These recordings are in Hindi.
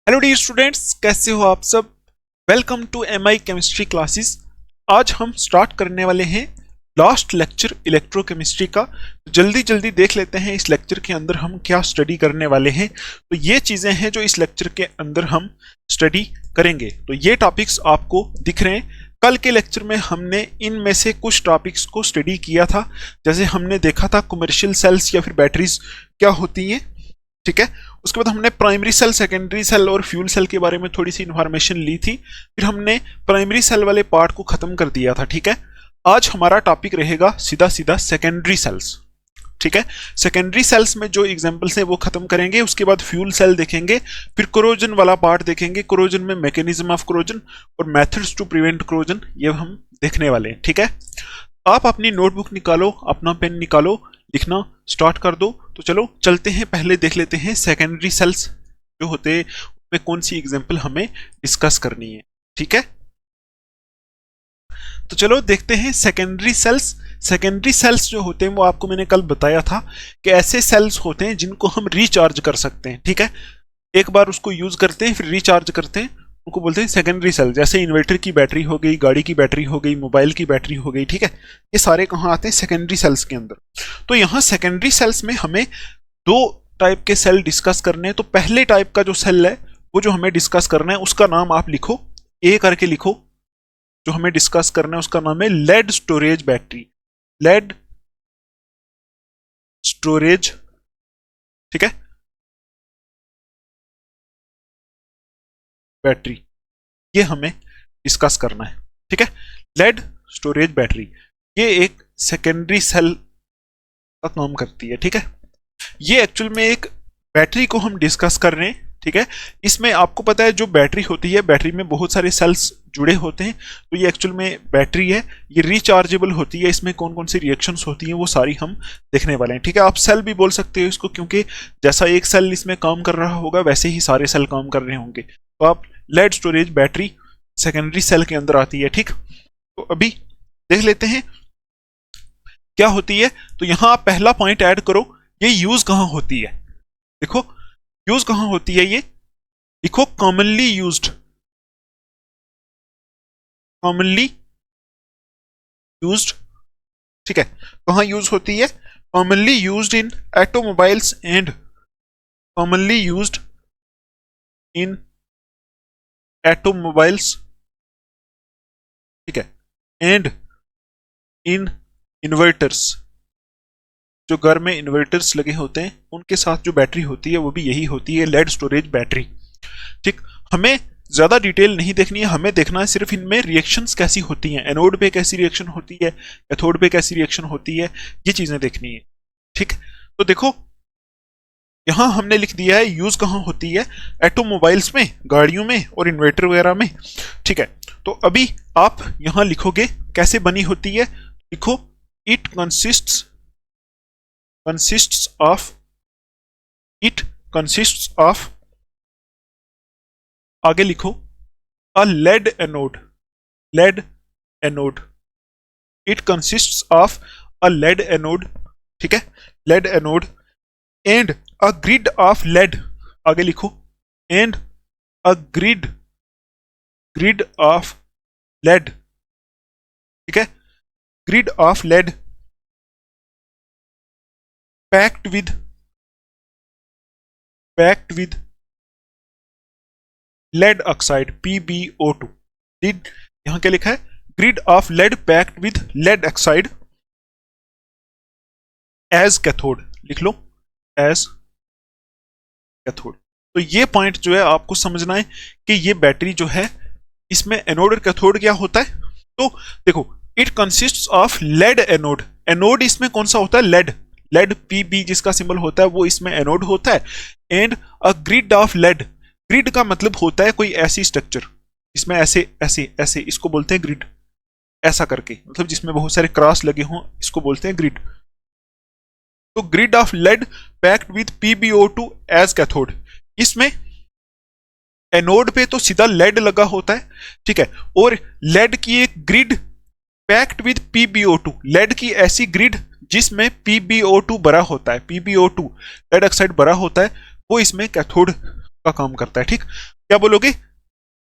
हेलो डियर स्टूडेंट्स, कैसे हो आप सब। Welcome to MI chemistry classes. आज हम स्टार्ट करने वाले हैं लास्ट लेक्चर इलेक्ट्रोकेमिस्ट्री का। तो जल्दी जल्दी देख लेते हैं इस लेक्चर के अंदर हम क्या स्टडी करने वाले हैं। तो ये चीज़ें हैं जो इस लेक्चर के अंदर हम स्टडी करेंगे। तो ये टॉपिक्स आपको दिख रहे हैं। कल के लेक्चर में हमने इनमें से कुछ टॉपिक्स को स्टडी किया था। जैसे हमने देखा था कमर्शियल सेल्स या फिर बैटरीज क्या होती हैं, ठीक है। उसके बाद हमने प्राइमरी सेल, सेकेंडरी सेल और फ्यूल सेल के बारे में थोड़ी सी इन्फॉर्मेशन ली थी। फिर हमने प्राइमरी सेल वाले पार्ट को खत्म कर दिया था, ठीक है। आज हमारा टॉपिक रहेगा सीधा सीधा सेकेंडरी सेल्स, ठीक है। सेकेंडरी सेल्स में जो एग्जांपल्स हैं वो खत्म करेंगे। उसके बाद फ्यूल सेल देखेंगे, फिर कोरोजन वाला पार्ट देखेंगे। कोरोजन में मैकेनिज्म ऑफ कोरोजन और मेथड्स टू प्रिवेंट कोरोजन, ये हम देखने वाले हैं, ठीक है। आप अपनी नोटबुक निकालो, अपना पेन निकालो, लिखना स्टार्ट कर दो। तो चलो चलते हैं, पहले देख लेते हैं सेकेंडरी सेल्स जो होते हैं उनमें कौन सी एग्जांपल हमें डिस्कस करनी है, ठीक है। तो चलो देखते हैं सेकेंडरी सेल्स। सेकेंडरी सेल्स जो होते हैं वो आपको मैंने कल बताया था कि ऐसे सेल्स होते हैं जिनको हम रिचार्ज कर सकते हैं, ठीक है। एक बार उसको यूज करते हैं फिर रिचार्ज करते हैं, उनको बोलते हैं सेकेंडरी सेल। जैसे इन्वर्टर की बैटरी हो गई, गाड़ी की बैटरी हो गई, मोबाइल की बैटरी हो गई, ठीक है। ये सारे कहाँ आते हैं? सेकेंडरी सेल्स के अंदर। तो यहाँ सेकेंडरी सेल्स में हमें दो टाइप के सेल डिस्कस करने हैं। तो पहले टाइप का जो सेल है वो जो हमें डिस्कस करना है उसका नाम आप लिखो, ए करके लिखो। जो हमें डिस्कस करना है उसका नाम है lead storage battery. Lead storage, ठीक है, बैटरी, ये हमें डिस्कस करना है, ठीक है। लेड स्टोरेज बैटरी ये एक सेकेंडरी सेल का काम करती है, ठीक है। ये एक्चुअल में एक बैटरी को हम डिस्कस कर रहे हैं, ठीक है। इसमें आपको पता है जो बैटरी होती है, बैटरी में बहुत सारे सेल्स जुड़े होते हैं। तो ये एक्चुअल में बैटरी है, ये रिचार्जेबल होती है। इसमें कौन कौन सी रिएक्शंस होती हैं वो सारी हम देखने वाले हैं, ठीक है। आप सेल भी बोल सकते हो इसको, क्योंकि जैसा एक सेल इसमें काम कर रहा होगा वैसे ही सारे सेल काम कर रहे होंगे। तो आप lead storage battery secondary cell के अंदर आती है, ठीक। तो अभी देख लेते हैं क्या होती है। तो यहां आप पहला पॉइंट ऐड करो, ये यूज कहां होती है। देखो यूज कहां होती है, ये लिखो कॉमनली यूज्ड। कॉमनली यूज्ड, ठीक है। कहां यूज होती है? Commonly used in automobiles and commonly used in automobiles, ठीक है, एंड इन इन्वर्टर्स। जो घर में इन्वर्टर्स लगे होते हैं उनके साथ जो बैटरी होती है वो भी यही होती है, लेड स्टोरेज बैटरी, ठीक। हमें ज्यादा डिटेल नहीं देखनी है, हमें देखना है सिर्फ इनमें रिएक्शंस कैसी होती हैं। एनोड पे कैसी रिएक्शन होती है, कैथोड पे कैसी रिएक्शन होती है, ये चीजें देखनी है, ठीक। तो देखो यहां हमने लिख दिया है यूज कहां होती है, ऑटोमोबाइल्स में, गाड़ियों में और इन्वर्टर वगैरह में, ठीक है। तो अभी आप यहां लिखोगे कैसे बनी होती है। लिखो it consists of, it consists of, आगे लिखो a lead anode, lead anode. It consists of a lead anode, ठीक है, lead anode and a grid of lead, आगे लिखो and a grid of lead, ठीक है, grid of lead packed with lead oxide PbO2। Grid, यहां क्या लिखा है? Grid of lead packed with lead oxide as cathode, लिख लो एज कैथोड। तो ये पॉइंट जो है आपको समझना है कि ये बैटरी जो है इसमें एनोड और कैथोड क्या होता है। तो देखो it consists of lead anode. Anode इसमें कौन सा होता है? लेड, लेड Pb जिसका सिंबल होता है वो इसमें एनोड होता है। And a grid of lead, grid का मतलब होता है कोई ऐसी स्ट्रक्चर इसमें ऐसे ऐसे ऐसे, इसको बोलते हैं ग्रिड। ऐसा करके मतलब जिसमें बहुत सारे क्रॉस लगे हों, इसको बोलते हैं ग्रिड। तो grid of lead packed with PbO2 as cathode. इसमें एनोड पे तो सीधा लेड लगा होता है, ठीक है, और लेड की एक grid packed with PbO2, lead की ऐसी ग्रिड जिसमें PbO2 भरा होता है, PbO2 लेड ऑक्साइड भरा होता है, वो इसमें कैथोड का काम करता है। ठीक, क्या बोलोगे?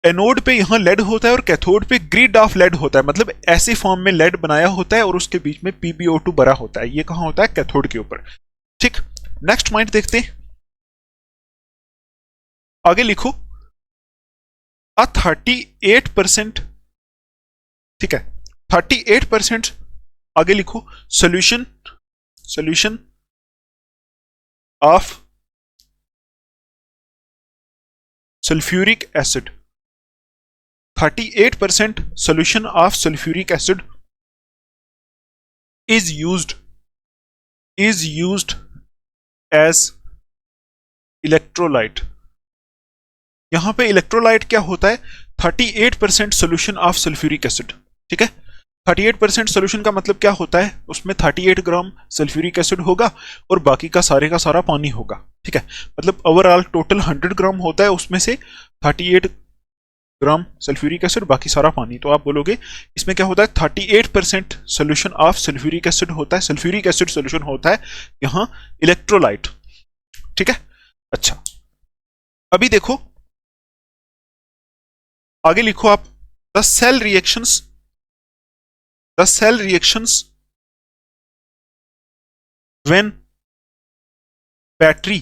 एनोड पे यहाँ लेड होता है और कैथोड पे ग्रिड ऑफ लेड होता है, मतलब ऐसे फॉर्म में लेड बनाया होता है और उसके बीच में PbO2 भरा होता है। ये कहाँ होता है? कैथोड के ऊपर। ठीक, नेक्स्ट पॉइंट देखते हैं, आगे लिखो। 38%, ठीक है, 38%, आगे लिखो, solution of sulphuric acid, 38% solution of sulfuric acid is used as electrolyte। यहां पे इलेक्ट्रोलाइट क्या होता है? 38% सोल्यूशन ऑफ सल्फ्यूरिक एसिड। ठीक है, 38% सोल्यूशन का मतलब क्या होता है? उसमें 38 ग्राम सल्फ्यूरिक एसिड होगा और बाकी का सारा पानी होगा। ठीक है, मतलब ओवरऑल टोटल 100 ग्राम होता है, उसमें से 38 ग्राम सल्फ्यूरिक एसिड, बाकी सारा पानी। तो आप बोलोगे इसमें क्या होता है? 38% सोल्यूशन ऑफ सल्फ्यूरिक एसिड होता है, सल्फ्यूरिक एसिड सोल्यूशन होता है यहां इलेक्ट्रोलाइट। ठीक है, अच्छा, अभी देखो आगे लिखो आप, the cell reactions when battery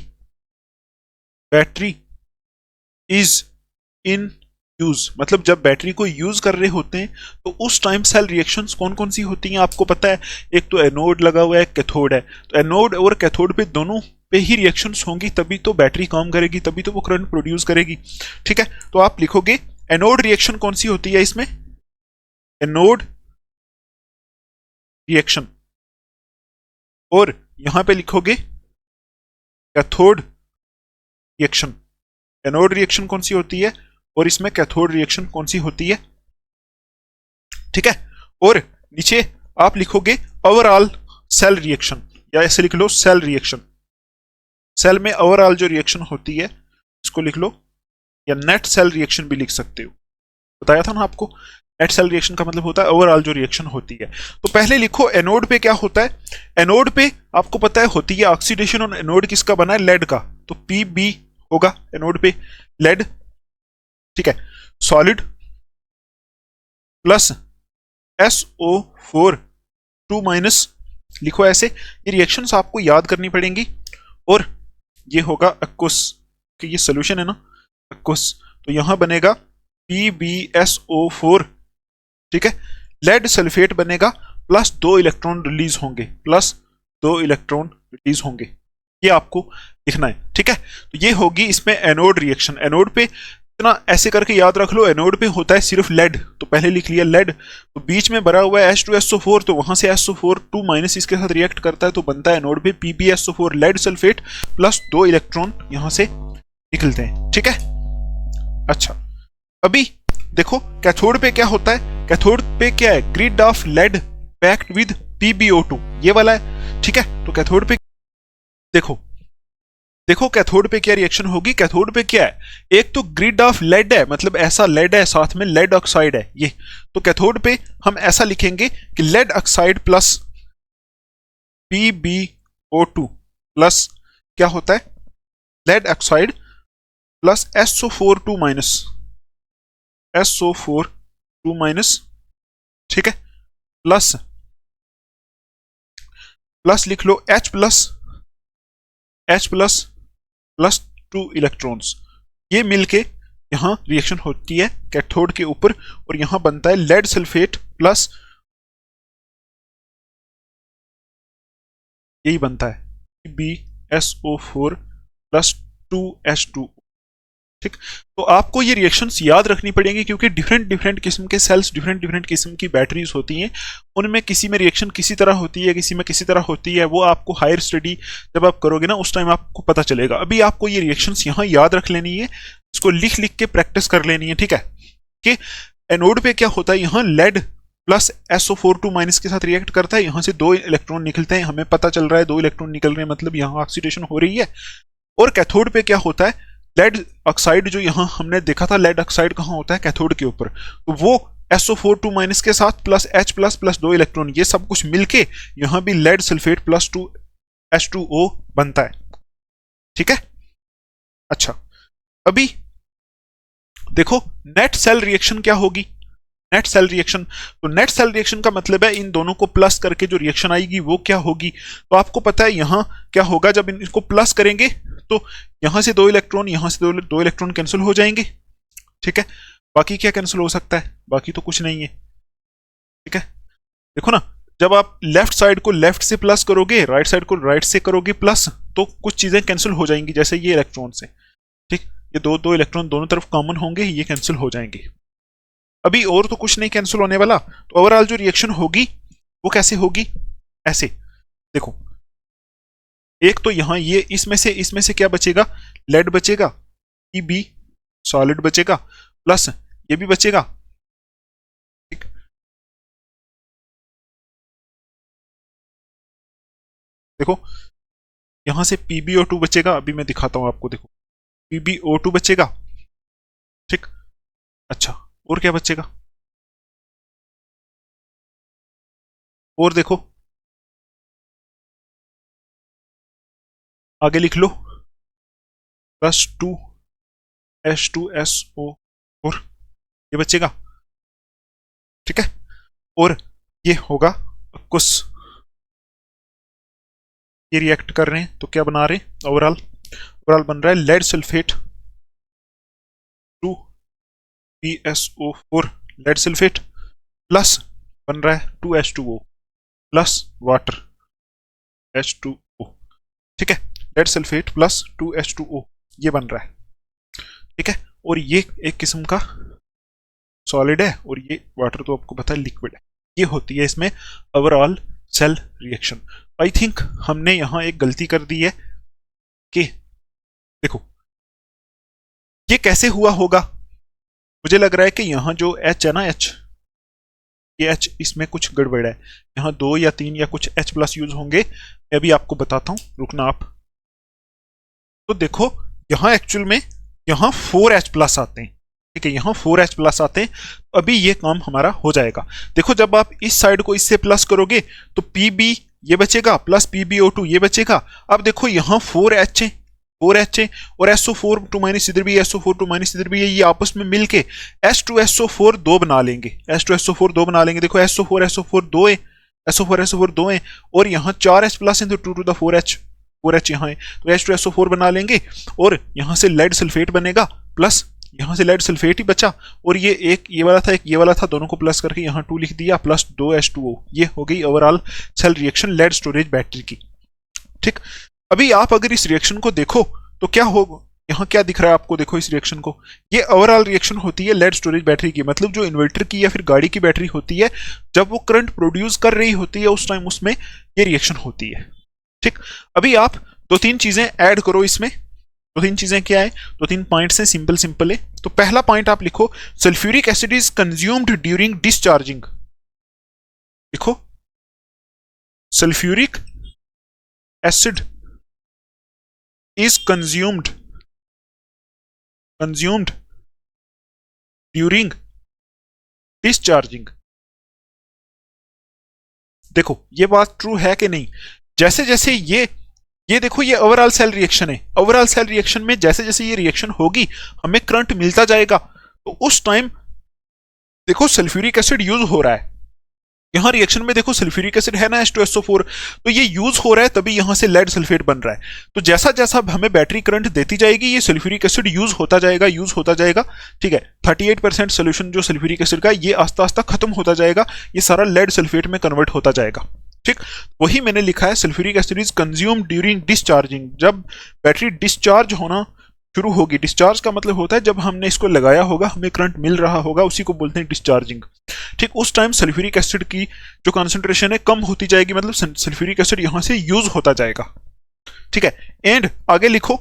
is in use, मतलब जब बैटरी को यूज कर रहे होते हैं तो उस टाइम सेल रिएक्शंस कौन कौन सी होती हैं आपको पता है? एक तो एनोड लगा हुआ है, कैथोड है, तो एनोड और कैथोड पे दोनों पे ही रिएक्शंस होंगी, तभी तो बैटरी काम करेगी, तभी तो वो करंट प्रोड्यूस करेगी। ठीक है, तो आप लिखोगे एनोड रिएक्शन कौन सी होती है इसमें? एनोड रिएक्शन, और यहां पे लिखोगे कैथोड रिएक्शन। एनोड रिएक्शन कौन सी होती है और इसमें कैथोड रिएक्शन कौन सी होती है? ठीक है, और नीचे आप लिखोगे ओवरऑल सेल रिएक्शन, या ऐसे लिख लो सेल रिएक्शन। सेल में ओवरऑल जो रिएक्शन होती है इसको लिख लो, या नेट सेल रिएक्शन भी लिख सकते हो। बताया था ना आपको, नेट सेल रिएक्शन का मतलब होता है ओवरऑल जो रिएक्शन होती है। तो पहले लिखो एनोड पे क्या होता है। एनोड पे आपको पता है होती है ऑक्सीडेशन, और एनोड किसका बना है? लेड का, तो Pb होगा एनोड पे, लेड। ठीक है, सॉलिड प्लस SO4 2- लिखो ऐसे। ये रिएक्शंस आपको याद करनी पड़ेंगी, और ये होगा aqueous, कि ये सोल्यूशन है ना aqueous, तो यहां बनेगा PbSO4। ठीक है, लेड सल्फेट बनेगा, प्लस 2 इलेक्ट्रॉन रिलीज होंगे, ये आपको लिखना है। ठीक है, तो ये होगी इसमें एनोड रिएक्शन। एनोड पे इतना ऐसे करके याद रख लो, एनोड पे होता है सिर्फ लेड, तो पहले लिख लिया लेड, तो बीच में भरा हुआ है H2SO4, तो वहां से SO4 2- इसके साथ रिएक्ट करता है, तो बनता है एनोड पे PbSO4 lead sulphate, plus 2 electron यहां से निकलते हैं। ठीक है, अच्छा, अभी देखो कैथोड पे क्या होता है। कैथोड पे क्या है? Grid of lead packed with PbO2, ये वाला है। ठीक है, तो कैथोड पे देखो कैथोड पे क्या रिएक्शन होगी। कैथोड पे क्या है? एक तो ग्रिड ऑफ लेड है, मतलब ऐसा लेड है, साथ में लेड ऑक्साइड है ये, तो कैथोड पे हम ऐसा लिखेंगे कि lead oxide plus PbO2 plus क्या होता है? लेड ऑक्साइड प्लस SO4 2-, ठीक है, प्लस लिख लो H प्लस 2 इलेक्ट्रॉन्स, ये मिलके यहां रिएक्शन होती है कैथोड के ऊपर, और यहां बनता है लेड सल्फेट प्लस, यही बनता है BSO4 प्लस 2H2। ठीक, तो आपको ये रिएक्शंस याद रखनी पड़ेंगी, क्योंकि डिफरेंट किस्म के सेल्स, डिफरेंट किस्म की बैटरीज होती हैं, उनमें किसी में रिएक्शन किसी तरह होती है, किसी में किसी तरह होती है। वो आपको हायर स्टडी जब आप करोगे ना, उस टाइम आपको पता चलेगा। अभी आपको ये रिएक्शंस यहाँ याद रख लेनी है, इसको लिख के प्रैक्टिस कर लेनी है। ठीक है, कि एनोड पे क्या होता है, यहाँ लेड प्लस SO4 2- के साथ रिएक्ट करता है, यहाँ से 2 इलेक्ट्रॉन निकलते हैं, हमें पता चल रहा है 2 इलेक्ट्रॉन निकल रहे हैं, मतलब यहाँ ऑक्सीडेशन हो रही है। और कैथोड पे क्या होता है? लेड ऑक्साइड, जो यहां हमने देखा था लेड ऑक्साइड कहां होता है? कैथोड के ऊपर, तो वो SO4 2- के साथ प्लस H प्लस 2 इलेक्ट्रॉन, ये सब कुछ मिलके यहां भी लेड सल्फेट प्लस 2 H2O बनता है। ठीक है, अच्छा, अभी देखो नेट सेल रिएक्शन क्या होगी, नेट सेल रिएक्शन, तो नेट सेल रिएक्शन का मतलब है इन दोनों को प्लस करके जो रिएक्शन आएगी वो क्या होगी। तो आपको पता है यहां क्या होगा, जब इनको प्लस करेंगे तो यहां से दो इलेक्ट्रॉन, यहां से दो इलेक्ट्रॉन कैंसिल हो जाएंगे, ठीक है। बाकी क्या कैंसिल हो सकता है, बाकी तो कुछ नहीं है, ठीक है। देखो ना, जब आप लेफ्ट साइड को लेफ्ट से प्लस करोगे, राइट साइड को राइट से करोगे प्लस, तो कुछ चीजें कैंसिल हो जाएंगी, जैसे ये इलेक्ट्रॉन से, ठीक, ये दो दो इलेक्ट्रॉन दोनों तरफ कॉमन होंगे, ये कैंसिल हो जाएंगे। अभी और तो कुछ नहीं कैंसिल होने वाला, तो ओवरऑल जो रिएक्शन होगी वो कैसे होगी, ऐसे देखो, एक तो यहां ये इसमें से क्या बचेगा, लेड बचेगा, बी सॉलिड बचेगा, प्लस ये भी बचेगा, ठीक। देखो यहां से PbO2 बचेगा, अभी मैं दिखाता हूं आपको, देखो PbO2 बचेगा, ठीक। अच्छा, और क्या बचेगा, और देखो आगे लिख लो, +2H2SO, और ये बचेगा, ठीक है। और ये होगा कुछ, ये रिएक्ट कर रहे हैं तो क्या बना रहे हैं, ओवरऑल ओवरऑल बन रहा है lead sulphate 2PSO4, lead sulphate plus बन रहा है 2H2O प्लस वाटर H2O, ठीक है। लेड सल्फेट प्लस 2H2O ये बन रहा है, ठीक है। और ये एक किस्म का सॉलिड है, और ये वाटर तो आपको पता है लिक्विड है। ये होती है इसमें overall cell reaction. I think हमने यहां एक गलती कर दी है कि देखो ये कैसे हुआ होगा, मुझे लग रहा है कि यहां जो H है ना, H, ये H इसमें कुछ गड़बड़ है, यहां 2 या 3 या कुछ H प्लस यूज होंगे, मैं अभी आपको बताता हूं, रुकना आप। तो देखो यहां एक्चुअल में यहां 4H प्लस आते हैं, ठीक है, यहां 4H प्लस आते हैं, अभी ये काम हमारा हो जाएगा। देखो जब आप इस साइड को इससे प्लस करोगे तो Pb ये बचेगा प्लस PbO2 ये बचेगा। अब देखो यहां 4H है, 4H है, और SO4 टू माइनस इधर भी, SO4 टू माइनस इधर भी है, ये आपस में मिलके H2SO4 2 बना लेंगे, H2SO4 2 बना लेंगे। देखो SO4 2 है, SO4 2 है, और यहाँ 4H प्लस है तो 2 टू द 4H यहाँ है, तो H2SO4 बना लेंगे, और यहाँ से लेड सल्फेट बनेगा, प्लस यहाँ से लेड सल्फेट ही बचा, और ये एक ये वाला था, एक ये वाला था, दोनों को प्लस करके यहाँ 2 लिख दिया, प्लस 2H2O। ये हो गई overall cell reaction lead storage battery की, ठीक। अभी आप अगर इस रिएक्शन को देखो तो क्या होगा, यहाँ क्या दिख रहा है आपको, देखो इस रिएक्शन को, ये ओवरऑल रिएक्शन होती है लेड स्टोरेज बैटरी की, मतलब जो इन्वर्टर की या फिर गाड़ी की बैटरी होती है, जब वो करंट प्रोड्यूस कर रही होती है उस टाइम उसमें ये रिएक्शन होती है, ठीक। अभी आप 2-3 चीजें ऐड करो इसमें, 2-3 चीजें क्या है, 2-3 पॉइंट्स हैं, सिंपल सिंपल है। तो पहला पॉइंट आप लिखो, sulphuric acid is consumed during discharging, लिखो sulphuric acid is consumed during discharging। देखो ये बात ट्रू है कि नहीं, जैसे जैसे ये देखो ये ओवरऑल सेल रिएक्शन है, ओवरऑल सेल रिएक्शन में जैसे जैसे ये रिएक्शन होगी हमें करंट मिलता जाएगा, तो उस टाइम देखो सल्फ्यूरिक एसिड यूज हो रहा है, यहां रिएक्शन में देखो सल्फ्यूरिक एसिड है ना H2SO4, तो ये यूज हो रहा है, तभी यहां से लेड सल्फेट बन रहा है। तो जैसा जैसा हमें बैटरी करंट देती जाएगी ये सल्फ्यूरिक एसिड यूज होता जाएगा, ठीक है। 38% सोल्यूशन जो सल्फ्यूरिक एसिड का ये आस्ता आस्ता खत्म होता जाएगा, ये सारा लेड सल्फेट में कन्वर्ट होता जाएगा, ठीक। वही मैंने लिखा है sulphuric acid is consume during discharging, जब बैटरी डिस्चार्ज होना शुरू होगी, डिस्चार्ज का मतलब होता है जब हमने इसको लगाया होगा हमें करंट मिल रहा होगा, उसी को बोलते हैं डिस्चार्जिंग, ठीक। उस टाइम सल्फ्यूरिक एसिड की जो कंसंट्रेशन है कम होती जाएगी, मतलब सल्फ्यूरिक एसिड यहां से यूज होता जाएगा, ठीक है। एंड आगे लिखो,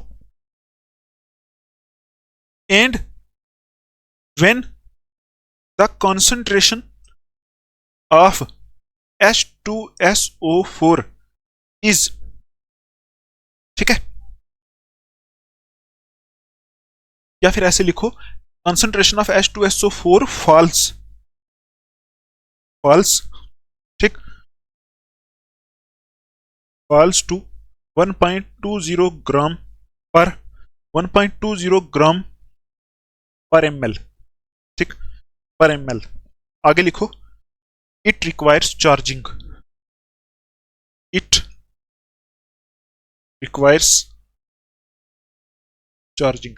and when the concentration of H2SO4 is, ठीक है, या फिर ऐसे लिखो कंसंट्रेशन ऑफ H2SO4 फॉल्स, ठीक, टू 1.20 ग्राम पर 1.20 ग्राम पर एम एल, ठीक, पर एम एल। आगे लिखो, it requires charging, it requires charging.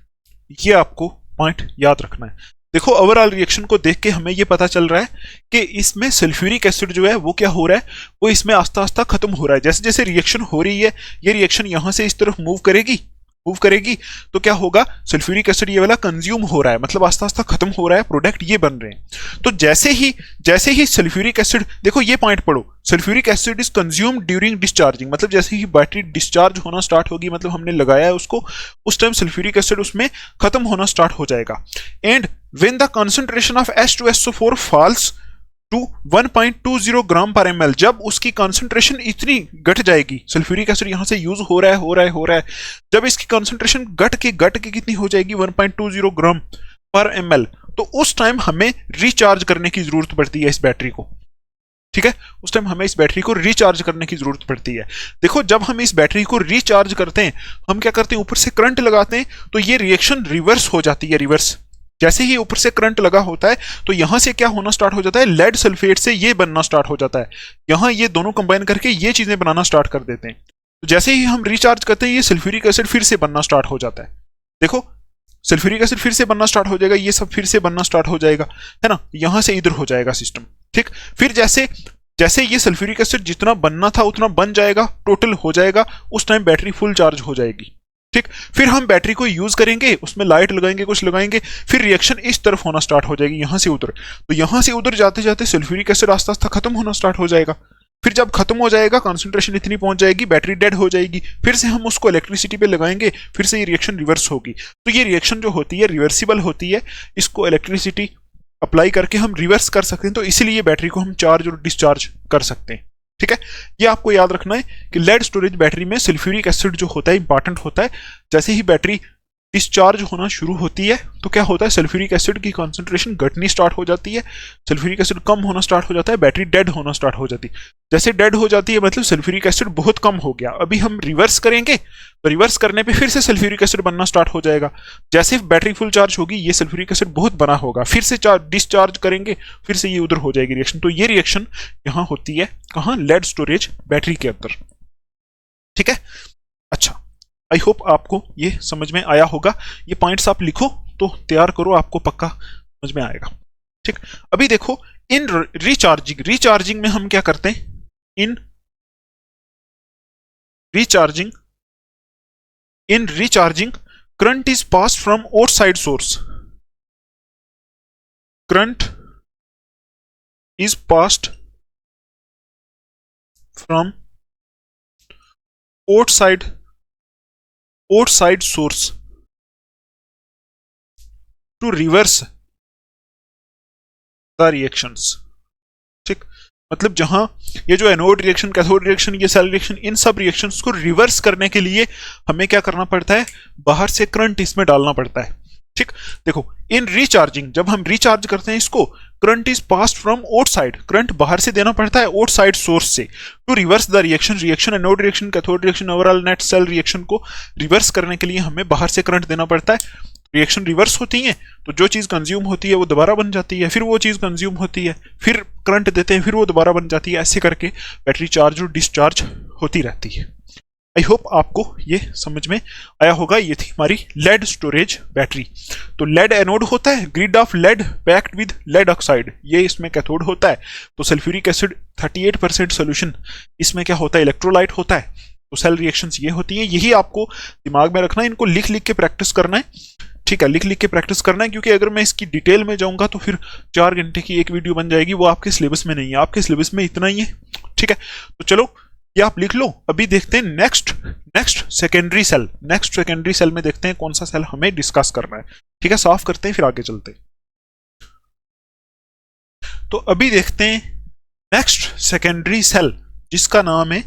ये आपको पॉइंट याद रखना है। देखो ओवरऑल रिएक्शन को देख के हमें ये पता चल रहा है कि इसमें सल्फ्यूरिक एसिड जो है वो क्या हो रहा है, वो इसमें आस्ता आस्ता खत्म हो रहा है। जैसे जैसे रिएक्शन हो रही है, ये रिएक्शन यहां से इस तरफ मूव करेगी तो क्या होगा, सल्फ्यूरिक एसिड ये वाला कंज्यूम हो रहा है, मतलब आस्ता आस्ता खत्म हो रहा है, प्रोडक्ट ये बन रहे हैं। तो जैसे ही सल्फ्यूरिक एसिड, देखो ये पॉइंट पढ़ो, sulphuric acid is consume during discharging, मतलब जैसे ही बैटरी डिस्चार्ज होना स्टार्ट होगी, मतलब हमने लगाया है उसको, उस टाइम सल्फ्यूरिक एसिड उसमें खत्म होना स्टार्ट हो जाएगा। And when the concentration of H2SO4 falls to 1.20 gram पर ml, जब उसकी कंसंट्रेशन इतनी घट जाएगी, सल्फ्यूरिक एसिड यहां से यूज हो रहा है, जब इसकी कंसंट्रेशन घट के कितनी हो जाएगी, 1.20 ग्राम पर ml, तो उस टाइम हमें रिचार्ज करने की जरूरत पड़ती है इस बैटरी को। ठीक है, उस टाइम हमें इस बैटरी को रिचार्ज करने की जरूरत पड़ती है। देखो जब हम इस बैटरी को रिचार्ज करते हैं, हम क्या करते हैं, ऊपर से करंट लगाते हैं, तो ये रिएक्शन रिवर्स हो जाती है, रिवर्स। जैसे ही ऊपर से करंट लगा होता है तो यहां से क्या होना स्टार्ट हो जाता है, लेड सल्फेट से ये बनना स्टार्ट हो जाता है, यहां ये दोनों कंबाइन करके ये चीजें बनाना स्टार्ट कर देते हैं। तो जैसे ही हम रिचार्ज करते हैं, ये सल्फ्यूरिक एसिड फिर से बनना स्टार्ट हो जाता है। देखो सल्फ्यूरिक एसिड फिर से बनना स्टार्ट हो जाएगा, ये सब फिर से बनना स्टार्ट हो जाएगा, है ना, यहां से इधर हो जाएगा सिस्टम। ठीक, फिर जैसे जैसे ये सल्फ्यूरिक एसिड जितना बनना था उतना बन जाएगा, टोटल हो जाएगा, उस टाइम बैटरी फुल चार्ज हो जाएगी। ठीक, फिर हम बैटरी को यूज करेंगे, उसमें लाइट लगाएंगे, कुछ लगाएंगे, फिर रिएक्शन इस तरफ होना स्टार्ट हो जाएगी, यहां से उधर। तो यहां से उधर जाते जाते सल्फ्यूरिक एसिड आस्ता आस्ता खत्म होना स्टार्ट हो जाएगा। फिर जब खत्म हो जाएगा, कंसंट्रेशन इतनी पहुंच जाएगी, बैटरी डेड हो जाएगी, फिर से हम उसको इलेक्ट्रिसिटी पे लगाएंगे, फिर से ये रिएक्शन रिवर्स होगी। तो ये रिएक्शन जो होती है रिवर्सिबल होती है, इसको इलेक्ट्रिसिटी अप्लाई करके हम रिवर्स कर सकते हैं, तो इसीलिए बैटरी को हम चार्ज और डिस्चार्ज कर सकते हैं। ठीक है, ये आपको याद रखना है कि लेड स्टोरेज बैटरी में सल्फ्यूरिक एसिड जो होता है इंपॉर्टेंट होता है। जैसे ही बैटरी डिस्चार्ज होना शुरू होती है तो क्या होता है, सल्फ्यूरिक एसिड की कंसंट्रेशन घटनी स्टार्ट हो जाती है, सल्फ्यूरिक एसिड कम होना स्टार्ट हो जाता है, बैटरी डेड होना स्टार्ट हो जाती है। जैसे डेड हो जाती है मतलब सल्फ्यूरिक एसिड बहुत कम हो गया। अभी हम रिवर्स करेंगे तो रिवर्स करने पे फिर से सल्फ्यूरिक एसिड बनना स्टार्ट हो जाएगा। जैसे बैटरी फुल चार्ज होगी, ये सल्फ्यूरिक एसिड बहुत बना होगा, फिर से डिस्चार्ज करेंगे, फिर से ये उधर हो जाएगी रिएक्शन। तो ये रिएक्शन यहाँ होती है कहाँ, लेड स्टोरेज बैटरी के अंदर। ठीक है, अच्छा, आई होप आपको ये समझ में आया होगा। ये पॉइंट्स आप लिखो तो तैयार करो, आपको पक्का समझ में आएगा। ठीक, अभी देखो इन रिचार्जिंग में हम क्या करते हैं, in recharging current is pass from outside source, current is passed from outside source to reverse the reactions। ठीक, मतलब जहां ये जो एनोड रिएक्शन, कैथोड रिएक्शन, ये सेल रिएक्शन, इन सब रिएक्शंस को रिवर्स करने के लिए हमें क्या करना पड़ता है, बाहर से करंट इसमें डालना पड़ता है। ठीक, देखो इन रिचार्जिंग, जब हम रिचार्ज करते हैं इसको, current is passed from outside, current बाहर से देना पड़ता है आउटसाइड सोर्स से, to reverse the reaction anode reaction, cathode reaction, overall net cell reaction को रिवर्स करने के लिए हमें बाहर से करंट देना पड़ता है। रिएक्शन रिवर्स होती है तो जो चीज कंज्यूम होती है वो दोबारा बन जाती है, फिर वो चीज कंज्यूम होती है, फिर करंट देते हैं, फिर वो दोबारा बन जाती है। ऐसे करके बैटरी चार्ज और डिस्चार्ज होती रहती है। आई होप आपको ये समझ में आया होगा। ये थी हमारी लेड स्टोरेज बैटरी। तो लेड एनोड होता है, grid of lead packed with lead oxide, ये इसमें कैथोड होता है। तो सल्फ्यूरिक एसिड 38% सोल्यूशन, इसमें क्या होता है, इलेक्ट्रोलाइट होता है। तो सेल रिएक्शंस ये होती हैं, यही आपको दिमाग में रखना है, इनको लिख लिख के प्रैक्टिस करना है। ठीक है, लिख लिख के प्रैक्टिस करना है, क्योंकि अगर मैं इसकी डिटेल में जाऊंगा तो फिर 4 घंटे की एक वीडियो बन जाएगी, वो आपके सिलेबस में नहीं है, आपके सिलेबस में इतना ही है। ठीक है, तो चलो ये आप लिख लो। अभी देखते हैं next secondary cell. Next secondary cell में देखते हैं कौन सा सेल हमें डिस्कस करना है। ठीक है, साफ करते हैं फिर आगे चलते हैं। तो अभी देखते हैं नेक्स्ट सेकेंडरी सेल, जिसका नाम है,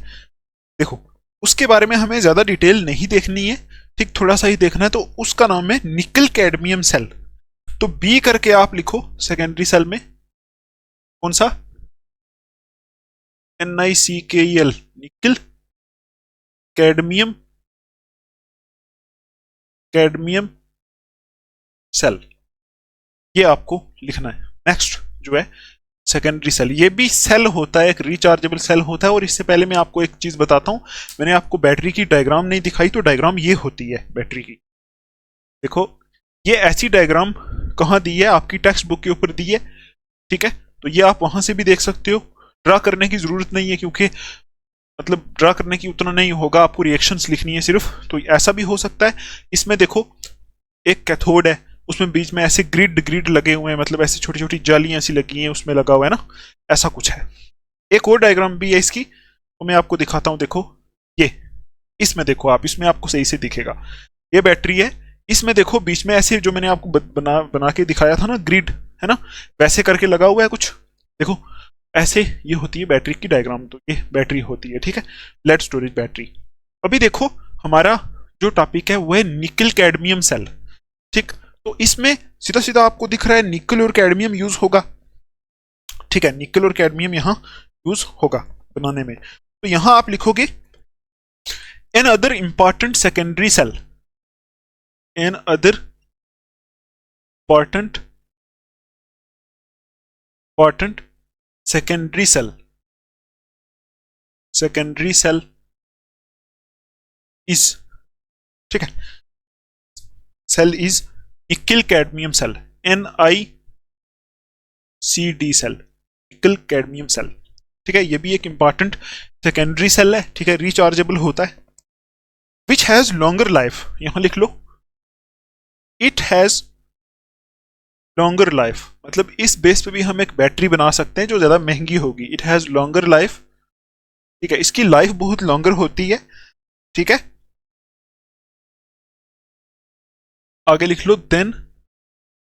देखो उसके बारे में हमें ज्यादा डिटेल नहीं देखनी है, ठीक, थोड़ा सा ही देखना है। तो उसका नाम है निकल कैडमियम सेल। तो बी करके आप लिखो सेकेंडरी सेल में, कौन सा, NiCkel, निकल कैडमियम सेल। ये आपको लिखना है। नेक्स्ट जो है सेकेंडरी सेल, ये भी सेल होता है, एक रिचार्जेबल सेल होता है। और इससे पहले मैं आपको एक चीज बताता हूं, मैंने आपको बैटरी की डायग्राम नहीं दिखाई, तो डायग्राम ये होती है बैटरी की। देखो ये ऐसी डायग्राम कहाँ दी है, आपकी टेक्स्ट बुक के ऊपर दी है, ठीक है। तो ये आप वहां से भी देख सकते हो, ड्रा करने की जरूरत नहीं है, क्योंकि मतलब ड्रा करने की उतना नहीं होगा, आपको रिएक्शंस लिखनी है सिर्फ। तो ऐसा भी हो सकता है। इसमें देखो एक कैथोड है, उसमें बीच में ऐसे ग्रिड ग्रिड लगे हुए हैं, मतलब ऐसी छोटी छोटी जालियां ऐसी लगी हैं, उसमें लगा हुआ है ना, ऐसा कुछ है। एक और डायग्राम भी है इसकी, तो मैं आपको दिखाता हूं। देखो ये, इसमें देखो आप, इसमें आपको सही से दिखेगा। ये बैटरी है, इसमें देखो बीच में ऐसे जो मैंने आपको बना के दिखाया था ना, ग्रिड है ना, वैसे करके लगा हुआ है कुछ। देखो ऐसे ये होती है बैटरी की डायग्राम, तो ये बैटरी होती है, ठीक है, लेड स्टोरेज बैटरी। अभी देखो हमारा जो टॉपिक है वो है निकल कैडमियम सेल, ठीक। तो इसमें सीधा सीधा आपको दिख रहा है निकल और कैडमियम यूज होगा, ठीक है, निकल और कैडमियम यहां यूज होगा बनाने में। तो यहां आप लिखोगे another important secondary cell, another important secondary cell is, ठीक है, cell is nickel cadmium cell, NiCd cell, nickel cadmium cell, ठीक है। ये भी एक इंपॉर्टेंट सेकेंडरी सेल है, ठीक है, रिचार्जेबल होता है। विच हैज लॉन्गर लाइफ, यहां लिख लो, इट हैज लॉन्गर लाइफ, मतलब इस बेस पे भी हम एक बैटरी बना सकते हैं जो ज्यादा महंगी होगी। इट हैज लॉन्गर लाइफ, ठीक है, इसकी लाइफ बहुत लॉन्गर होती है, ठीक है। आगे लिख लो then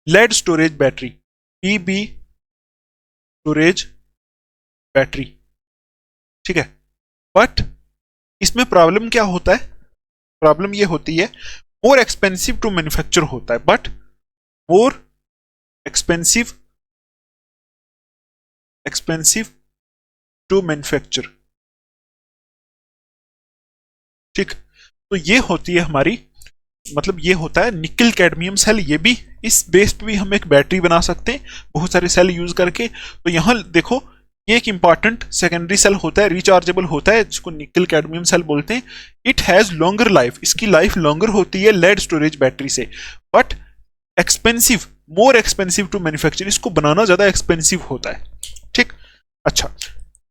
lead storage battery, PB storage battery, ठीक है। बट इसमें प्रॉब्लम क्या होता है, प्रॉब्लम ये होती है मोर एक्सपेंसिव टू मैन्युफैक्चर होता है, but more expensive to manufacture, ठीक। तो ये होती है हमारी, मतलब ये होता है निकल कैडमियम सेल। ये भी इस बेस पे भी हम एक बैटरी बना सकते हैं बहुत सारे सेल यूज करके। तो यहां देखो ये एक इंपॉर्टेंट सेकेंडरी सेल होता है, रिचार्जेबल होता है, जिसको निकल कैडमियम सेल बोलते हैं। इट हैज लॉन्गर लाइफ, इसकी लाइफ लॉन्गर होती है लेड स्टोरेज बैटरी से, but expensive, more expensive to manufacture, इसको बनाना ज्यादा एक्सपेंसिव होता है, ठीक। अच्छा,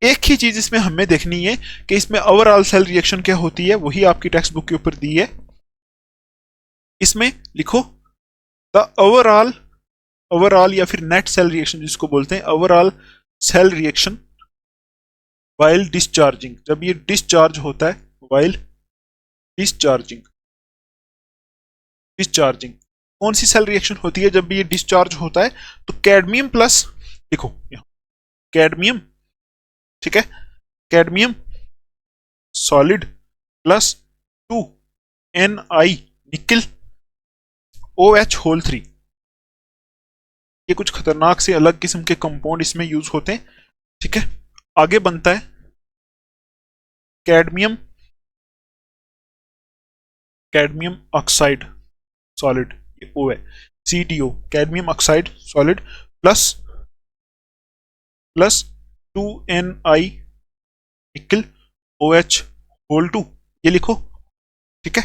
एक ही चीज इसमें हमें देखनी है कि इसमें ओवरऑल सेल रिएक्शन क्या होती है, वही आपकी टेक्स्ट बुक के ऊपर दी है। इसमें लिखो द ओवरऑल या फिर नेट सेल रिएक्शन जिसको बोलते हैं, overall cell reaction while discharging, जब ये डिस्चार्ज होता है, वाइल डिस्चार्जिंग कौन सी सेल रिएक्शन होती है जब ये डिस्चार्ज होता है, तो कैडमियम प्लस, देखो कैडमियम, ठीक है, कैडमियम सॉलिड प्लस 2Ni निकल OH होल 3, ये कुछ खतरनाक से अलग किस्म के कंपाउंड इसमें यूज होते हैं, ठीक है। आगे बनता है कैडमियम ऑक्साइड सॉलिड, ये O है, CdO, cadmium oxide solid plus 2Ni निकल OH होल 2, ये लिखो, ठीक है।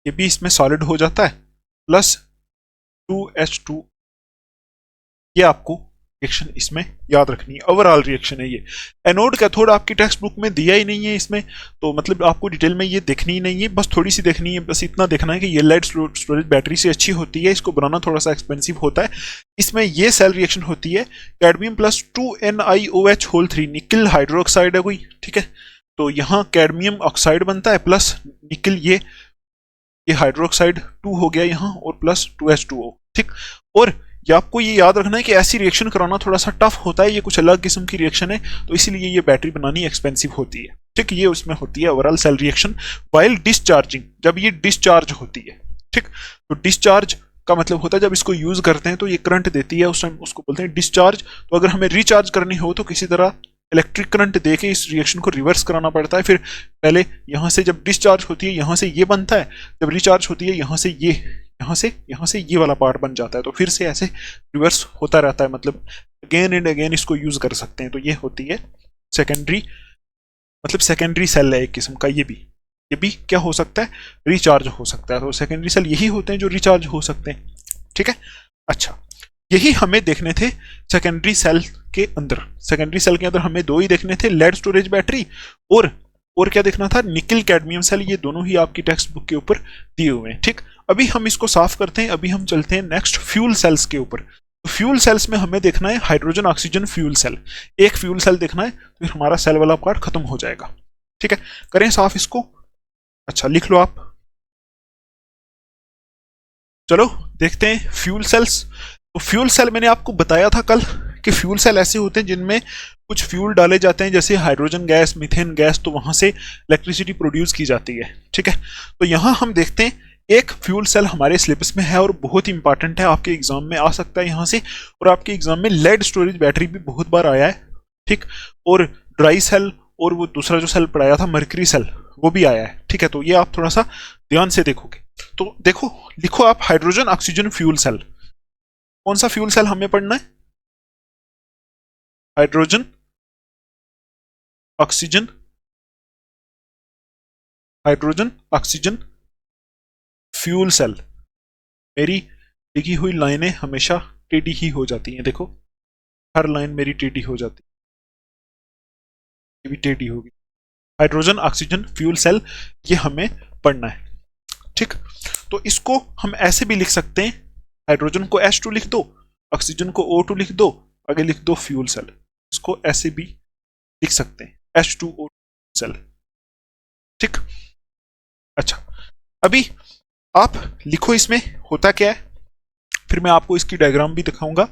ये भी इसमें सॉलिड हो जाता है, प्लस 2H2, ये आपको रिएक्शन इसमें याद रखनी है, ओवरऑल रिएक्शन है ये। एनोड कैथोड आपकी टेक्स्ट बुक में दिया ही नहीं है इसमें, तो मतलब आपको डिटेल में ये देखनी ही नहीं है, बस थोड़ी सी देखनी है, बस इतना देखना है कि ये लेड स्टोरेज बैटरी से अच्छी होती है, इसको बनाना थोड़ा सा एक्सपेंसिव होता है। इसमें ये सेल रिएक्शन होती है कैडमियम प्लस 2NiOH होल 3, निकल हाइड्रोक्साइड है कोई, ठीक है। तो यहाँ कैडमियम ऑक्साइड बनता है प्लस निकल, ये हाइड्रोक्साइड 2 हो गया यहाँ, और प्लस 2H2O, ठीक। और ये आपको ये याद रखना है कि ऐसी रिएक्शन कराना थोड़ा सा टफ होता है, ये कुछ अलग किस्म की रिएक्शन है, तो इसीलिए ये बैटरी बनानी एक्सपेंसिव होती है, ठीक। ये उसमें होती है overall cell reaction while discharging, जब ये डिस्चार्ज होती है, ठीक। तो डिस्चार्ज का मतलब होता है जब इसको यूज करते हैं तो ये करंट देती है, उस टाइम उसको बोलते हैं डिस्चार्ज। तो अगर हमें रिचार्ज करनी हो तो किसी तरह इलेक्ट्रिक करंट देके इस रिएक्शन को रिवर्स कराना पड़ता है। फिर पहले यहाँ से जब डिस्चार्ज होती है यहाँ से ये बनता है, जब रिचार्ज होती है यहाँ से ये यहाँ से ये वाला पार्ट बन जाता है, तो फिर से ऐसे रिवर्स होता रहता है, मतलब अगेन एंड अगेन इसको यूज कर सकते हैं। तो ये होती है सेकेंडरी, मतलब सेकेंडरी सेल है एक किस्म का। ये भी क्या हो सकता है, रिचार्ज हो सकता है। तो सेकेंडरी सेल यही होते हैं जो रिचार्ज हो सकते हैं, ठीक है। अच्छा, यही हमें देखने थे सेकेंडरी सेल के अंदर। सेकेंडरी सेल के अंदर हमें दो ही देखने थे, लेड स्टोरेज बैटरी और क्या देखना था, निकल कैडमियम सेल। ये दोनों ही आपकी टेक्स्ट बुक के ऊपर दिए हुए हैं, ठीक। अभी हम इसको साफ करते हैं। अभी हम चलते हैं नेक्स्ट फ्यूल सेल्स के ऊपर। तो फ्यूल सेल्स में हमें देखना है हाइड्रोजन ऑक्सीजन फ्यूल सेल। एक फ्यूल सेल देखना है, तो फिर हमारा सेल वाला पार्ट खत्म हो जाएगा, ठीक है। करें साफ इसको। अच्छा, लिख लो आप। चलो देखते हैं फ्यूल सेल्स। तो फ्यूल सेल मैंने आपको बताया था कल कि फ्यूल सेल ऐसे होते हैं जिनमें कुछ फ्यूल डाले जाते हैं, जैसे हाइड्रोजन गैस, मीथेन गैस, तो वहां से इलेक्ट्रिसिटी प्रोड्यूस की जाती है, ठीक है। तो यहां हम देखते हैं एक फ्यूल सेल हमारे सिलेबस में है और बहुत इंपॉर्टेंट है, आपके एग्जाम में आ सकता है यहां से। और आपके एग्जाम में लेड स्टोरेज बैटरी भी बहुत बार आया है, ठीक। और ड्राई सेल, और वो दूसरा जो सेल पढ़ाया था मर्करी सेल, वो भी आया है, ठीक है। तो ये आप थोड़ा सा ध्यान से देखोगे। तो देखो, लिखो आप हाइड्रोजन ऑक्सीजन फ्यूल सेल। कौन सा फ्यूल सेल हमें पढ़ना है, hydrogen oxygen, hydrogen oxygen fuel cell. मेरी लिखी हुई लाइनें हमेशा टेढ़ी ही हो जाती हैं, देखो हर लाइन मेरी टेढ़ी हो जाती है, ये भी टेढ़ी होगी। हाइड्रोजन ऑक्सीजन फ्यूल सेल ये हमें पढ़ना है, ठीक। तो इसको हम ऐसे भी लिख सकते हैं, हाइड्रोजन को H2 लिख दो, ऑक्सीजन को O2 लिख दो, आगे लिख दो फ्यूल सेल। इसको ऐसे भी लिख सकते हैं, H2O सेल, ठीक। अच्छा, अभी आप लिखो इसमें होता क्या है, फिर मैं आपको इसकी डायग्राम भी दिखाऊंगा,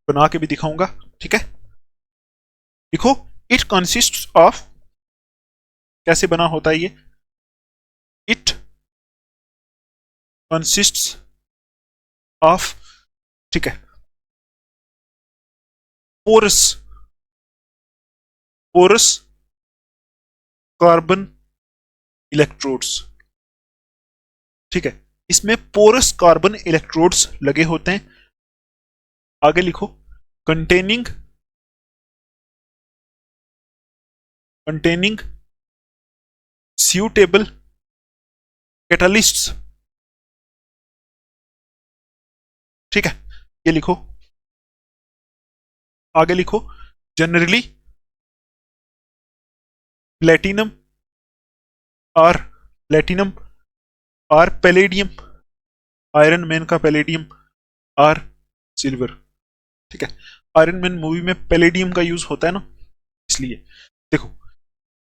बना के भी दिखाऊंगा, ठीक है। लिखो, इट कंसिस्ट्स ऑफ, कैसे बना होता है ये, इट कंसिस्ट्स ऑफ, ठीक है, पोरस, पोरस कार्बन इलेक्ट्रोड्स, ठीक है। इसमें पोरस कार्बन इलेक्ट्रोड्स लगे होते हैं। आगे लिखो, कंटेनिंग, कंटेनिंग suitable catalysts, ठीक है। ये लिखो, आगे लिखो, जनरली प्लेटिनम और प्लेटिनम और पैलेडियम, आयरन मैन का पैलेडियम और सिल्वर, ठीक है। आयरन मैन मूवी में पैलेडियम का यूज होता है ना, इसलिए। देखो,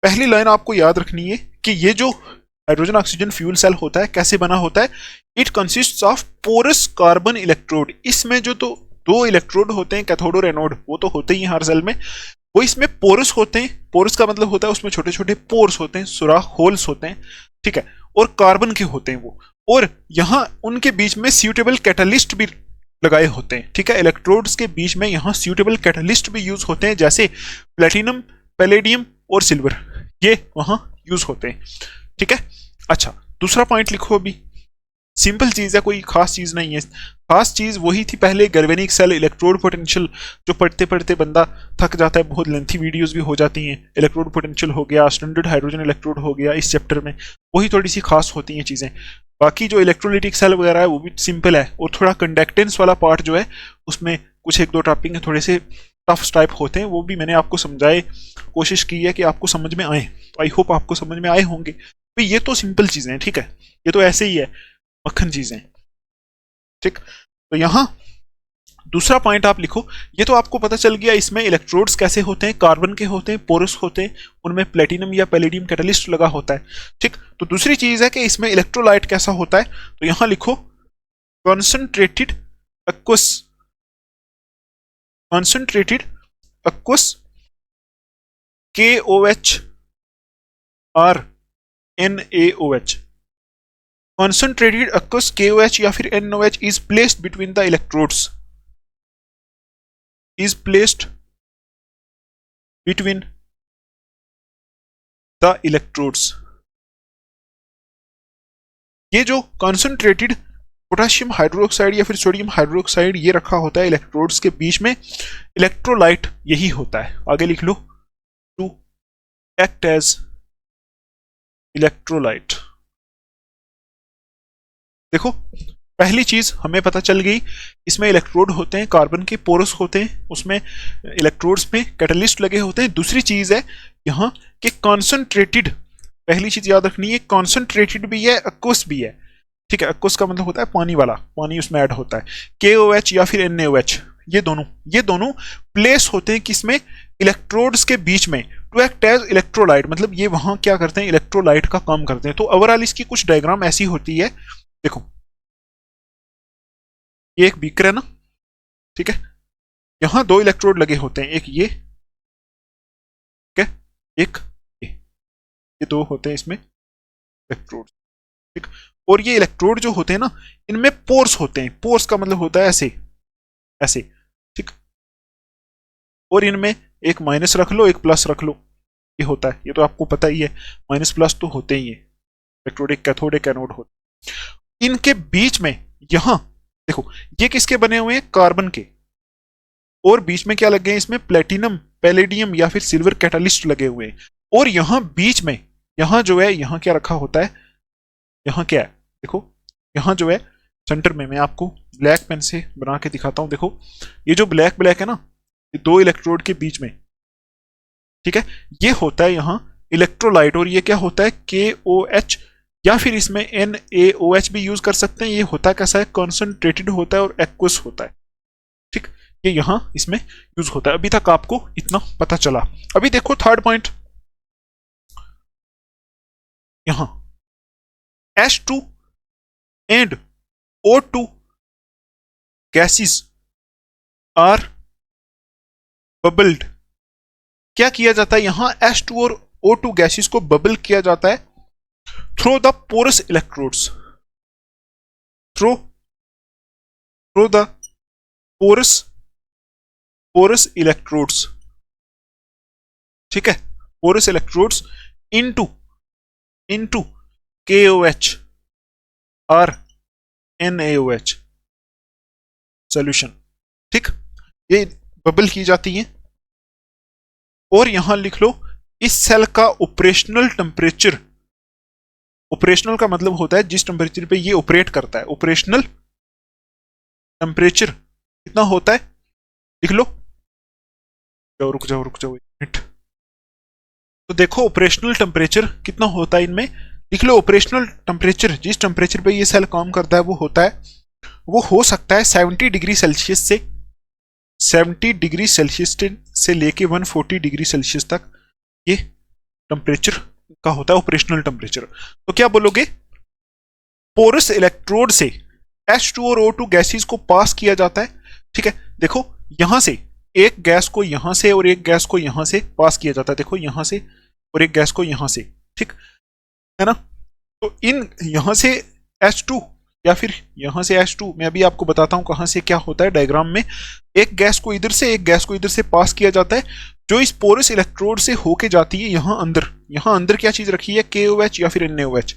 पहली लाइन आपको याद रखनी है कि ये जो हाइड्रोजन ऑक्सीजन फ्यूल सेल होता है कैसे बना होता है, it consists of porous carbon electrode. इसमें जो तो दो इलेक्ट्रोड होते हैं, कैथोड और एनोड, वो तो होते ही हैं हर सेल में, वो इसमें पोरस होते हैं। पोरस का मतलब होता है उसमें छोटे छोटे पोर्स होते हैं, सुराख, होल्स होते हैं, ठीक है। और कार्बन के होते हैं वो, और यहाँ उनके बीच में सूटेबल कैटलिस्ट भी लगाए होते हैं, ठीक है। इलेक्ट्रोड्स के बीच में यहाँ सूटेबल कैटलिस्ट भी यूज होते हैं, जैसे प्लेटिनम, पैलेडियम और सिल्वर, ये वहां यूज होते हैं, ठीक है। अच्छा, दूसरा पॉइंट लिखो। अभी सिंपल चीज है, कोई खास चीज नहीं है। खास चीज वही थी पहले, गैल्वेनिक सेल, इलेक्ट्रोड पोटेंशियल, जो पढ़ते पढ़ते बंदा थक जाता है, बहुत लेंथी वीडियोस भी हो जाती हैं। इलेक्ट्रोड पोटेंशियल हो गया, स्टैंडर्ड हाइड्रोजन इलेक्ट्रोड हो गया इस चैप्टर में, वही थोड़ी सी खास होती हैं चीजें। बाकी जो इलेक्ट्रोलिटिक सेल वगैरह है वो भी सिंपल है, और थोड़ा कंडक्टेंस वाला पार्ट जो है उसमें कुछ एक दो टॉपिक है थोड़े से टफ टाइप होते हैं, वो भी मैंने आपको समझाए, कोशिश की है कि आपको समझ में आए। तो आई होप आपको समझ में आए होंगे। तो ये तो सिंपल चीजें हैं, ठीक है, ये तो ऐसे ही है, मक्खन चीजें, ठीक। तो यहां दूसरा पॉइंट आप लिखो, ये तो आपको पता चल गया इसमें इलेक्ट्रोड्स कैसे होते हैं, कार्बन के होते हैं, पोरस होते हैं, उनमें प्लेटिनम या पैलेडियम कैटलिस्ट लगा होता है, ठीक। तो दूसरी चीज है कि इसमें इलेक्ट्रोलाइट कैसा होता है, तो यहां लिखो concentrated aqueous, concentrated aqueous KOH और NaOH। कॉन्सेंट्रेटेड एक्वस KOH या फिर NaOH is placed between the electrodes, is placed between the electrodes। ये जो concentrated पोटेशियम हाइड्रोक्साइड या फिर सोडियम हाइड्रोक्साइड ये रखा होता है इलेक्ट्रोड्स के बीच में। इलेक्ट्रोलाइट यही होता है, आगे लिख लो, टू एक्ट एज इलेक्ट्रोलाइट। देखो पहली चीज हमें पता चल गई, इसमें इलेक्ट्रोड होते हैं, कार्बन के पोरस होते हैं, उसमें इलेक्ट्रोड्स में कैटलिस्ट लगे होते हैं। दूसरी चीज है यहाँ कि कॉन्सेंट्रेटेड, पहली चीज याद रखनी है, कॉन्सेंट्रेटेड भी है, एक्वस भी है। ठीक है, एक्वस का मतलब होता है पानी वाला, पानी उसमें ऐड होता है। KOH या फिर NaOH, ये दोनों प्लेस होते हैं किसमें, इलेक्ट्रोड्स के बीच में, टू एक्ट एज इलेक्ट्रोलाइट, मतलब ये वहां क्या करते हैं, इलेक्ट्रोलाइट का काम करते हैं। तो ओवरऑल इसकी कुछ डायग्राम ऐसी होती है, देखो ये एक बीकर है ना, ठीक है, यहां दो इलेक्ट्रोड लगे होते हैं, एक ये, ठीक है, एक ये दो होते हैं इसमें इलेक्ट्रोड, ठीक। और ये इलेक्ट्रोड जो होते हैं ना, इनमें पोर्स होते हैं, पोर्स का मतलब होता है ऐसे ऐसे, ठीक। और इनमें एक माइनस रख लो, एक प्लस रख लो, ये होता है, ये तो आपको पता ही है, माइनस प्लस तो होते ही है, इलेक्ट्रोड एक कैथोड एक एनोड होते। इनके बीच में यहां देखो, ये किसके बने हुए हैं, कार्बन के, और बीच में क्या लगे हैं, इसमें प्लेटिनम, पैलेडियम या फिर सिल्वर कैटालिस्ट लगे हुए हैं। और यहां बीच में, यहां जो है, यहां क्या रखा होता है, यहां क्या है, देखो यहां जो है सेंटर में, मैं आपको ब्लैक पेन से बना के दिखाता हूं। देखो ये जो ब्लैक ब्लैक है ना, ये दो इलेक्ट्रोड के बीच में, ठीक है, ये होता है यहां इलेक्ट्रोलाइट। और ये क्या होता है, KOH या फिर इसमें NaOH भी यूज कर सकते हैं। ये होता कैसा है, कॉन्सेंट्रेटेड होता है और एक्वस होता है, ठीक। ये यहां इसमें यूज होता है। अभी तक आपको इतना पता चला। अभी देखो थर्ड पॉइंट, यहां H2 and O2 gases are bubbled. क्या किया जाता है, यहां H2 और O2 गैसेस को बबल किया जाता है through the porous electrodes, through the porous electrodes, ठीक है, पोरस इलेक्ट्रोड्स इनटू KOH और NaOH सॉल्यूशन, ठीक। ये बबल की जाती है। और यहां लिख लो, इस सेल का ऑपरेशनल टेम्परेचर, ऑपरेशनल का मतलब होता है जिस टेम्परेचर पे ये ऑपरेट करता है, ऑपरेशनल टेम्परेचर कितना होता है, लिख लो, रुक जाओ एक मिनट। तो देखो ऑपरेशनल टेम्परेचर कितना होता है इनमें, लिख लो, ऑपरेशनल टेम्परेचर जिस टेम्परेचर पे ये सेल काम करता है, वो होता है, वो हो सकता है 70 डिग्री सेल्सियस से, 70 डिग्री सेल्सियस से लेके 140 डिग्री सेल्सियस तक ये टेम्परेचर का होता है ऑपरेशनल टेम्परेचर। तो क्या बोलोगे, पोरस इलेक्ट्रोड से H2 और O2 गैसेस को पास किया जाता है, ठीक है। देखो यहां से एक गैस को यहां से और एक गैस को यहां से पास किया जाता है, देखो यहां से और एक गैस को यहां से, ठीक है ना। तो इन यहां से H2 या फिर यहां से H2, मैं अभी आपको बताता हूं कहां से क्या होता है डायग्राम में। एक गैस को इधर से, एक गैस को इधर से पास किया जाता है, जो इस पोरस इलेक्ट्रोड से होके जाती है यहां अंदर। यहां अंदर क्या चीज रखी है, KOH या फिर NaOH।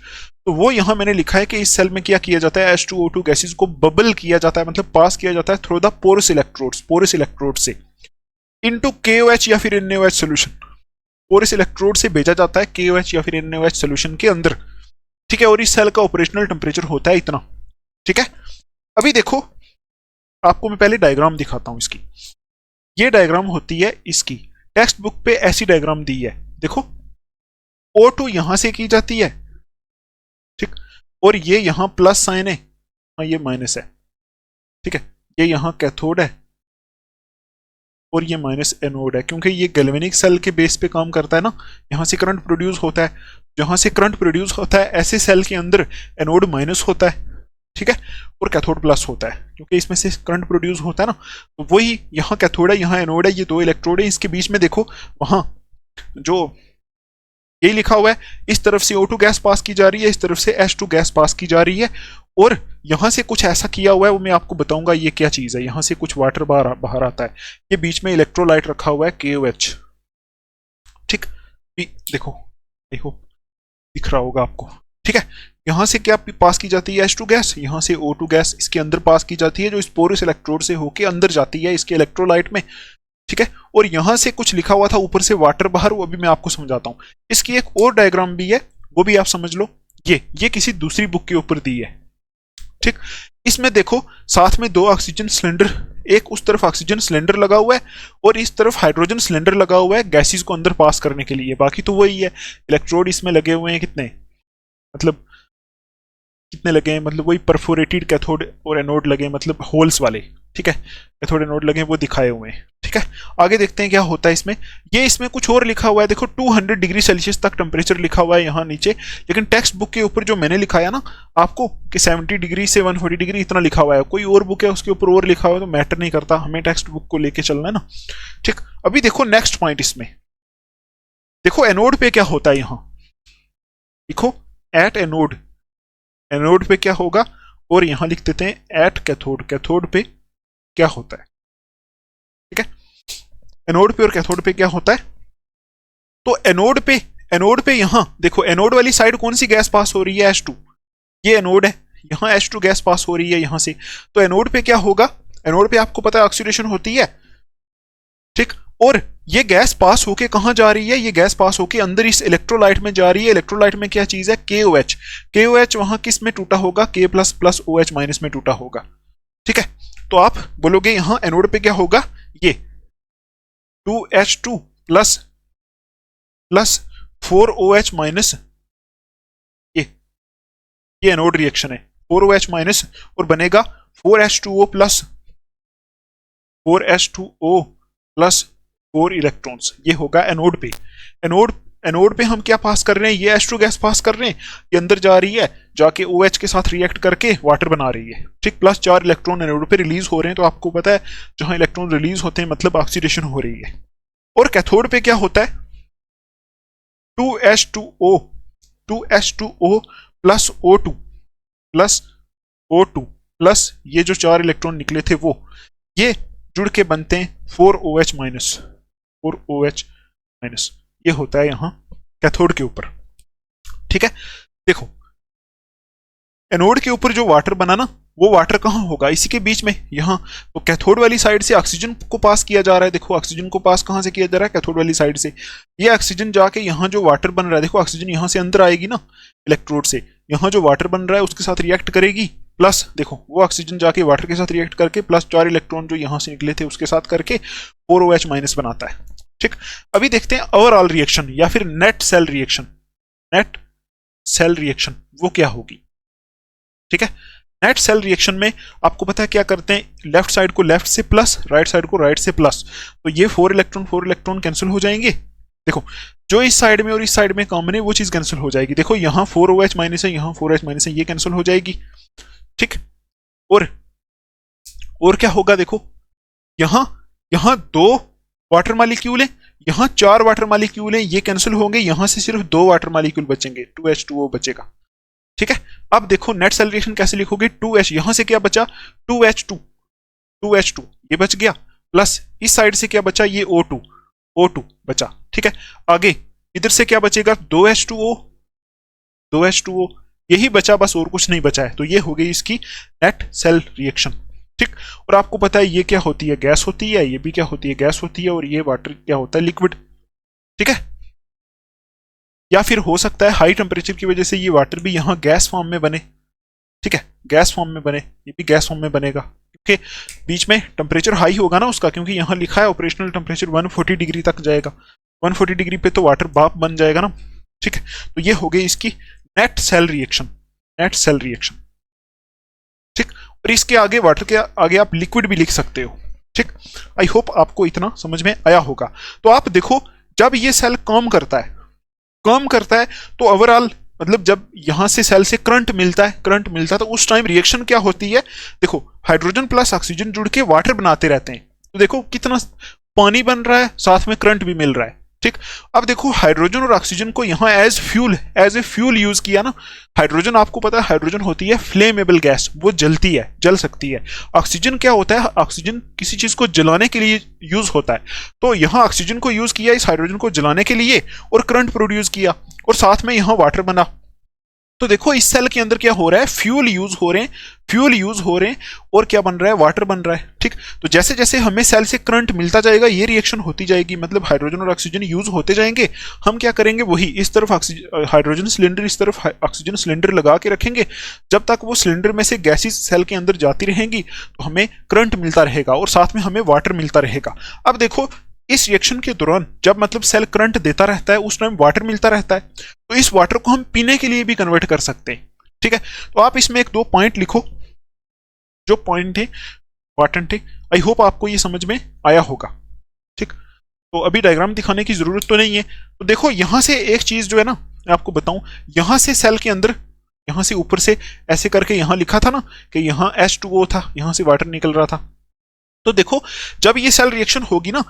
तो वो यहां मैंने लिखा है कि इस सेल में क्या किया जाता है, H2O2 गैसेस को बबल किया जाता है, मतलब पास किया जाता है थ्रू द पोरस इलेक्ट्रोड से इनटू KOH या फिर NaOH सॉल्यूशन। पोरस इलेक्ट्रोड से भेजा जाता है KOH या फिर NaOH सॉल्यूशन के अंदर, ठीक है। और इस सेल का ऑपरेशनल टेम्परेचर होता है इतना, ठीक है। अभी देखो आपको मैं पहले डायग्राम दिखाता हूं इसकी। ये डायग्राम होती है इसकी, टेक्स्ट बुक पे ऐसी डायग्राम दी है, देखो O2 यहां से की जाती है, ठीक, और ये यहां प्लस साइन है, ये माइनस है, ठीक है। ये यहां कैथोड है और ये माइनस एनोड है, क्योंकि ये गैल्वेनिक सेल के बेस पे काम करता है ना, यहां से करंट प्रोड्यूस होता है, जहां से करंट प्रोड्यूस होता है ऐसे सेल के अंदर एनोड माइनस होता है, ठीक है, और कैथोड प्लस होता है, क्योंकि इसमें से करंट प्रोड्यूस होता है ना। तो वही यहाँ कैथोड है, यहाँ एनोड है, ये दो इलेक्ट्रोड है, इसके बीच में देखो वहां जो यही लिखा हुआ है, इस तरफ से O2 गैस पास की जा रही है, इस तरफ से H2 गैस पास की जा रही है, और यहां से कुछ ऐसा किया हुआ है, वो मैं आपको बताऊंगा ये क्या चीज है। यहां से कुछ वाटर बाहर आता है, ये बीच में इलेक्ट्रोलाइट रखा हुआ है KOH, ठीक। देखो दिख रहा होगा आपको, ठीक है, यहां से क्या पास की जाती है H2 गैस, यहां से O2 गैस इसके अंदर पास की जाती है जो इस पोरस इलेक्ट्रोड से होके अंदर जाती है इसके इलेक्ट्रोलाइट में। ठीक है, और यहां से कुछ लिखा हुआ था ऊपर से वाटर बाहर, वो अभी मैं आपको समझाता हूं। इसकी एक और डायग्राम भी है, वो भी आप समझ लो। ये किसी दूसरी बुक के ऊपर दी है। ठीक, इसमें देखो साथ में दो ऑक्सीजन सिलेंडर, एक उस तरफ ऑक्सीजन सिलेंडर लगा हुआ है और इस तरफ हाइड्रोजन सिलेंडर लगा हुआ है गैसेस को अंदर पास करने के लिए। बाकी तो वही है, इलेक्ट्रोड इसमें लगे हुए हैं कितने, मतलब कितने लगे हैं, मतलब वही परफोरेटेड कैथोड और एनोड लगे, मतलब होल्स वाले। ठीक है, कैथोड एनोड लगे वो दिखाए हुए हैं। ठीक है, आगे देखते हैं क्या होता है इसमें। ये इसमें कुछ और लिखा हुआ है, देखो 200 डिग्री सेल्सियस तक टेम्परेचर लिखा हुआ है यहाँ नीचे, लेकिन टेक्स्ट बुक के ऊपर जो मैंने लिखाया ना आपको कि 70 डिग्री से 140 डिग्री इतना लिखा हुआ है। कोई और बुक है उसके ऊपर और लिखा हुआ है तो मैटर नहीं करता, हमें टेक्स्ट बुक को लेके चलना है ना। ठीक, अभी देखो नेक्स्ट पॉइंट इसमें, देखो एनोड पे क्या होता है यहाँ, देखो एट एनोड, एनोड पे क्या होगा, और यहां लिख देते हैं एट कैथोड, कैथोड पे क्या होता है। ठीक है, एनोड पे और कैथोड पे क्या होता है। तो एनोड पे यहां देखो एनोड वाली साइड कौन सी गैस पास हो रही है, H2, ये एनोड है, यहां H2 गैस पास हो रही है यहां से। तो एनोड पे क्या होगा, एनोड पे आपको पता है ऑक्सीडेशन होती है। ठीक, और ये गैस पास होके कहां जा रही है, ये गैस पास होके अंदर इस इलेक्ट्रोलाइट में जा रही है। इलेक्ट्रोलाइट में क्या चीज है, KOH, KOH वहां किस में टूटा होगा, K plus plus OH minus में टूटा होगा। ठीक है, तो आप बोलोगे यहां एनोड पे क्या होगा, ये 2H2 plus plus 4OH minus, ये एनोड रिएक्शन है, 4OH माइनस और बनेगा 4H2O plus 4H2O plus 4 electrons, ये होगा एनोड पे। एनोड पे हम क्या पास कर रहे हैं, ये H2 गैस पास कर रहे हैं, ये अंदर जा रही है, जाके OH के साथ रिएक्ट करके वाटर बना रही है। ठीक, प्लस 4 इलेक्ट्रॉन एनोड पे रिलीज हो रहे हैं। तो आपको पता है जहां इलेक्ट्रॉन रिलीज होते हैं मतलब ऑक्सीडेशन हो रही है। और कैथोड पे क्या होता है, 2H2O plus O2 plus O2 plus ये जो 4 इलेक्ट्रॉन निकले थे वो, ये जुड़ के बनते हैं 4OH माइनस, 4OH माइनस, ये होता है यहां कैथोड के ऊपर। ठीक है, देखो एनोड के ऊपर जो वाटर बना ना, वो वाटर कहां होगा, इसी के बीच में यहां। तो कैथोड वाली साइड से ऑक्सीजन को पास किया जा रहा है, देखो ऑक्सीजन को पास कहां से किया जा रहा है, कैथोड वाली साइड से। ये ऑक्सीजन जाके यहां जो वाटर बन रहा है, देखो ऑक्सीजन यहां से अंदर आएगी ना इलेक्ट्रोड से, यहां जो वाटर बन रहा है उसके साथ रिएक्ट करेगी, प्लस देखो वो ऑक्सीजन जाके वाटर के साथ रिएक्ट करके प्लस 4 इलेक्ट्रॉन जो यहां से निकले थे उसके साथ करके 4OH माइनस बनाता है। ठीक, अभी देखते हैं ओवरऑल रिएक्शन या फिर net cell reaction. Net cell reaction वो क्या होगी। ठीक है, नेट सेल रिएक्शन में आपको पता है क्या करते हैं, लेफ्ट साइड को लेफ्ट से प्लस, राइट साइड को राइट से प्लस, तो ये 4 इलेक्ट्रॉन कैंसिल हो जाएंगे। देखो जो इस साइड में और इस साइड में कॉमन है वो चीज कैंसिल हो जाएगी। देखो यहां 4OH माइनस है, यहां 4OH माइनस है, ये कैंसिल हो जाएगी। ठीक, और क्या होगा, देखो यहां 2 वाटर मॉलिक्यूल है, यहां 4 वाटर मॉलिक्यूल है, ये कैंसिल होंगे, यहां से सिर्फ 2 वाटर मॉलिक्यूल बचेंगे, 2H2O बचेगा। ठीक है, अब देखो नेट सेल रिएक्शन कैसे लिखोगे, 2H, यहां से क्या बचा 2H2 ये बच गया, प्लस इस साइड से क्या बचा, ये O2 बचा। ठीक है, आगे इधर से क्या बचेगा, 2H2O यही बचा, बस और कुछ नहीं बचा है। तो ये हो गई इसकी नेट सेल रिएक्शन। ठीक, और आपको पता है ये क्या होती है, गैस होती है, ये भी क्या होती है, गैस होती है, और ये वाटर क्या होता है, लिक्विड। ठीक है, या फिर हो सकता है हाई टेम्परेचर की वजह से ये वाटर भी यहां गैस फॉर्म में बने। ठीक है, गैस फॉर्म में बने, ये भी गैस फॉर्म में बनेगा क्योंकि बीच में टेम्परेचर हाई होगा ना उसका, क्योंकि यहां लिखा है ऑपरेशनल टेम्परेचर 140 डिग्री तक जाएगा, 140 डिग्री पे तो वाटर भाप बन जाएगा ना। ठीक है, तो ये हो गई इसकी net cell reaction, net cell reaction. ठीक, और इसके आगे वाटर के आगे आप लिक्विड भी लिख सकते हो। ठीक, आई होप आपको इतना समझ में आया होगा। तो आप देखो जब ये सेल काम करता है तो ओवरऑल मतलब जब यहां से सेल से करंट मिलता है तो उस टाइम रिएक्शन क्या होती है, देखो हाइड्रोजन प्लस ऑक्सीजन जुड़ के वाटर बनाते रहते हैं। तो देखो कितना पानी बन रहा है, साथ में करंट भी मिल रहा है। ठीक, अब देखो हाइड्रोजन और ऑक्सीजन को यहां एज ए फ्यूल यूज किया ना। हाइड्रोजन आपको पता है हाइड्रोजन होती है फ्लेमेबल गैस, वो जलती है, जल सकती है। ऑक्सीजन क्या होता है, ऑक्सीजन किसी चीज को जलाने के लिए यूज होता है। तो यहां ऑक्सीजन को यूज किया इस हाइड्रोजन को जलाने के लिए और करंट प्रोड्यूस किया, और साथ में यहां वाटर बना। तो देखो इस सेल के अंदर क्या हो रहा है, फ्यूल यूज हो रहे हैं, फ्यूल यूज हो रहे हैं, और क्या बन रहा है, वाटर बन रहा है। ठीक, तो जैसे जैसे हमें सेल से करंट मिलता जाएगा ये रिएक्शन होती जाएगी, मतलब हाइड्रोजन और ऑक्सीजन यूज होते जाएंगे। हम क्या करेंगे, वही इस तरफ हाइड्रोजन सिलेंडर, इस तरफ ऑक्सीजन सिलेंडर लगा के रखेंगे। जब तक वो सिलेंडर में से गैसेस सेल के अंदर जाती रहेंगी तो हमें करंट मिलता रहेगा और साथ में हमें वाटर मिलता रहेगा। अब देखो इस रिएक्शन के दौरान जब मतलब सेल करंट देता रहता है उस टाइम वाटर मिलता रहता है, तो इस वाटर को हम पीने के लिए भी कन्वर्ट कर सकते हैं। ठीक है, तो आप इसमें एक दो पॉइंट लिखो, जो पॉइंट है इंपॉर्टेंट है। आई होप आपको ये समझ में आया होगा। ठीक, तो अभी डायग्राम दिखाने की जरूरत तो नहीं है। तो देखो यहां से एक चीज जो है ना मैं आपको बताऊं, यहां से सेल के अंदर, यहां से ऊपर से ऐसे करके यहां लिखा था ना कि यहां H2O था, यहां से वाटर निकल रहा था। तो देखो जब ये सेल रिएक्शन होगी ना,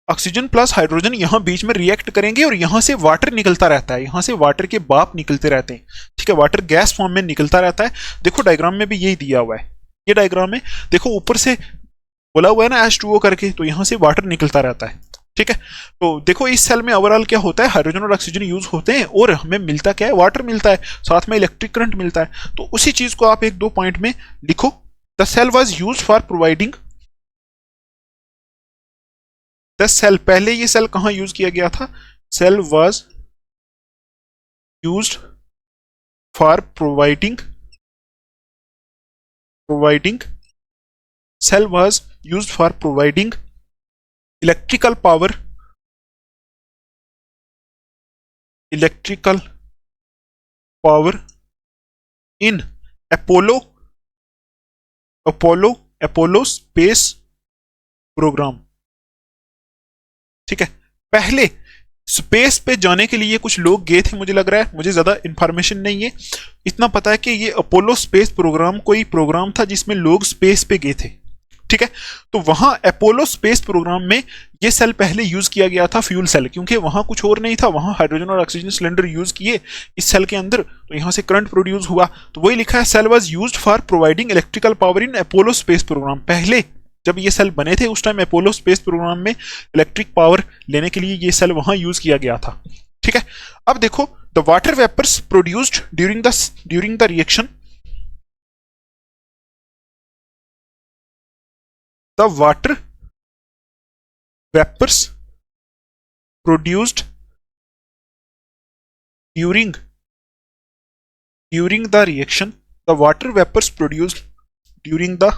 ऑक्सीजन प्लस हाइड्रोजन यहां बीच में रिएक्ट करेंगे और यहां से वाटर निकलता रहता है, यहां से वाटर के बाप निकलते रहते हैं। ठीक है, वाटर गैस फॉर्म में निकलता रहता है। देखो डायग्राम में भी यही दिया हुआ है, ये डायग्राम में देखो ऊपर से बोला हुआ है ना H2O करके, तो यहां से वाटर निकलता रहता है। ठीक है, तो देखो इस सेल में ओवरऑल क्या होता है, हाइड्रोजन और ऑक्सीजन यूज होते हैं और हमें मिलता क्या है, वाटर मिलता है, साथ में इलेक्ट्रिक करंट मिलता है। तो उसी चीज को आप एक दो पॉइंट में लिखो। The cell was use for providing, the cell, पहले ये सेल कहां यूज किया गया था, cell was used for providing, cell was used for providing electrical power, in Apollo space programme. ठीक है, पहले स्पेस पे जाने के लिए कुछ लोग गए थे, मुझे लग रहा है, मुझे ज्यादा इंफॉर्मेशन नहीं है, इतना पता है कि ये अपोलो स्पेस प्रोग्राम कोई प्रोग्राम था जिसमें लोग स्पेस पे गए थे। ठीक है, तो वहां अपोलो स्पेस प्रोग्राम में ये सेल पहले यूज किया गया था, फ्यूल सेल, क्योंकि वहां कुछ और नहीं था, वहां हाइड्रोजन और ऑक्सीजन सिलेंडर यूज किए इस सेल के अंदर, तो यहां से करंट प्रोड्यूस हुआ। तो वही लिखा है, cell was used for providing electrical power in Apollo space programme. पहले जब ये सेल बने थे उस टाइम अपोलो स्पेस प्रोग्राम में इलेक्ट्रिक पावर लेने के लिए ये सेल वहां यूज किया गया था। ठीक है, अब देखो the water vapours produced during the reaction, the water vapors produced during the reaction, the water vapors produced during the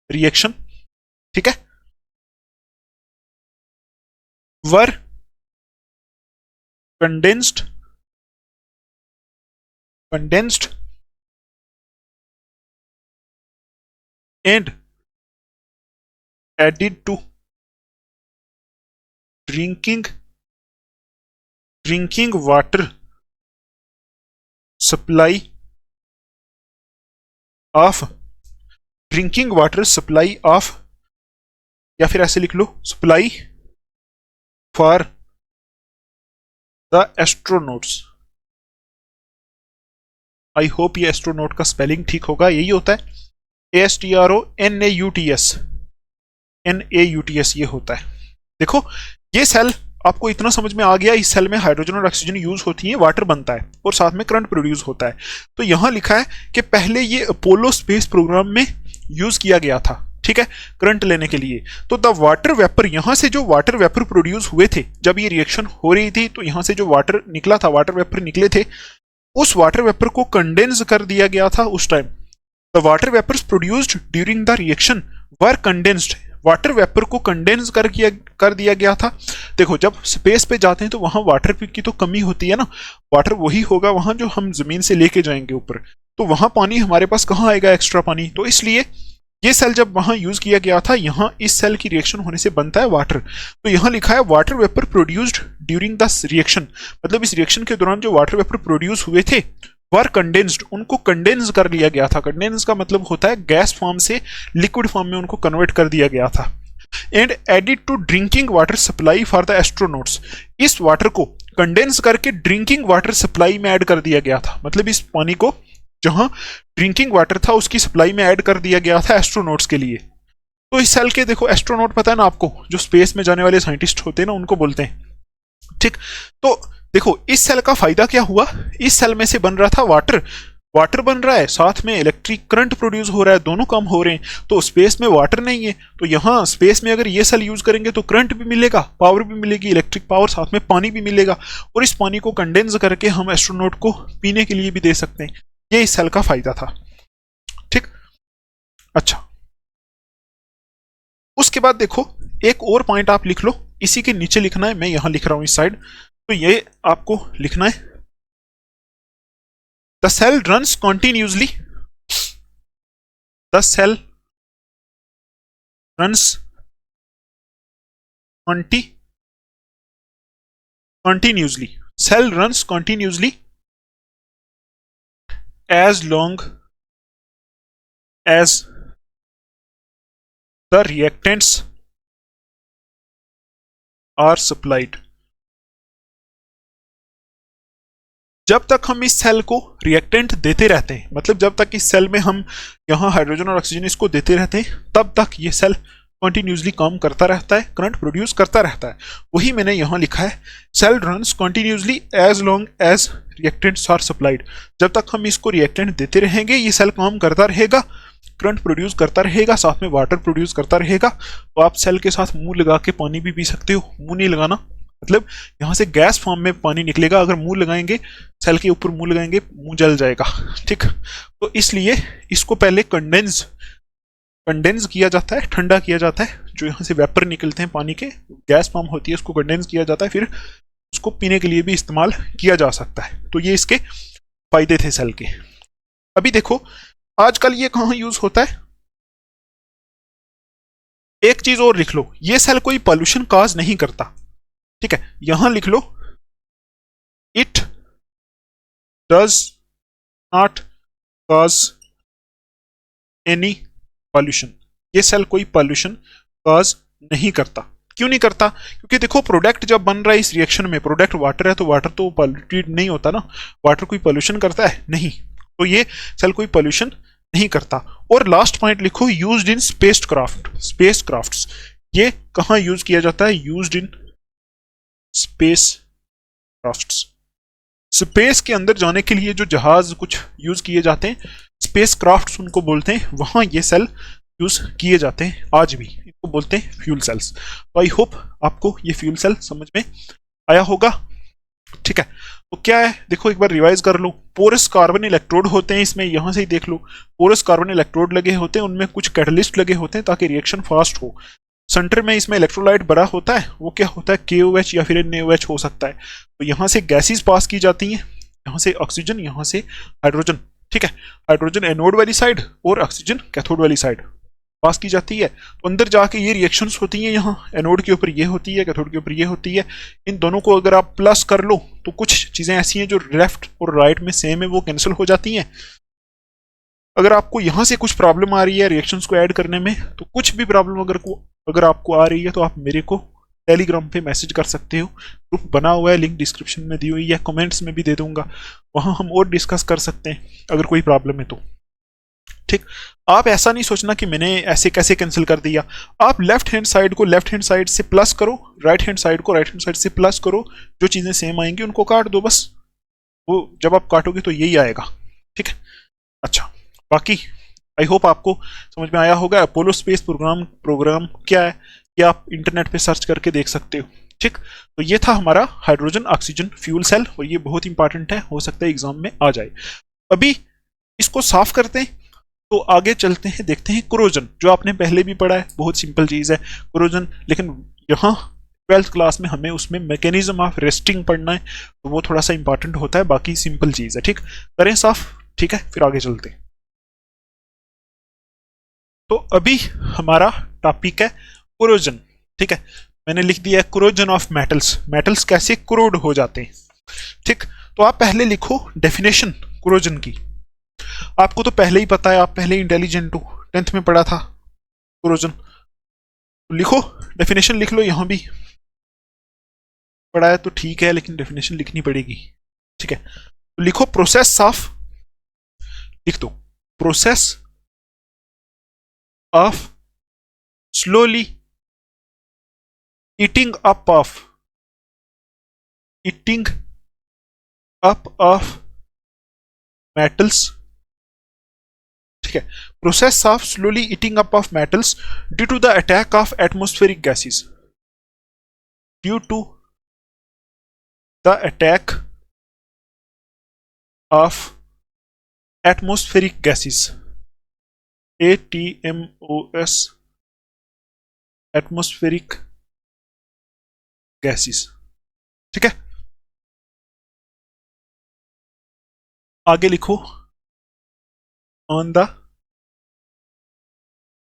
reaction, ठीक है, were condensed and added to drinking water supply of या फिर ऐसे लिख लो, supply for the astronauts. I hope ये एस्ट्रोनॉट का स्पेलिंग ठीक होगा, यही होता है ASTRONAUTS ये होता है। देखो ये सेल आपको इतना समझ में आ गया, इस सेल में हाइड्रोजन और ऑक्सीजन यूज होती है, वाटर बनता है और साथ में करंट प्रोड्यूस होता है। तो यहां लिखा है कि पहले ये अपोलो स्पेस प्रोग्राम में यूज किया गया था, ठीक है, करंट लेने के लिए। तो द वाटर वेपर, यहां से जो वाटर वेपर प्रोड्यूस हुए थे जब ये रिएक्शन हो रही थी, तो यहां से जो वाटर निकला था, वाटर वेपर निकले थे, उस वाटर वेपर को कंडेंस कर दिया गया था उस time. The water vapours produced during the reaction were condensed, water vapour को कंडेंस कर दिया गया था। देखो जब स्पेस पे जाते हैं तो वहां वाटर की तो कमी होती है ना, वाटर वही होगा वहां जो हम जमीन से लेके जाएंगे ऊपर, तो वहां पानी हमारे पास कहाँ आएगा, एक्स्ट्रा पानी। तो इसलिए ये सेल जब वहां यूज किया गया था, यहाँ इस सेल की रिएक्शन होने से बनता है वाटर। तो यहाँ लिखा है water vapour produced during the reaction, मतलब इस रिएक्शन के दौरान जो वाटर वेपर प्रोड्यूस हुए थे वर कंडेंस्ड, उनको कंडेंस कर लिया गया था। कंडेंस का मतलब होता है गैस फॉर्म से लिक्विड फॉर्म में उनको कन्वर्ट कर दिया गया था। And added to drinking water supply for the astronauts, इस वाटर को कंडेंस करके ड्रिंकिंग वाटर सप्लाई में ऐड कर दिया गया था, मतलब इस पानी को जहां ड्रिंकिंग वाटर था उसकी सप्लाई में ऐड कर दिया गया था एस्ट्रोनॉट्स के लिए। तो इस सेल के देखो एस्ट्रोनॉट पता है ना आपको, जो स्पेस में जाने वाले साइंटिस्ट होते हैं ना उनको बोलते हैं, ठीक। तो देखो इस सेल का फायदा क्या हुआ, इस सेल में से बन रहा था वाटर, वाटर बन रहा है, साथ में इलेक्ट्रिक करंट प्रोड्यूस हो रहा है, दोनों काम हो रहे हैं। तो स्पेस में वाटर नहीं है, तो यहाँ स्पेस में अगर ये सेल यूज करेंगे तो करंट भी मिलेगा, पावर भी मिलेगी, इलेक्ट्रिक पावर, साथ में पानी भी मिलेगा, और इस पानी को कंडेंस करके हम एस्ट्रोनॉट को पीने के लिए भी दे सकते हैं। ये इस सेल का फायदा था। ठीक, अच्छा उसके बाद देखो एक और पॉइंट आप लिख लो, इसी के नीचे लिखना है, मैं यहां लिख रहा हूं इस साइड, तो ये आपको लिखना है, the cell runs continuously, the cell runs continuously, cell runs continuously as long as the reactants are supplied। जब तक हम इस सेल को रिएक्टेंट देते रहते हैं, मतलब जब तक इस सेल में हम यहाँ हाइड्रोजन और ऑक्सीजन इसको देते रहते हैं, तब तक ये सेल कंटिन्यूसली काम करता रहता है, करंट प्रोड्यूस करता रहता है। वही मैंने यहाँ लिखा है, cell runs continuously as long as reactants are supplied. जब तक हम इसको रिएक्टेंट देते रहेंगे ये सेल काम करता रहेगा, करंट प्रोड्यूस करता रहेगा, साथ में वाटर प्रोड्यूस करता रहेगा। तो आप सेल के साथ मुंह लगा के पानी भी पी सकते हो, मुंह नहीं लगाना, मतलब यहाँ से गैस फॉर्म में पानी निकलेगा, अगर मुंह लगाएंगे, सेल के ऊपर मुंह लगाएंगे, मुंह जल जाएगा। ठीक, तो इसलिए इसको पहले कंडेंस किया जाता है, ठंडा किया जाता है, जो यहाँ से वेपर निकलते हैं पानी के, गैस फॉर्म होती है, उसको कंडेंस किया जाता है, फिर उसको पीने के लिए भी इस्तेमाल किया जा सकता है। तो ये इसके फायदे थे सेल के। अभी देखो आजकल ये कहाँ यूज होता है, एक चीज और लिख लो, ये सेल कोई पॉल्यूशन कॉज नहीं करता। ठीक है, यहां लिख लो, it does not cause any pollution. ये सेल कोई पॉल्यूशन कॉज नहीं करता। क्यों नहीं करता, क्योंकि देखो प्रोडक्ट जब बन रहा है इस रिएक्शन में, प्रोडक्ट वाटर है, तो वाटर तो पॉल्यूटेड नहीं होता ना, वाटर कोई पॉल्यूशन करता है नहीं, तो ये सेल कोई पॉल्यूशन नहीं करता। और लास्ट पॉइंट लिखो, यूज्ड इन स्पेस क्राफ्ट्स। ये कहां यूज किया जाता है, used in space crafts. Space के अंदर जाने के लिए जो जहाज कुछ यूज किए जाते हैं, स्पेस क्राफ्ट्स उनको बोलते हैं, वहां ये सेल यूज किए जाते हैं आज भी, इनको बोलते हैं फ्यूल सेल्स। तो आई होप आपको ये फ्यूल सेल समझ में आया होगा। ठीक है, तो क्या है देखो एक बार रिवाइज कर लो, पोरस कार्बन इलेक्ट्रोड होते हैं इसमें, यहां से ही देख लो, पोरस कार्बन इलेक्ट्रोड लगे होते हैं, उनमें कुछ कैटलिस्ट लगे होते हैं ताकि रिएक्शन फास्ट हो। सेंटर में इसमें इलेक्ट्रोलाइट बड़ा होता है, वो क्या होता है, KOH या फिर NaOH हो सकता है। तो यहाँ से गैसेस पास की जाती हैं, यहाँ से ऑक्सीजन, यहाँ से हाइड्रोजन। ठीक है, हाइड्रोजन एनोड वाली साइड और ऑक्सीजन कैथोड वाली साइड पास की जाती है। तो अंदर जाके ये रिएक्शंस होती हैं, यहाँ एनोड के ऊपर ये होती है, कैथोड के ऊपर ये होती है। इन दोनों को अगर आप प्लस कर लो तो कुछ चीजें ऐसी हैं जो लेफ्ट और राइट में सेम है, वो कैंसिल हो जाती हैं। अगर आपको यहाँ से कुछ प्रॉब्लम आ रही है रिएक्शंस को ऐड करने में, तो कुछ भी प्रॉब्लम अगर आपको आ रही है, तो आप मेरे को टेलीग्राम पे मैसेज कर सकते हो, ग्रुप बना हुआ है, लिंक डिस्क्रिप्शन में दी हुई है, कमेंट्स में भी दे दूंगा, वहां हम और डिस्कस कर सकते हैं अगर कोई प्रॉब्लम है तो। ठीक, आप ऐसा नहीं सोचना कि मैंने ऐसे कैसे कैंसिल कर दिया, आप लेफ्ट हैंड साइड को लेफ्ट हैंड साइड से प्लस करो, राइट हैंड साइड को राइट हैंड साइड से प्लस करो, जो चीजें सेम आएंगी उनको काट दो बस, वो जब आप काटोगे तो यही आएगा। ठीक है, अच्छा बाकी आई होप आपको समझ में आया होगा। अपोलो स्पेस प्रोग्राम क्या है, ये आप इंटरनेट पे सर्च करके देख सकते हो। ठीक, तो ये था हमारा हाइड्रोजन ऑक्सीजन फ्यूल सेल, और ये बहुत इंपॉर्टेंट है, हो सकता है एग्जाम में आ जाए। अभी इसको साफ करते हैं, तो आगे चलते हैं, देखते हैं कोरोजन, जो आपने पहले भी पढ़ा है, बहुत सिंपल चीज है कोरोजन, लेकिन यहाँ 12th क्लास में हमें उसमें मैकेनिज्म ऑफ रेस्टिंग पढ़ना है, तो वो थोड़ा सा इंपॉर्टेंट होता है, बाकी सिंपल चीज है। ठीक, करें साफ, ठीक है, फिर आगे चलते हैं। तो अभी हमारा टॉपिक है कोरोजन। ठीक है, मैंने लिख दिया है कोरोजन ऑफ मेटल्स, मेटल्स कैसे कोरोड हो जाते हैं। ठीक, तो आप पहले लिखो डेफिनेशन कोरोजन की। आपको तो पहले ही पता है, आप पहले इंटेलिजेंट हो, 10th में पढ़ा था कोरोजन। तो लिखो डेफिनेशन, लिख लो, यहां भी पढ़ा है तो ठीक है, लेकिन डेफिनेशन लिखनी पड़ेगी। ठीक है, तो लिखो प्रोसेस ऑफ, लिख दो process of slowly eating up of metals, ठीक है, process of slowly eating up of metals due to the attack of atmospheric gases, due to the attack of atmospheric gases, ATMOS, atmospheric gases, ठीक है। आगे लिखो, on the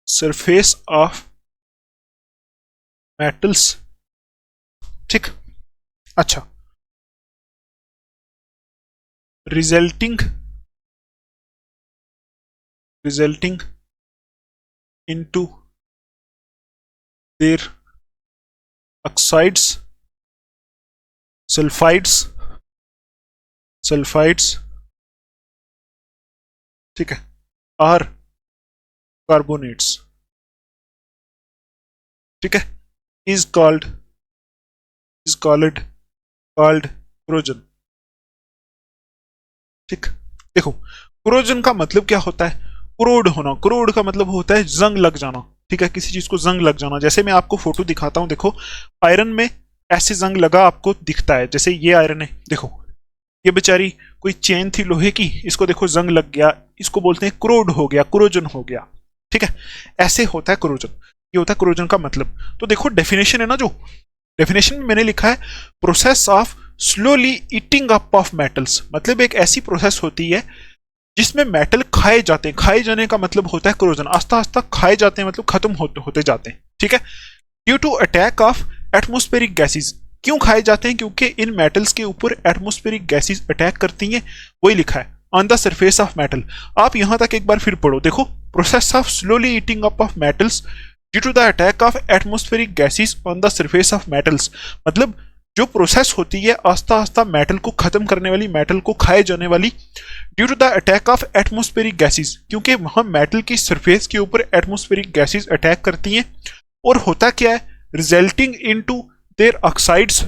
surface of metals, ठीक। अच्छा, resulting into their oxides, sulfides, ठीक है, और कार्बोनेट्स, ठीक है, is called corrosion, ठीक। देखो, क्रोजन का मतलब क्या होता है? क्रोड होना। क्रोड का मतलब होता है जंग लग जाना, ठीक है, किसी चीज को जंग लग जाना। जैसे मैं आपको फोटो दिखाता हूं, देखो आयरन में ऐसे जंग लगा आपको दिखता है। जैसे ये आयरन है, देखो ये बेचारी कोई चेन थी लोहे की, इसको देखो जंग लग गया, इसको बोलते हैं क्रोड हो गया, क्रोजन हो गया, ठीक है। ऐसे होता है क्रोजन, ये होता है क्रोजन का मतलब। तो देखो डेफिनेशन है ना, जो डेफिनेशन में मैंने लिखा है process of slowly eating up of metals, मतलब एक ऐसी प्रोसेस होती है जिसमें मेटल खाए जाते हैं। खाए जाने का मतलब होता है क्रोजन, आस्ता आस्ता खाए जाते हैं, मतलब खत्म होते जाते हैं, ठीक है। Due to attack of atmospheric gases, क्यों खाए जाते हैं? क्योंकि इन मेटल्स के ऊपर एटमोस्फेरिक गैसेस अटैक करती हैं, वही लिखा है on the surface of metal. आप यहां तक एक बार फिर पढ़ो, देखो process of slowly eating up of metals due to the attack of atmospheric gases on the surface of metals, मतलब जो प्रोसेस होती है आस्ता आस्ता मेटल को खत्म करने वाली, मेटल को खाए जाने वाली, due to the attack of atmospheric gases, क्योंकि वहां मेटल की सरफेस के ऊपर एटमोस्फेरिक गैसेस अटैक करती हैं। और होता क्या है? Resulting into their oxides,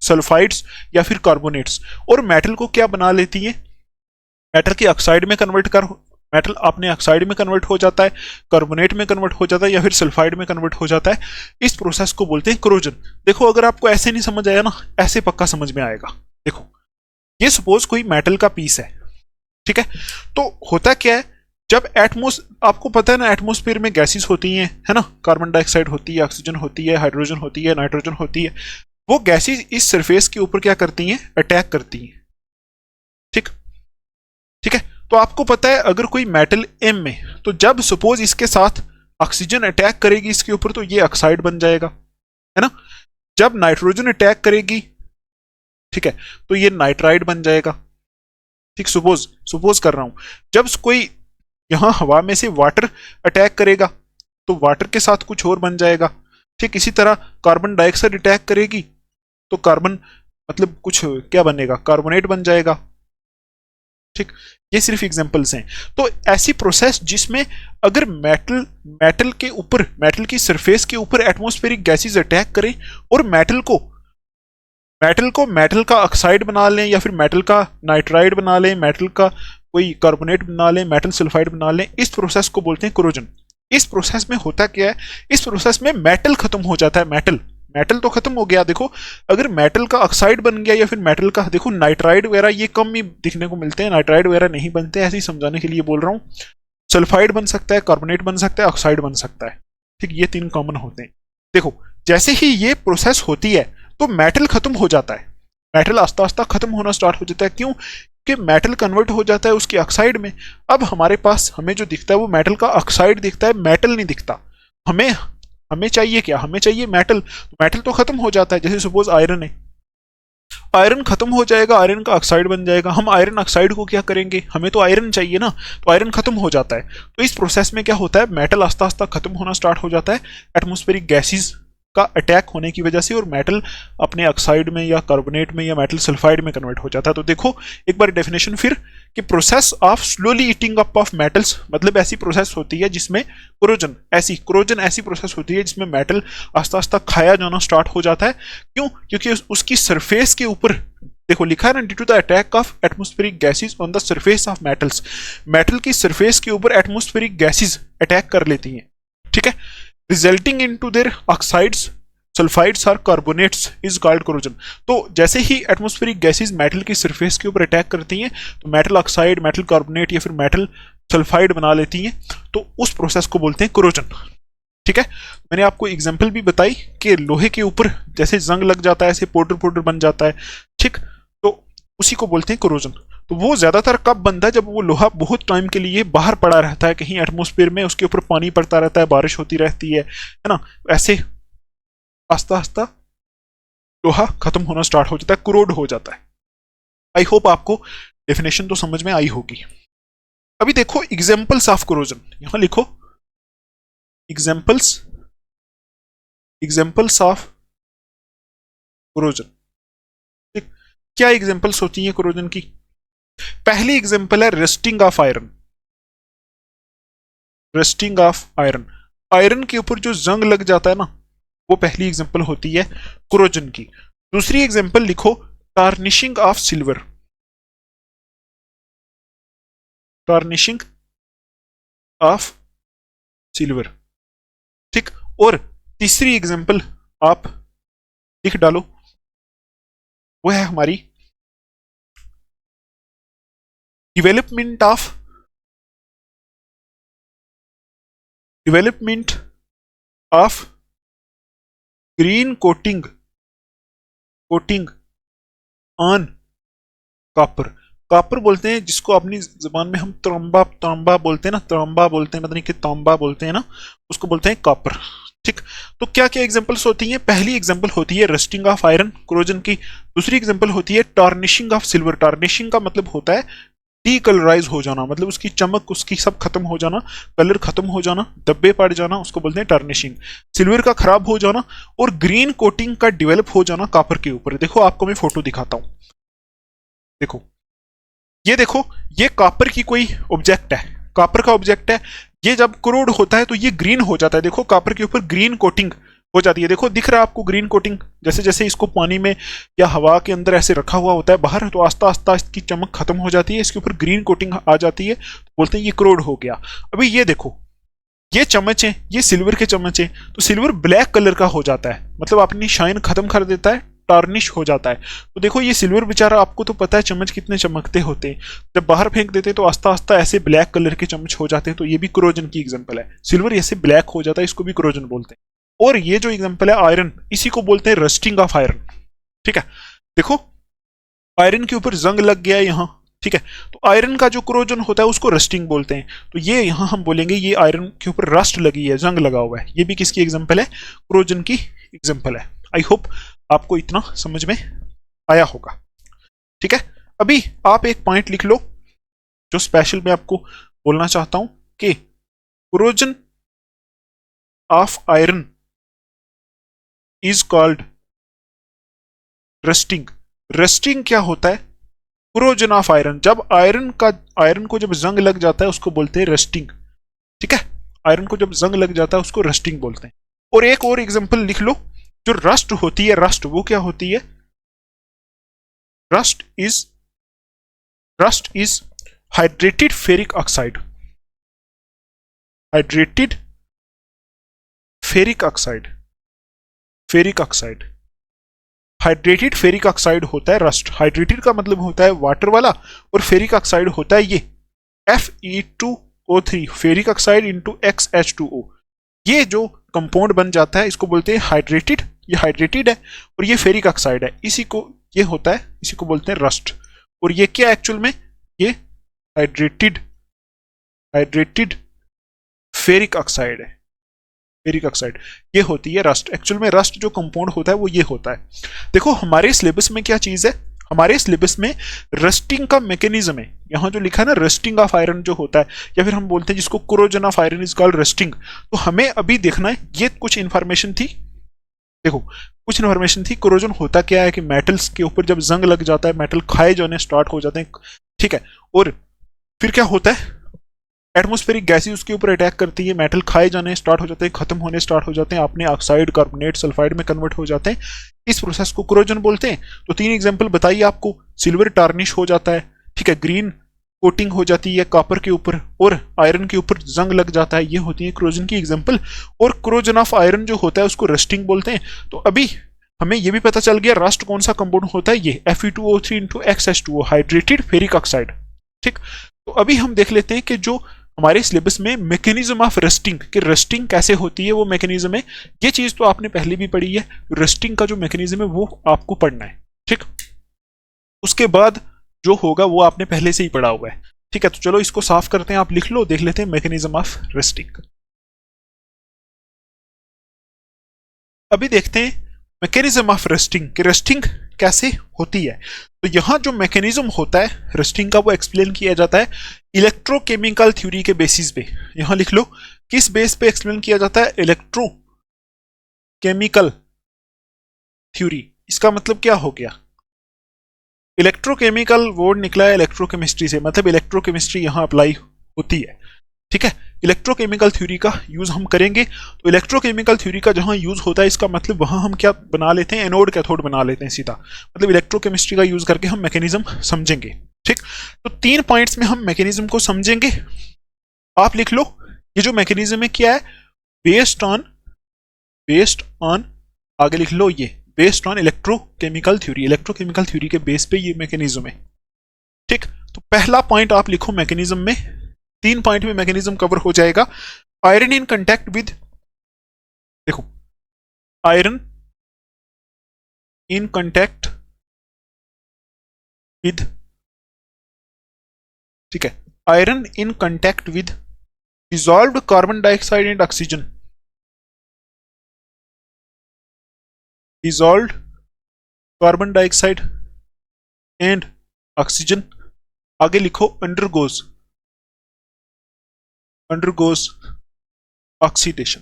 sulphides या फिर कार्बोनेट्स, और मेटल को क्या बना लेती हैं? मेटल की ऑक्साइड में कन्वर्ट कर, मेटल अपने ऑक्साइड में कन्वर्ट हो जाता है, कार्बोनेट में कन्वर्ट हो जाता है, या फिर सल्फाइड में कन्वर्ट हो जाता है। इस प्रोसेस को बोलते हैं क्रोजन। देखो अगर आपको ऐसे नहीं समझ आया ना, ऐसे पक्का समझ में आएगा। देखो ये सपोज कोई मेटल का पीस है, ठीक है, तो होता क्या है, जब आपको पता है ना एटमोस्फेयर में गैसेस होती हैं, है ना, कार्बन डाइऑक्साइड होती है, ऑक्सीजन होती है, हाइड्रोजन होती है, नाइट्रोजन होती है, वो गैसेस इस सरफेस के ऊपर क्या करती हैं? अटैक करती हैं, ठीक, ठीक है। तो आपको पता है अगर कोई मेटल एम में, तो जब सपोज इसके साथ ऑक्सीजन अटैक करेगी इसके ऊपर, तो ये ऑक्साइड बन जाएगा, है ना। जब नाइट्रोजन अटैक करेगी, ठीक है, तो ये नाइट्राइड बन जाएगा, ठीक। सपोज कर रहा हूं, जब कोई यहां हवा में से वाटर अटैक करेगा, तो वाटर के साथ कुछ और बन जाएगा, ठीक। इसी तरह कार्बन डाइऑक्साइड अटैक करेगी, तो कार्बन मतलब कुछ क्या बनेगा? कार्बोनेट बन जाएगा, ठीक। ये सिर्फ एग्जांपल्स हैं। तो ऐसी प्रोसेस जिसमें अगर मेटल के ऊपर, मेटल की सरफेस के ऊपर एटमॉस्फेरिक गैसेस अटैक करें और मेटल का ऑक्साइड बना लें, या फिर मेटल का नाइट्राइड बना लें, मेटल का कोई कार्बोनेट बना लें, मेटल सल्फाइड बना लें, इस प्रोसेस को बोलते हैं क्रोजन। इस प्रोसेस में होता क्या है? इस प्रोसेस में मेटल खत्म हो जाता है, मेटल तो खत्म हो गया। देखो अगर मेटल का ऑक्साइड बन गया, या फिर मेटल का, देखो नाइट्राइड वगैरह ये कम ही दिखने को मिलते हैं, नाइट्राइड वगैरह नहीं बनते, ऐसे ही समझाने के लिए बोल रहा हूँ। सल्फाइड बन सकता है, कार्बोनेट बन सकता है, ऑक्साइड बन सकता है, ठीक। ये तीन कॉमन होते हैं। देखो जैसे ही ये प्रोसेस होती है तो मेटल खत्म हो जाता है, मेटल आस्ता आस्ता खत्म होना स्टार्ट हो जाता है। क्यों? कि मेटल कन्वर्ट हो जाता है उसकी ऑक्साइड में। अब हमारे पास हमें जो दिखता है वो मेटल का ऑक्साइड दिखता है, मेटल नहीं दिखता। हमें चाहिए क्या? हमें चाहिए मेटल। मेटल तो खत्म हो जाता है। जैसे सपोज आयरन है, आयरन खत्म हो जाएगा, आयरन का ऑक्साइड बन जाएगा। हम आयरन ऑक्साइड को क्या करेंगे? हमें तो आयरन चाहिए ना, तो आयरन खत्म हो जाता है। तो इस प्रोसेस में क्या होता है? मेटल आस्ता आस्ता खत्म होना स्टार्ट हो जाता है एटमॉस्फेरिक गैसेस का अटैक होने की वजह से, और मेटल अपने ऑक्साइड में या कार्बोनेट में या मेटल सल्फाइड में कन्वर्ट हो जाता है। तो देखो एक बार डेफिनेशन फिर, कि process of slowly eating up of metals, मतलब ऐसी प्रोसेस होती है जिसमें क्रोजन ऐसी प्रोसेस होती है जिसमें मेटल आस्ता आस्ता खाया जाना स्टार्ट हो जाता है। क्यों? क्योंकि उसकी सरफेस के ऊपर देखो लिखा है ना, due to the attack of atmospheric gases on the surface of metals, metal की सरफेस के ऊपर एटमॉस्फेरिक गैसेस अटैक कर लेती हैं, ठीक है, resulting into their oxides, sulphides और कार्बोनेट्स इज कॉल्ड कोरोजन। तो जैसे ही एटमॉस्फेरिक गैसेस मेटल की सरफेस के ऊपर अटैक करती हैं तो मेटल ऑक्साइड, मेटल कार्बोनेट या फिर मेटल सल्फाइड बना लेती हैं, तो उस प्रोसेस को बोलते हैं कोरोजन, ठीक है। मैंने आपको एग्जांपल भी बताई कि लोहे के ऊपर जैसे जंग लग जाता है, ऐसे पाउडर पाउडर बन जाता है, ठीक, तो उसी को बोलते हैं कोरोजन। तो वो ज्यादातर कब बनता है, जब वो लोहा बहुत टाइम के लिए बाहर पड़ा रहता है कहीं एटमॉस्फेयर में, उसके ऊपर पानी पड़ता रहता है, बारिश होती रहती है ना, ऐसे आस्ता आस्ता लोहा खत्म होना स्टार्ट हो जाता है, कुरोड हो जाता है। आई होप आपको डेफिनेशन तो समझ में आई होगी। अभी देखो एग्जाम्पल्स ऑफ कोरोजन, यहां लिखो एग्जाम्पल्स, एग्जाम्पल्स ऑफ कोरोजन, ठीक। क्या एग्जाम्पल्स होती है कोरोजन की? पहली एग्जाम्पल है rusting of iron, rusting of iron, iron के ऊपर जो जंग लग जाता है ना, वो पहली एग्जांपल होती है कोरोजन की। दूसरी एग्जांपल लिखो tarnishing of silver, tarnishing of silver, ठीक। और तीसरी एग्जांपल आप लिख डालो, वो है हमारी development of green coating, coating on copper, copper बोलते हैं जिसको अपनी जबान में हम तांबा, तांबा बोलते हैं ना, तांबा बोलते हैं, मतलब कि तांबा बोलते हैं ना, उसको बोलते हैं कॉपर, ठीक। तो क्या क्या एग्जांपल्स होती हैं? पहली एग्जांपल होती है रस्टिंग ऑफ आयरन, कोरोजन की। दूसरी एग्जांपल होती है टार्निशिंग ऑफ सिल्वर, टार्निशिंग का मतलब होता है डीकलराइज हो जाना, मतलब उसकी चमक, उसकी सब खत्म हो जाना, कलर खत्म हो जाना, धब्बे पड़ जाना, उसको बोलते हैं टार्निशिंग। सिल्वर का खराब हो जाना, और ग्रीन कोटिंग का डेवलप हो जाना कॉपर के ऊपर। देखो आपको मैं फोटो दिखाता हूं, देखो ये, देखो ये कॉपर की कोई ऑब्जेक्ट है, कॉपर का ऑब्जेक्ट है, ये जब क्रोड होता है तो ये ग्रीन हो जाता है, देखो कॉपर के ऊपर ग्रीन कोटिंग हो जाती है, देखो दिख रहा है आपको ग्रीन कोटिंग, जैसे जैसे इसको पानी में या हवा के अंदर ऐसे रखा हुआ होता है बाहर, तो आस्ता आस्ता इसकी चमक खत्म हो जाती है, इसके ऊपर ग्रीन कोटिंग आ जाती है, तो बोलते हैं ये क्रोड हो गया। अभी ये देखो, ये चम्मच है, ये सिल्वर के चम्मच है, तो सिल्वर ब्लैक कलर का हो जाता है, मतलब अपनी शाइन खत्म कर देता है, टार्निश हो जाता है। तो देखो ये सिल्वर बेचारा, आपको तो पता है चम्मच कितने चमकते होते हैं, जब बाहर फेंक देते हैं तो आस्ता आस्ता ऐसे ब्लैक कलर के चम्मच हो जाते हैं, तो ये भी क्रोजन की एग्जांपल है। सिल्वर ऐसे ब्लैक हो जाता है, इसको भी क्रोजन बोलते हैं। और ये जो एग्जांपल है आयरन, इसी को बोलते हैं रस्टिंग ऑफ आयरन, ठीक है। देखो आयरन के ऊपर जंग लग गया है यहाँ, ठीक है, तो आयरन का जो क्रोजन होता है उसको रस्टिंग बोलते हैं। तो ये यहाँ हम बोलेंगे ये आयरन के ऊपर रस्ट लगी है, जंग लगा हुआ है, ये भी किसकी एग्जांपल है? क्रोजन की एग्जांपल है। आई होप आपको इतना समझ में आया होगा, ठीक है। अभी आप एक पॉइंट लिख लो जो स्पेशल मैं आपको बोलना चाहता हूं कि corrosion of iron is called rusting. Rusting क्या होता है? क्रोजन ऑफ आयरन, जब आयरन को जब जंग लग जाता है उसको बोलते हैं रस्टिंग, ठीक है। आयरन को जब जंग लग जाता है उसको रस्टिंग बोलते हैं। और एक और एग्जांपल लिख लो, जो रस्ट होती है, रस्ट वो क्या होती है? Rust is hydrated ferric oxide, hydrated ferric oxide, ferric oxide, hydrated ferric oxide होता है रस्ट। हाइड्रेटेड का मतलब होता है वाटर वाला, और फेरिक ऑक्साइड होता है ये Fe2O3, ferric oxide into XH2O। ये जो कंपाउंड बन जाता है इसको बोलते हैं हाइड्रेटेड, ये हाइड्रेटेड है और ये फेरिक ऑक्साइड है, इसी को ये होता है, इसी को बोलते हैं रस्ट। और ये क्या एक्चुअल में? ये हाइड्रेटेड फेरिक ऑक्साइड है, फेरिक ऑक्साइड ये होती है रस्ट। एक्चुअल में रस्ट जो कंपाउंड होता है वो ये होता है। देखो हमारे सिलेबस में क्या चीज है, हमारे सिलेबस में रस्टिंग का मैकेनिज्म है। यहां जो लिखा है ना रस्टिंग ऑफ आयरन जो होता है, या फिर हम बोलते हैं जिसको corrosion of iron is called rusting. तो हमें अभी देखना है, ये कुछ इंफॉर्मेशन थी, देखो कुछ इन्फॉर्मेशन थी। कोरोजन होता क्या है कि मेटल्स के ऊपर जब जंग लग जाता है, मेटल खाए जाने स्टार्ट हो जाते हैं, ठीक है। और फिर क्या होता है? एटमोस्फेरिक गैसेस उसके ऊपर अटैक करती है, मेटल खाए जाने स्टार्ट हो जाते हैं, खत्म होने स्टार्ट हो जाते हैं, अपने ऑक्साइड कार्बोनेट सल्फाइड में कन्वर्ट हो जाते हैं। इस प्रोसेस को कोरोजन बोलते हैं। तो 3 एग्जांपल बताइए आपको। सिल्वर टार्निश हो जाता है, ठीक है, ग्रीन कोटिंग हो जाती है कॉपर के ऊपर, और आयरन के ऊपर जंग लग जाता है। ये होती है कोरोजन की एग्जांपल। और कोरोजन ऑफ आयरन जो होता है उसको रस्टिंग बोलते हैं। तो अभी हमें ये भी पता चल गया रस्ट कौन सा कंपाउंड होता है, ये Fe2O3 XH2O, hydrated ferric oxide. ठीक, तो अभी हम देख लेते हैं कि जो हमारे सिलेबस में मैकेनिज्म ऑफ रस्टिंग, कि रस्टिंग कैसे होती है, वो मैकेनिज्म है। ये चीज तो आपने पहले भी पढ़ी है, रस्टिंग का जो मैकेनिज्म है वो आपको पढ़ना है। ठीक, उसके बाद जो होगा वो आपने पहले से ही पढ़ा हुआ है। ठीक है, तो चलो इसको साफ करते हैं, आप लिख लो, देख लेते हैं मैकेनिज्म ऑफ रस्टिंग। अभी देखते हैं मैकेनिज्म ऑफ रस्टिंग, कि रस्टिंग कैसे होती है। तो यहां जो मैकेनिज्म होता है रस्टिंग का वो एक्सप्लेन किया जाता है इलेक्ट्रोकेमिकल थ्योरी के बेसिस पे। यहां लिख लो किस बेस पे एक्सप्लेन किया जाता है, इलेक्ट्रोकेमिकल थ्योरी। इसका मतलब क्या हो गया, इलेक्ट्रोकेमिकल वर्ड निकला है इलेक्ट्रोकेमिस्ट्री से, मतलब इलेक्ट्रोकेमिस्ट्री यहां अप्लाई होती है। ठीक है, इलेक्ट्रोकेमिकल थ्योरी का यूज हम करेंगे। तो इलेक्ट्रोकेमिकल थ्योरी का जहां यूज होता है, इसका मतलब वहां हम क्या बना लेते हैं, एनोड कैथोड बना लेते हैं सीधा। मतलब इलेक्ट्रोकेमिस्ट्री का यूज करके हम मैकेनिज्म समझेंगे। ठीक, तो 3 पॉइंट्स में हम मैकेनिज्म को समझेंगे। आप लिख लो ये जो मैकेनिज्म है क्या है, बेस्ड ऑन आगे लिख लो, ये based on electrochemical theory. Electrochemical theory के बेस पे ये मैकेनिज्म है। ठीक, तो पहला पॉइंट आप लिखो मैकेनिज्म में, 3 पॉइंट में मैकेनिज्म कवर हो जाएगा। आयरन इन कंटैक्ट विद, देखो आयरन इन कंटैक्ट विद, ठीक है, iron in contact with dissolved carbon dioxide and oxygen, dissolved carbon dioxide and oxygen, आगे लिखो अंडरगोज ऑक्सीडेशन।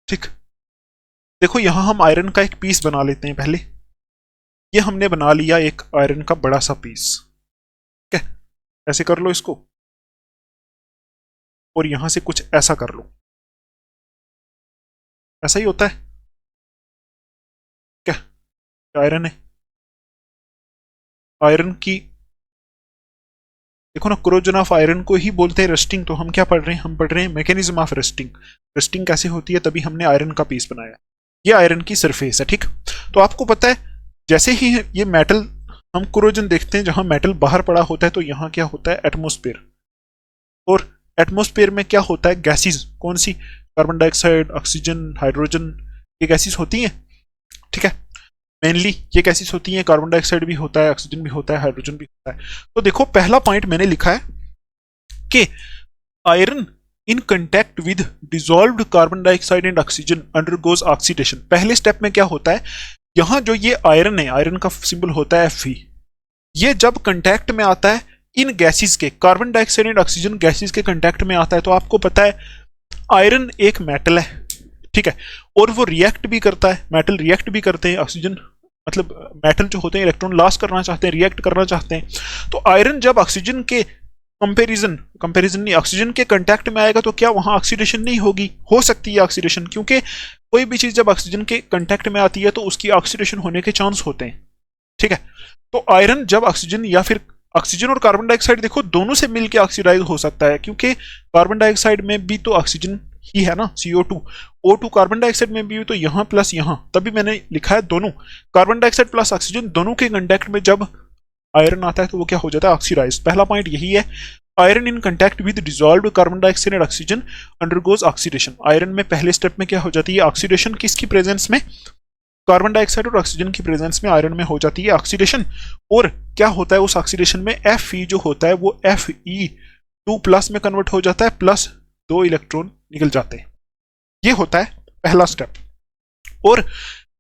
ठीक, देखो यहां हम आयरन का एक पीस बना लेते हैं पहले। ये हमने बना लिया एक आयरन का बड़ा सा पीस। ठीक है, ऐसे कर लो इसको, और यहां से कुछ ऐसा कर लो, ऐसा ही होता है क्या, आयरन है, आयरन की देखो ना, कोरोजन ऑफ आयरन को ही बोलते हैं रस्टिंग। तो हम क्या पढ़ रहे हैं, हम पढ़ रहे हैं मैकेनिज्म ऑफ रस्टिंग। रस्टिंग कैसे होती है, तभी हमने आयरन का पीस बनाया। ये आयरन की सरफेस है। ठीक, तो आपको पता है जैसे ही ये मेटल, हम कोरोजन देखते हैं जहां मेटल बाहर पड़ा होता है, तो यहां क्या होता है, एटमोस्फेयर। और एटमोस्फेयर में क्या होता है, गैसेस, कौन सी, कार्बन डाइऑक्साइड, ऑक्सीजन, हाइड्रोजन, ये गैसेस होती हैं। ठीक है, मेनली ये गैसेस होती हैं, कार्बन डाइऑक्साइड भी होता है, ऑक्सीजन भी होता है, हाइड्रोजन भी होता है। तो देखो पहला पॉइंट मैंने लिखा है कि iron in contact with dissolved carbon dioxide and oxygen undergoes oxidation. पहले स्टेप में क्या होता है, यहां जो ये आयरन है, आयरन का सिंबल होता है Fe, ये जब कंटैक्ट में आता है इन गैसेस के, carbon dioxide and oxygen gases के कंटैक्ट में आता है, तो आपको पता है आयरन एक मेटल है। ठीक है, और वो रिएक्ट भी करता है, मेटल रिएक्ट भी करते हैं, ऑक्सीजन मतलब मेटल जो होते हैं इलेक्ट्रॉन लॉस करना चाहते हैं, रिएक्ट करना चाहते हैं। तो आयरन जब ऑक्सीजन के कंपैरिजन नहीं, ऑक्सीजन के कांटेक्ट में आएगा, तो क्या वहां ऑक्सीडेशन नहीं होगी, हो सकती है ऑक्सीडेशन, क्योंकि कोई भी चीज जब ऑक्सीजन के कांटेक्ट में आती है तो उसकी ऑक्सीडेशन होने के चांस होते हैं। ठीक है, तो आयरन जब ऑक्सीजन या फिर ऑक्सीजन और कार्बन डाइऑक्साइड देखो दोनों से मिलकर ऑक्सीडाइज हो सकता है, क्योंकि कार्बन डाइऑक्साइड में भी तो ऑक्सीजन ही है ना, CO2, O2 कार्बन डाइऑक्साइड में भी तो यहाँ प्लस यहाँ, तभी मैंने लिखा है दोनों, कार्बन डाइऑक्साइड प्लस ऑक्सीजन दोनों के कंटेक्ट में जब आयरन आता है तो वो क्या हो जाता है, ऑक्सीडाइज। पहला पॉइंट यही है, iron in contact with dissolved carbon dioxide and oxygen undergoes oxidation. Iron में पहले स्टेप में क्या हो जाती है, ऑक्सीडेशन, किसकी प्रेजेंस में, कार्बन डाइऑक्साइड और ऑक्सीजन की प्रेजेंस में आयरन में हो जाती है ऑक्सीडेशन। और क्या होता है उस ऑक्सीडेशन में, Fe जो होता है वो Fe2 प्लस में कन्वर्ट हो जाता है, प्लस 2 इलेक्ट्रॉन निकल जाते हैं। ये होता है पहला स्टेप। और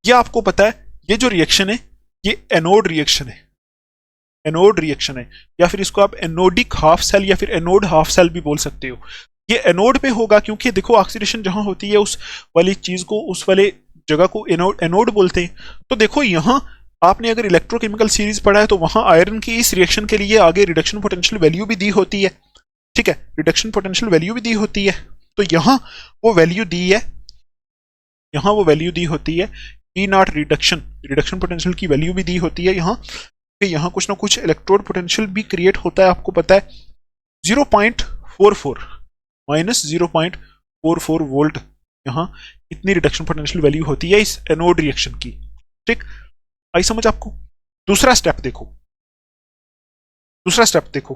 ये आपको पता है ये जो रिएक्शन है ये एनोड रिएक्शन है, एनोड रिएक्शन है, या फिर इसको आप एनोडिक हाफ सेल या फिर एनोड हाफ सेल भी बोल सकते हो। ये एनोड पे होगा क्योंकि देखो ऑक्सीडेशन जहां होती है उस वाली चीज को, उस वाले जगह को एनोड बोलते हैं। तो देखो यहां आपने अगर इलेक्ट्रोकेमिकल सीरीज पढ़ा है तो वहां आयरन की इस रिएक्शन के लिए आगे रिडक्शन पोटेंशियल वैल्यू भी दी होती है। ठीक है, रिडक्शन पोटेंशियल वैल्यू भी दी होती है, तो यहां वो वैल्यू दी है, यहां वो वैल्यू दी होती है E not reduction, reduction potential की वैल्यू भी दी होती है यहां, कि यहां कुछ ना कुछ इलेक्ट्रोड पोटेंशियल भी क्रिएट होता है, आपको पता है 0.44 माइनस 0.44 वोल्ट, यहां इतनी रिडक्शन पोटेंशियल वैल्यू होती है इस एनोड रिएक्शन की। ठीक, आई समझ आपको? दूसरा स्टेप देखो, दूसरा स्टेप देखो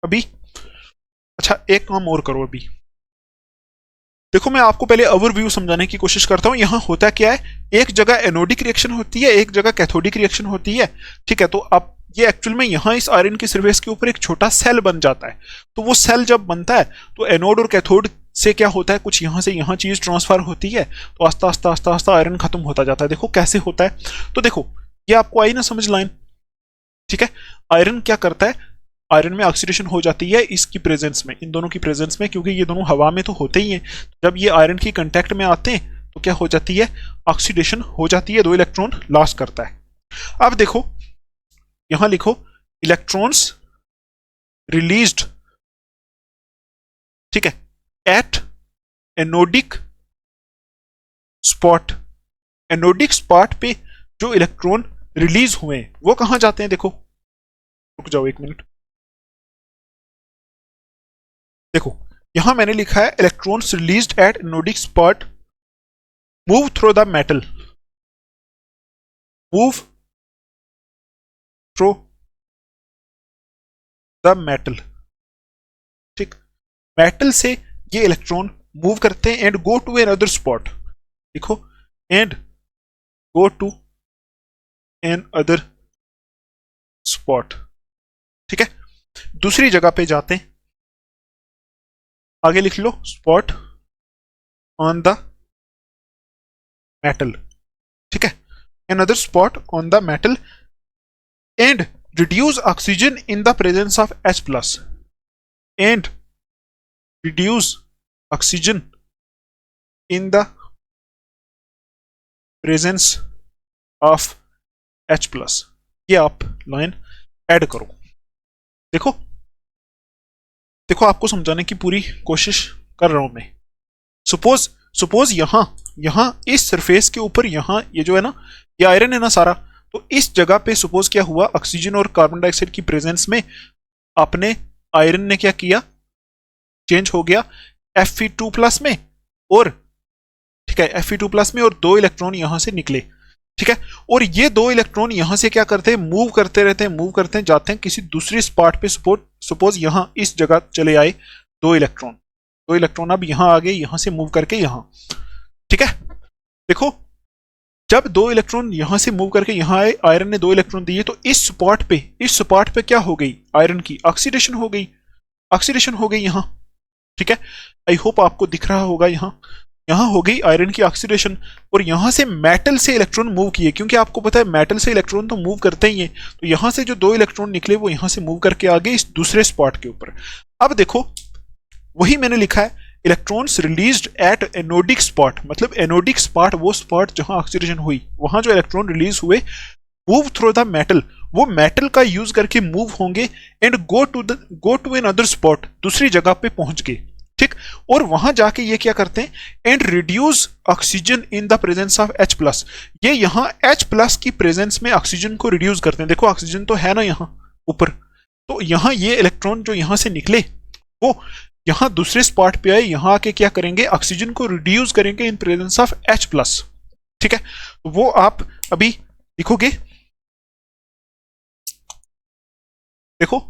अभी। अच्छा एक काम और करो अभी, देखो मैं आपको पहले ओवरव्यू समझाने की कोशिश करता हूं। यहां होता क्या है, एक जगह एनोडिक रिएक्शन होती है, एक जगह कैथोडिक रिएक्शन होती है। ठीक है, तो अब ये एक्चुअल में यहां इस आयरन की सरफेस के ऊपर एक छोटा सेल बन जाता है। तो वो सेल जब बनता है तो एनोड और कैथोड से क्या होता है, कुछ यहां से यहां चीज ट्रांसफर होती है, तो आस्ता आस्ता आस्ता आस्ता आयरन खत्म होता जाता है। देखो कैसे होता है, तो देखो ये आपको आई ना समझ लाइन। ठीक है, आयरन क्या करता है, आयरन में ऑक्सीडेशन हो जाती है इसकी प्रेजेंस में, इन दोनों की प्रेजेंस में, क्योंकि ये दोनों हवा में तो होते ही हैं। जब ये आयरन की कांटेक्ट में आते हैं तो क्या हो जाती है, ऑक्सीडेशन हो जाती है, 2 इलेक्ट्रॉन लॉस करता है। अब देखो यहां लिखो इलेक्ट्रॉन्स रिलीज्ड, ठीक है, at anodic spot, anodic spot पे जो इलेक्ट्रॉन रिलीज हुए वो कहां जाते हैं, देखो रुक जाओ एक मिनट, देखो यहां मैंने लिखा है electrons released at anodic spot move through the metal, move through the metal. ठीक, मेटल से ये इलेक्ट्रॉन मूव करते हैं and go to another spot, देखो and go to another spot. ठीक है, दूसरी जगह पे जाते हैं, आगे लिख लो स्पॉट ऑन द मेटल। ठीक है, another spot on the metal and reduce oxygen in the presence of H plus, and reduce oxygen in the presence of H plus। ये आप लाइन ऐड करो। देखो देखो आपको समझाने की पूरी कोशिश कर रहा हूं मैं। सपोज सपोज यहां इस सरफेस के ऊपर यहां ये जो है ना, ये आयरन है ना सारा, तो इस जगह पे सपोज क्या हुआ, ऑक्सीजन और कार्बन डाइऑक्साइड की प्रेजेंस में अपने आयरन ने क्या किया, चेंज हो गया Fe2+ में, और ठीक है Fe2+ में, और 2 इलेक्ट्रॉन यहां से निकले। ठीक है, और ये 2 इलेक्ट्रॉन यहां से क्या करते हैं, मूव करते रहते हैं, मूव करते हैं, जाते हैं किसी दूसरी स्पॉट पे। सपोज यहां इस जगह चले आए 2 इलेक्ट्रॉन, 2 इलेक्ट्रॉन अब यहां आ गए, यहां से मूव करके यहां। ठीक है, देखो जब 2 इलेक्ट्रॉन यहां से मूव करके यहां आए, आयरन ने 2 इलेक्ट्रॉन दिए, तो इस स्पॉट पे क्या हो गई, आयरन की ऑक्सीडेशन हो गई, ऑक्सीडेशन हो गई यहां। ठीक है, आई होप आपको दिख रहा होगा, यहां यहां हो गई आयरन की ऑक्सीडेशन, और यहां से मेटल से इलेक्ट्रॉन मूव किए, क्योंकि आपको पता है मेटल से इलेक्ट्रॉन तो मूव करते ही हैं, तो यहां से जो 2 इलेक्ट्रॉन निकले वो यहां से मूव करके आ गए इस दूसरे स्पॉट के ऊपर। अब देखो वही मैंने लिखा है electrons released at anodic spot, मतलब एनोडिक स्पॉट वो स्पॉट जहां ऑक्सीडेशन हुई, वहां जो इलेक्ट्रॉन रिलीज हुए मूव थ्रू द मेटल, वो मेटल का यूज करके मूव होंगे and go to another spot, दूसरी जगह पे पहुंच गए। ठीक, और वहां जाके ये क्या करते हैं, and reduce oxygen in the presence of H+, ये यहां H+ की प्रेजेंस में ऑक्सीजन को रिड्यूस करते हैं। देखो ऑक्सीजन तो है ना यहां ऊपर, तो यहां ये इलेक्ट्रॉन जो यहां से निकले वो यहां दूसरे स्पॉट पे आए, यहां आके क्या करेंगे, ऑक्सीजन को रिड्यूस करेंगे इन प्रेजेंस ऑफ H+। ठीक है, वो आप अभी लिखोगे। देखो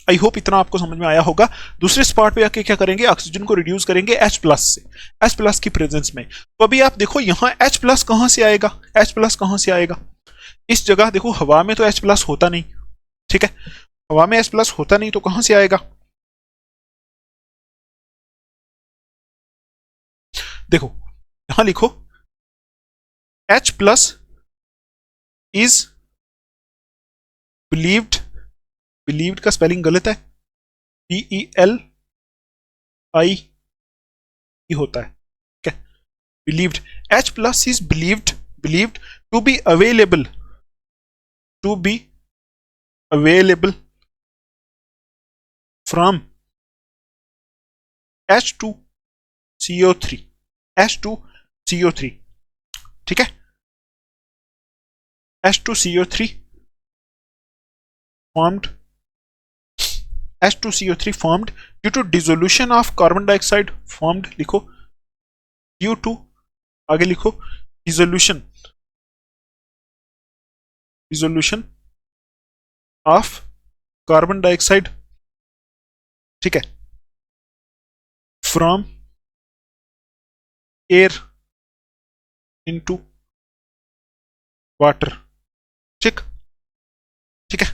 आई होप इतना आपको समझ में आया होगा। दूसरे स्पॉट पे आके क्या करेंगे, ऑक्सीजन को रिड्यूस करेंगे H+ से, H+ की प्रेजेंस में। तो अभी आप देखो यहां H+ कहां से आएगा, H+ कहां से आएगा, इस जगह देखो हवा में तो H+ होता नहीं। ठीक है, हवा में H+ होता नहीं, तो कहां से आएगा, देखो यहां लिखो H+ इज बिलीव्ड, बिलीव्ड का स्पेलिंग गलत है, BELI होता है। ठीक है, believed, H+ is believed to be available, to be available from H2CO3, H2CO3, ठीक है, H2CO3 formed, H2CO3 formed due to dissolution of carbon dioxide formed, लिखो due to, आगे लिखो dissolution of carbon dioxide, ठीक है, from air into water, ठीक, ठीक है।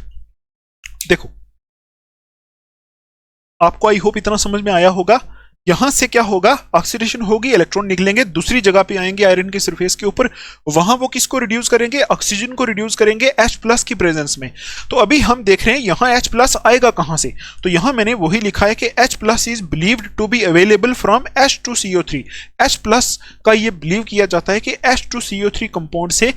देखो आपको आई होप इतना समझ में आया होगा। यहां से क्या होगा, ऑक्सीडेशन होगी, इलेक्ट्रॉन निकलेंगे, दूसरी जगह पे आएंगे आयरन के सरफेस के ऊपर, वहां वो किसको रिड्यूस करेंगे, ऑक्सीजन को रिड्यूस करेंगे H प्लस की प्रेजेंस में। तो अभी हम देख रहे हैं यहां H प्लस आएगा कहां से, तो यहां मैंने वही लिखा है कि H plus is believed to be available from H2CO3। H plus का ये बिलीव किया जाता है कि H2CO3 कंपाउंड से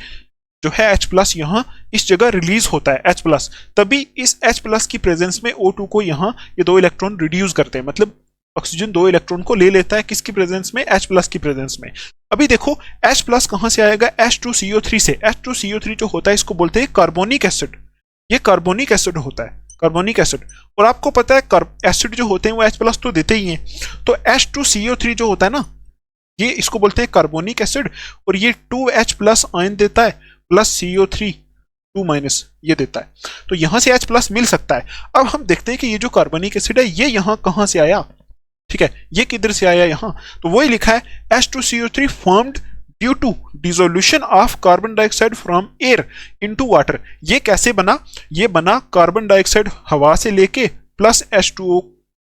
जो है H प्लस यहां इस जगह रिलीज होता है H प्लस, तभी इस H प्लस की प्रेजेंस में O2 को यहां ये दो इलेक्ट्रॉन रिड्यूस करते हैं, मतलब ऑक्सीजन दो इलेक्ट्रॉन को ले लेता है किसकी प्रेजेंस में, H प्लस की प्रेजेंस में। अभी देखो H प्लस कहां से आएगा, H2CO3 से। H2CO3 जो होता है इसको बोलते हैं कार्बोनिक एसिड, ये कार्बोनिक एसिड होता है, कार्बोनिक एसिड। और आपको पता है एसिड जो होते हैं वो H प्लस तो देते ही हैं, तो H2CO3 जो होता है ना, ये इसको बोलते हैं कार्बोनिक एसिड, और ये 2H प्लस आयन देता है प्लस CO3 2 माइनस ये देता है, तो यहां से H प्लस मिल सकता है। अब हम देखते हैं कि ये जो कार्बोनिक एसिड है ये यहां कहां से आया, ठीक है, ये किधर से आया यहां, तो वही लिखा है H2CO3 formed due to dissolution of carbon dioxide from air into water. ये कैसे बना, ये बना कार्बन डाइऑक्साइड हवा से लेके प्लस H2O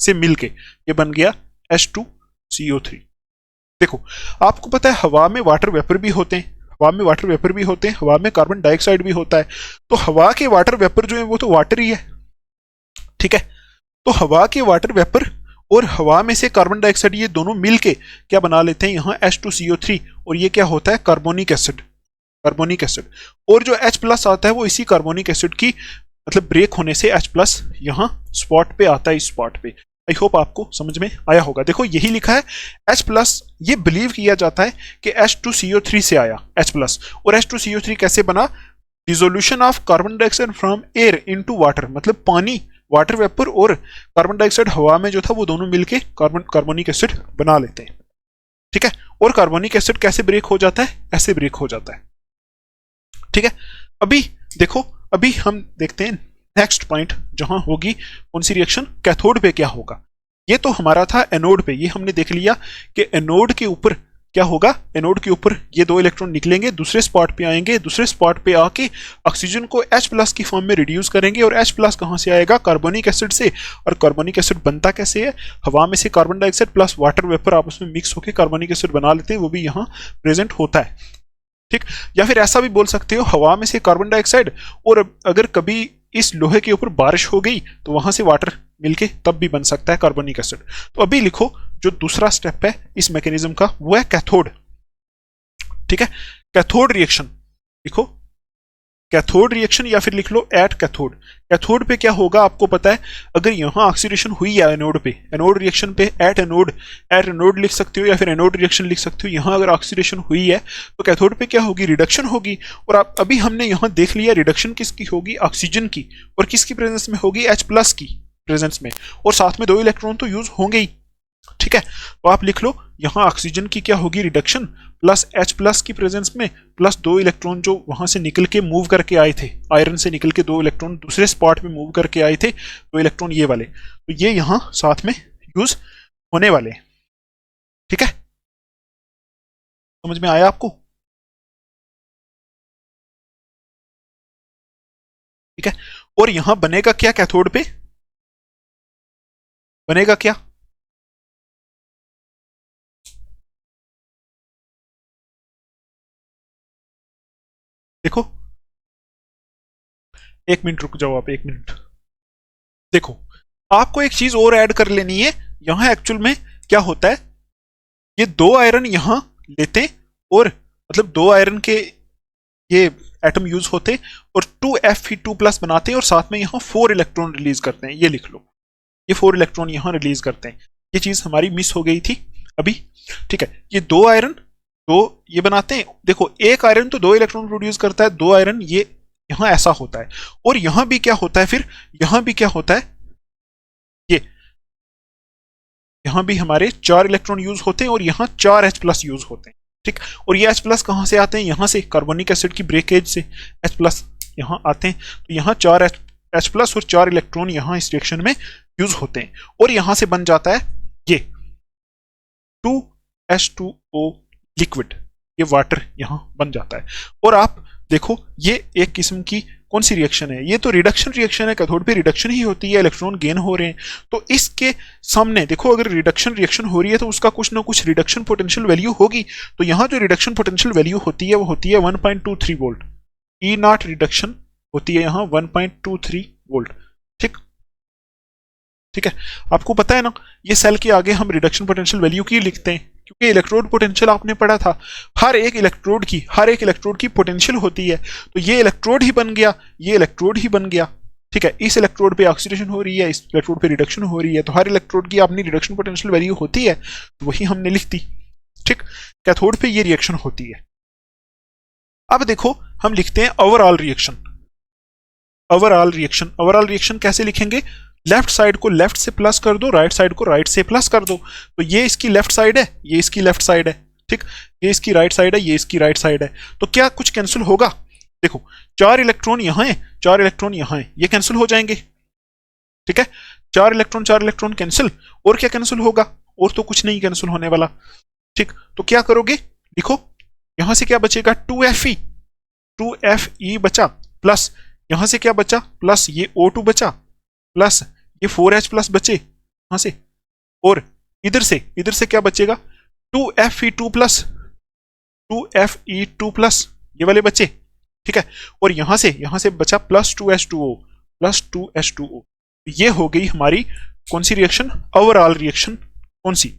से मिलके ये बन गया H2CO3। देखो आपको पता है हवा में वाटर वेपर भी होते हैं, हवा में वाटर वेपर भी होते हैं, हवा में कार्बन डाइऑक्साइड भी होता है, तो हवा के वाटर वेपर जो है वो तो वाटर ही है, ठीक है। तो हवा के वाटर वेपर और हवा में से कार्बन डाइऑक्साइड ये दोनों मिलके क्या बना लेते हैं यहाँ H2CO3, और ये क्या होता है कार्बोनिक एसिड, कार्बोनिक एसिड। और जो H प्लस आता है वो इसी कार्बोनिक एसिड की मतलब ब्रेक होने से H प्लस यहाँ स्पॉट पे आता है, इस स्पॉट पे। आई होप आपको समझ में आया होगा। देखो यही लिखा है H प्लस, ये बिलीव किया जाता है कि H2CO3 से आया H प्लस, और H2CO3 कैसे बना, dissolution of carbon dioxide from air into water, मतलब पानी वाटर वेपर और कार्बन डाइऑक्साइड हवा में जो था वो दोनों मिलके कार्बोनिक एसिड बना लेते हैं, ठीक है। और कार्बोनिक एसिड कैसे ब्रेक हो जाता है, ऐसे ब्रेक हो जाता है, ठीक है। अभी देखो अभी हम देखते हैं नेक्स्ट पॉइंट जहां होगी कौन सी रिएक्शन, कैथोड पे क्या होगा। ये तो हमारा था एनोड पे, ये हमने देख लिया कि एनोड के ऊपर क्या होगा, एनोड के ऊपर ये दो इलेक्ट्रॉन निकलेंगे, दूसरे स्पॉट पे आएंगे, दूसरे स्पॉट पे आके ऑक्सीजन को H प्लस की फॉर्म में रिड्यूस करेंगे, और H प्लस कहां से आएगा, कार्बोनिक एसिड से। और कार्बोनिक एसिड बनता कैसे है, हवा में से carbon dioxide plus water vapour आपस में मिक्स होकर कार्बोनिक एसिड बना लेते हैं, वो भी यहाँ प्रेजेंट होता है, ठीक। या फिर ऐसा भी बोल सकते हो हवा में से कार्बन डाइऑक्साइड, और अगर कभी इस लोहे के ऊपर बारिश हो गई तो वहां से वाटर मिलके तब भी बन सकता है कार्बोनिक एसिड। तो अभी लिखो जो दूसरा स्टेप है इस मैकेनिज्म का वो है कैथोड, ठीक है। कैथोड रिएक्शन लिखो, कैथोड रिएक्शन, या फिर लिख लो एट कैथोड। कैथोड पे क्या होगा आपको पता है, अगर यहां ऑक्सीडेशन हुई है एनोड पे, एनोड रिएक्शन पे एट एनोड लिख सकते हो, या फिर एनोड रिएक्शन लिख सकते हो। यहां अगर ऑक्सीडेशन हुई है तो कैथोड पे क्या होगी, रिडक्शन होगी। और अभी हमने यहां देख लिया रिडक्शन किसकी होगी, ऑक्सीजन की, और किसकी प्रेजेंस में होगी, H प्लस की प्रेजेंस में, और साथ में दो इलेक्ट्रॉन तो यूज होंगे ही, ठीक है। तो आप लिख लो यहां ऑक्सीजन की क्या होगी, रिडक्शन, प्लस H प्लस की प्रेजेंस में, प्लस दो इलेक्ट्रॉन जो वहां से निकल के मूव करके आए थे, आयरन से निकल के दो इलेक्ट्रॉन दूसरे स्पॉट पे मूव करके आए थे, दो इलेक्ट्रॉन ये वाले, तो ये यहां साथ में यूज होने वाले, ठीक है। समझ में आया आपको, ठीक है। और यहां बनेगा क्या, कैथोड पे बनेगा क्या, देखो 1 मिनट रुक जाओ आप, 1 मिनट। देखो आपको एक चीज और ऐड कर लेनी है, यहां एक्चुअल में क्या होता है, ये दो आयरन यहां लेते और मतलब दो आयरन के ये एटम यूज होते और 2Fe2 प्लस बनाते हैं, और साथ में यहां 4 इलेक्ट्रॉन रिलीज करते हैं, ये लिख लो, ये 4 इलेक्ट्रॉन यहां रिलीज करते हैं। ये चीज हमारी मिस हो गई थी अभी। ठीक है, ये दो आयरन तो ये बनाते हैं, देखो एक आयरन तो दो इलेक्ट्रॉन प्रोड्यूस करता है, दो आयरन ये यहां ऐसा होता है, और यहां भी क्या होता है, फिर यहां भी क्या होता है, ये यहां भी हमारे 4 इलेक्ट्रॉन यूज होते हैं और यहां 4 H प्लस यूज होते हैं। ठीक, और ये H प्लस कहां से आते हैं, यहां से कार्बोनिक एसिड की ब्रेकेज से H प्लस यहां आते हैं, तो यहां 4 H प्लस और 4 इलेक्ट्रॉन यहां इस रिएक्शन में यूज होते हैं, और यहां से बन जाता है ये 2H2O लिक्विड, ये वाटर यहां बन जाता है। और आप देखो ये एक किस्म की कौन सी रिएक्शन है, ये तो रिडक्शन रिएक्शन है, कैथोड पे रिडक्शन ही होती है, इलेक्ट्रॉन गेन हो रहे हैं, तो इसके सामने देखो अगर रिडक्शन रिएक्शन हो रही है तो उसका कुछ ना कुछ रिडक्शन पोटेंशियल वैल्यू होगी, तो यहां जो रिडक्शन पोटेंशियल वैल्यू होती है वो होती है 1.23 वोल्ट, ई नॉट रिडक्शन होती है यहां 1.23 वोल्ट। ठीक, ठीक है, आपको पता है ना ये सेल के आगे हम रिडक्शन पोटेंशियल वैल्यू क्यों लिखते हैं, क्योंकि इलेक्ट्रोड पोटेंशियल आपने पढ़ा था, हर एक इलेक्ट्रोड की पोटेंशियल होती है, तो ये इलेक्ट्रोड ही बन गया, ये इलेक्ट्रोड ही बन गया। ठीक है, इस इलेक्ट्रोड पे ऑक्सीडेशन हो रही है, इस इलेक्ट्रोड पे रिडक्शन हो रही है, तो हर इलेक्ट्रोड की अपनी रिडक्शन पोटेंशियल वैल्यू होती है, तो वही हमने लिख दी। ठीक, कैथोड पे ये रिएक्शन होती है। अब देखो हम लिखते हैं ओवरऑल रिएक्शन। ओवरऑल रिएक्शन कैसे लिखेंगे, लेफ्ट साइड को लेफ्ट से प्लस कर दो, राइट साइड को राइट से प्लस कर दो, तो ये इसकी लेफ्ट साइड है, ये इसकी लेफ्ट साइड है। ठीक, ये इसकी राइट साइड है, ये इसकी राइट साइड है, तो क्या कुछ कैंसिल होगा, देखो 4 इलेक्ट्रॉन यहां है, 4 इलेक्ट्रॉन यहां है, ये कैंसिल हो जाएंगे। ठीक है, 4 इलेक्ट्रॉन कैंसिल, और क्या कैंसिल होगा, और तो कुछ नहीं कैंसिल होने वाला। ठीक, तो क्या करोगे, लिखो यहां से क्या बचेगा, 2Fe बचा, प्लस यहां से क्या बचा, प्लस ये O2 बचा, प्लस ये 4H प्लस बचे यहां से, और इधर से क्या बचेगा, 2Fe2 प्लस ये वाले बचे। ठीक है, और यहां से बचा प्लस 2H2O। ये हो गई हमारी कौन सी रिएक्शन, ओवरऑल रिएक्शन। कौन सी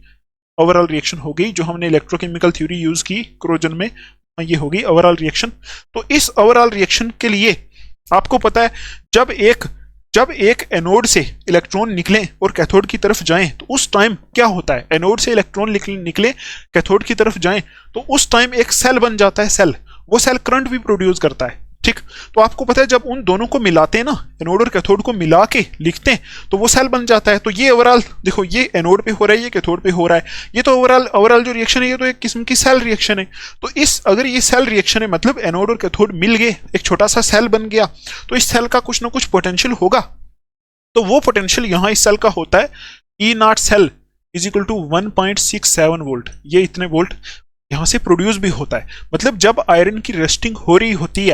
ओवरऑल रिएक्शन हो गई, जो हमने इलेक्ट्रोकेमिकल थ्योरी यूज की क्रोजन में, ये होगी ओवरऑल रिएक्शन। तो इस ओवरऑल रिएक्शन के लिए आपको पता है जब एक एनोड से इलेक्ट्रॉन निकले और कैथोड की तरफ जाएं तो उस टाइम क्या होता है, एनोड से इलेक्ट्रॉन निकले कैथोड की तरफ जाएं तो उस टाइम एक सेल बन जाता है, वो सेल करंट भी प्रोड्यूस करता है। ठीक, तो आपको पता है जब उन दोनों को मिलाते हैं ना, एनोड और कैथोड को मिला के लिखते हैं तो वो सेल बन जाता है। तो ये ओवरऑल देखो, ये एनोड पे हो रहा है, ये कैथोड पे हो रहा है, ये तो ओवरऑल जो रिएक्शन है ये तो एक किस्म की सेल रिएक्शन है। तो अगर ये सेल रिएक्शन है मतलब एनोड और कैथोड मिल गए, एक छोटा सा सेल बन गया, तो इस सेल का कुछ ना कुछ पोटेंशियल होगा। तो वो पोटेंशियल यहां इस सेल का होता है E nought cell is equal to 1.67 volt, ये इतने वोल्ट यहां से प्रोड्यूस भी होता है। मतलब जब आयरन की रस्टिंग हो रही होती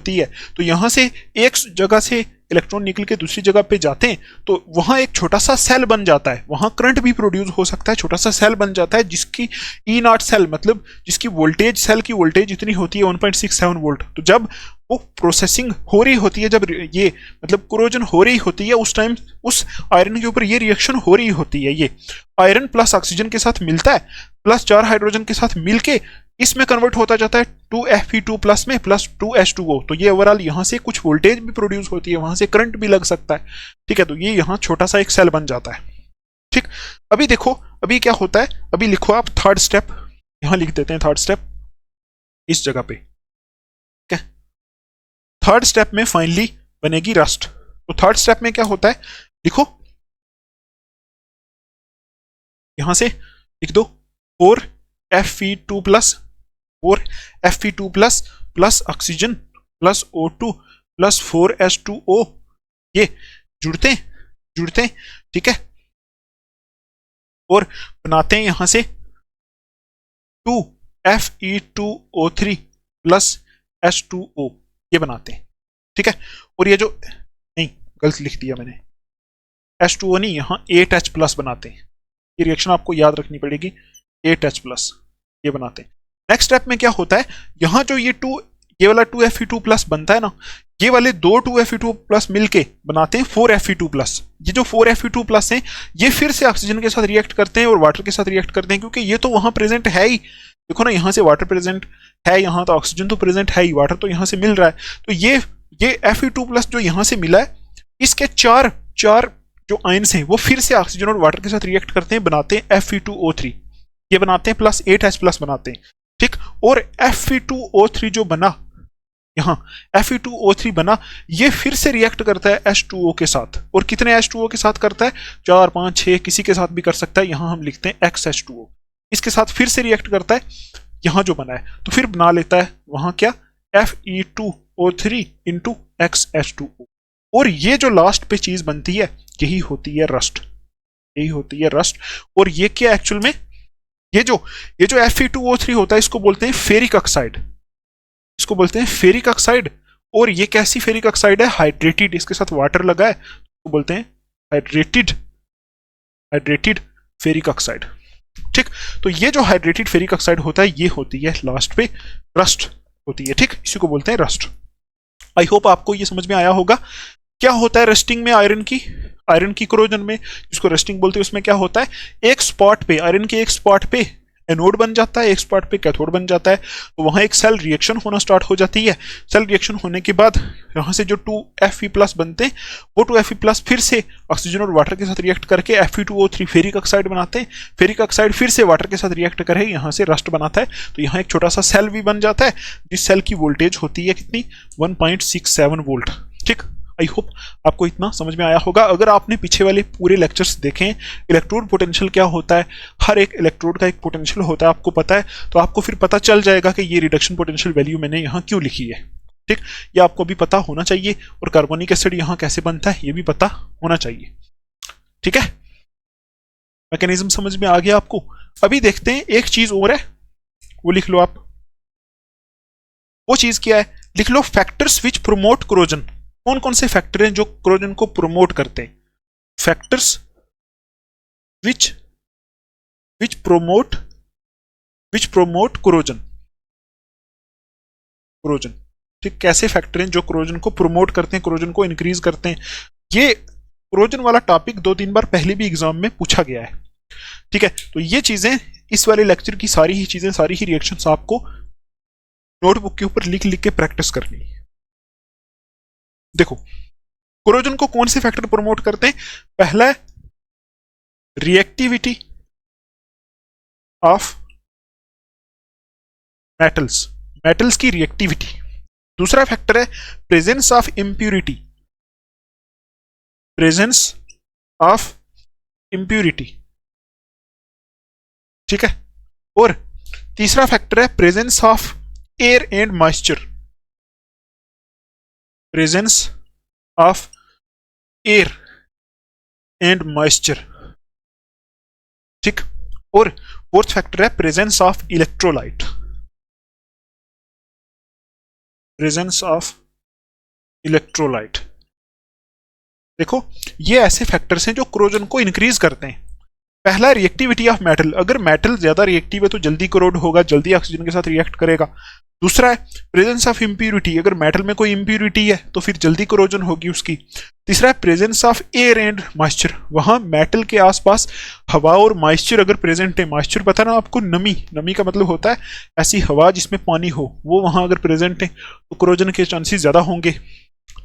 है, तो यहां से एक जगह से इलेक्ट्रॉन निकल के दूसरी जगह पे जाते हैं तो वहां एक छोटा सा सेल बन जाता है, वहां करंट भी प्रोड्यूस हो सकता है, छोटा सा सेल बन जाता है जिसकी ई नॉट सेल मतलब जिसकी वोल्टेज, सेल की वोल्टेज इतनी होती है 1.67 वोल्ट। तो जब वो प्रोसेसिंग हो रही होती है, जब ये मतलब क्रोजन हो रही होती है, उस टाइम उस आयरन के ऊपर ये रिएक्शन हो रही होती है। ये आयरन प्लस ऑक्सीजन के साथ मिलता है, प्लस 4 हाइड्रोजन के साथ मिलके इसमें कन्वर्ट होता जाता है 2Fe2 प्लस में प्लस 2H2O। तो ये ओवरऑल यहां से कुछ वोल्टेज भी प्रोड्यूस होती है, वहां से करंट भी लग सकता है। ठीक है, तो ये यहां छोटा सा एक सेल बन जाता है। ठीक, अभी देखो अभी क्या होता है, अभी लिखो आप थर्ड स्टेप, यहां लिख देते हैं थर्ड स्टेप इस जगह पे। ठीक है, थर्ड स्टेप में फाइनली बनेगी रस्ट। तो थर्ड स्टेप में क्या होता है, लिखो यहां से लिख दो 4Fe2 plus oxygen plus O2 plus 4H2O, ये जुड़ते हैं। ठीक है, और बनाते हैं यहां से 2Fe2O3 प्लस H2O, ये बनाते हैं। ठीक है, और ये जो नहीं गलत लिख दिया मैंने, H2O नहीं, यहां 8H प्लस बनाते हैं। ये रिएक्शन आपको याद रखनी पड़ेगी, 8H प्लस ये बनाते हैं। नेक्स्ट स्टेप में क्या होता है, यहां जो ये वाला 2Fe2 प्लस बनता है ना, ये वाले दो 2Fe2 प्लस मिलके बनाते हैं 4Fe2 प्लस। ये जो 4Fe2 प्लस हैं ये फिर से ऑक्सीजन के साथ रिएक्ट करते हैं और वाटर के साथ रिएक्ट करते हैं, क्योंकि ये तो वहां प्रेजेंट है ही। देखो ना, यहां से वाटर प्रेजेंट है, यहां तो ऑक्सीजन तो प्रेजेंट है ही, वाटर तो यहां से मिल रहा है। तो ये Fe2 प्लस जो यहां से मिला है, इसके चार जो आयन्स हैं वो फिर से ऑक्सीजन और वाटर के साथ रिएक्ट करते हैं, बनाते हैं Fe2O3, ये बनाते हैं प्लस 8H+ बनाते हैं, ठीक। और Fe2O3 जो बना यहाँ, Fe2O3 बना, ये फिर से रिएक्ट करता है H2O के साथ, और कितने H2O के साथ करता है, 4 5 6, किसी के साथ भी कर सकता है, यहाँ हम लिखते हैं XH2O, इसके साथ फिर से रिएक्ट करता है, यहाँ जो बना है, तो फिर बना लेता है वहां क्या, Fe2O3 इंटू XH2O, और ये जो लास्ट पे चीज बनती है यही होती है रस्ट, यही होती है रस्ट। और ये क्या एक्चुअल में, ये जो Fe2O3 होता है इसको बोलते हैं फेरिक ऑक्साइड, इसको बोलते हैं फेरिक ऑक्साइड। और ये कैसी फेरिक ऑक्साइड है, हाइड्रेटेड, इसके साथ वाटर लगा है तो बोलते हैं हाइड्रेटेड फेरिक ऑक्साइड, ठीक। तो ये जो हाइड्रेटेड फेरिक ऑक्साइड होता है ये होती है लास्ट पे रस्ट होती है, ठीक, इसी को बोलते हैं रस्ट। आई होप आपको ये समझ में आया होगा क्या होता है रस्टिंग में आयरन की क्रोजन में, जिसको रस्टिंग बोलते हैं, उसमें क्या होता है, एक स्पॉट पे, आयरन के एक स्पॉट पे एनोड बन जाता है, एक स्पॉट पे कैथोड बन जाता है, तो वहां एक सेल रिएक्शन होना स्टार्ट हो जाती है। सेल रिएक्शन होने के बाद यहां से जो 2Fe+ बनते हैं, वो 2Fe+ फिर से ऑक्सीजन और वाटर के साथ रिएक्ट करके Fe2O3 फेरिक ऑक्साइड बनाते हैं, फेरिक ऑक्साइड फिर से वाटर के साथ रिएक्ट करे यहाँ से रस्ट बनाता है, तो यहाँ एक छोटा सा सेल भी बन जाता है, जिस सेल की वोल्टेज होती है कितनी, 1.67 वोल्ट, ठीक। आई होप आपको इतना समझ में आया होगा। अगर आपने पीछे वाले पूरे लेक्चर्स देखें, इलेक्ट्रोड पोटेंशियल क्या होता है, हर एक इलेक्ट्रोड का एक पोटेंशियल होता है, आपको पता है, तो आपको फिर पता चल जाएगा कि ये रिडक्शन पोटेंशियल वैल्यू मैंने यहाँ क्यों लिखी है, ठीक। ये आपको भी पता होना चाहिए, और कार्बोनिक एसिड यहाँ कैसे बनता है ये भी पता होना चाहिए, ठीक है। मैकेनिज्म समझ में आ गया आपको। अभी देखते हैं एक चीज और है, वो लिख लो आप। वो चीज क्या है, लिख लो फैक्टर्स विच प्रोमोट क्रोजन। कौन कौन से फैक्टर हैं जो क्रोजन को प्रोमोट करते हैं, फैक्टर्स विच प्रोमोट क्रोजन, ठीक। कैसे फैक्टर हैं जो क्रोजन को प्रोमोट करते हैं, क्रोजन को इंक्रीज करते हैं। ये क्रोजन वाला टॉपिक 2-3 बार पहले भी एग्जाम में पूछा गया है, ठीक है। तो ये चीजें, इस वाले लेक्चर की सारी ही चीजें, सारी ही रिएक्शंस आपको नोटबुक के ऊपर लिख लिख के प्रैक्टिस करनी है। देखो क्रोजन को कौन से फैक्टर प्रमोट करते हैं, पहला है रिएक्टिविटी ऑफ मेटल्स की रिएक्टिविटी। दूसरा फैक्टर है प्रेजेंस ऑफ इम्प्यूरिटी, ठीक है। और तीसरा फैक्टर है presence of air and moisture, presence of air and moisture, ठीक। और फोर्थ फैक्टर है प्रेजेंस ऑफ इलेक्ट्रोलाइट, देखो ये ऐसे फैक्टर्स हैं जो क्रोजन को इंक्रीज करते हैं। पहला रिएक्टिविटी ऑफ मेटल, अगर मेटल ज्यादा रिएक्टिव है तो जल्दी कोरोड होगा, जल्दी ऑक्सीजन के साथ रिएक्ट करेगा। दूसरा है प्रेजेंस ऑफ इम्प्यूरिटी, अगर मेटल में कोई इम्प्यूरिटी है तो फिर जल्दी कोरोजन होगी उसकी। तीसरा है presence of air and moisture, वहां मेटल के आसपास हवा और मॉइस्चर अगर प्रेजेंट है, मॉइस्चर पता ना आपको, नमी का मतलब होता है ऐसी हवा जिसमें पानी हो, वो वहां अगर प्रेजेंट है तो कोरोजन के चांसेस ज्यादा होंगे,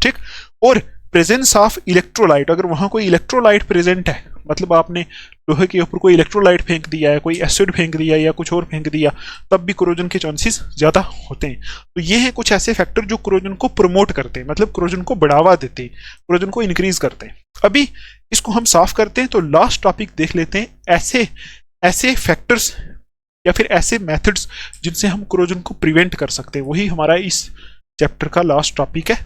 ठीक। और प्रेजेंस ऑफ इलेक्ट्रोलाइट, अगर वहां कोई इलेक्ट्रोलाइट प्रेजेंट है, मतलब आपने लोहे के ऊपर कोई इलेक्ट्रोलाइट फेंक दिया है, कोई एसिड फेंक दिया या कुछ और फेंक दिया, तब भी कोरोजन के चांसेस ज्यादा होते हैं। तो ये हैं कुछ ऐसे फैक्टर जो कोरोजन को प्रमोट करते हैं, मतलब कोरोजन को बढ़ावा देते हैं, कोरोजन को इंक्रीज करते हैं। अभी इसको हम साफ करते हैं, तो लास्ट टॉपिक देख लेते हैं, ऐसे फैक्टर्स या फिर ऐसे मेथड्स जिनसे हम कोरोजन को प्रिवेंट कर सकते हैं। वही हमारा इस चैप्टर का लास्ट टॉपिक है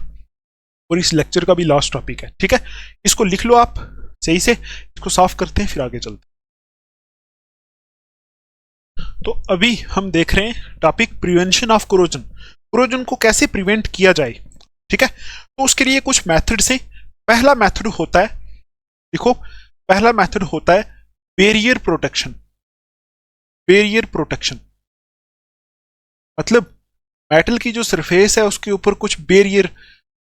और इस लेक्चर का भी लास्ट टॉपिक है, ठीक है। इसको लिख लो आप सही से, इसको साफ करते हैं फिर आगे चलते हैं। तो अभी हम देख रहे हैं topic prevention of corrosion, corrosion को कैसे प्रिवेंट किया जाए, ठीक है। तो उसके लिए कुछ मेथड्स हैं। पहला मेथड होता है, देखो पहला मेथड होता है बैरियर प्रोटेक्शन। मतलब मेटल की जो सरफेस है उसके ऊपर कुछ बैरियर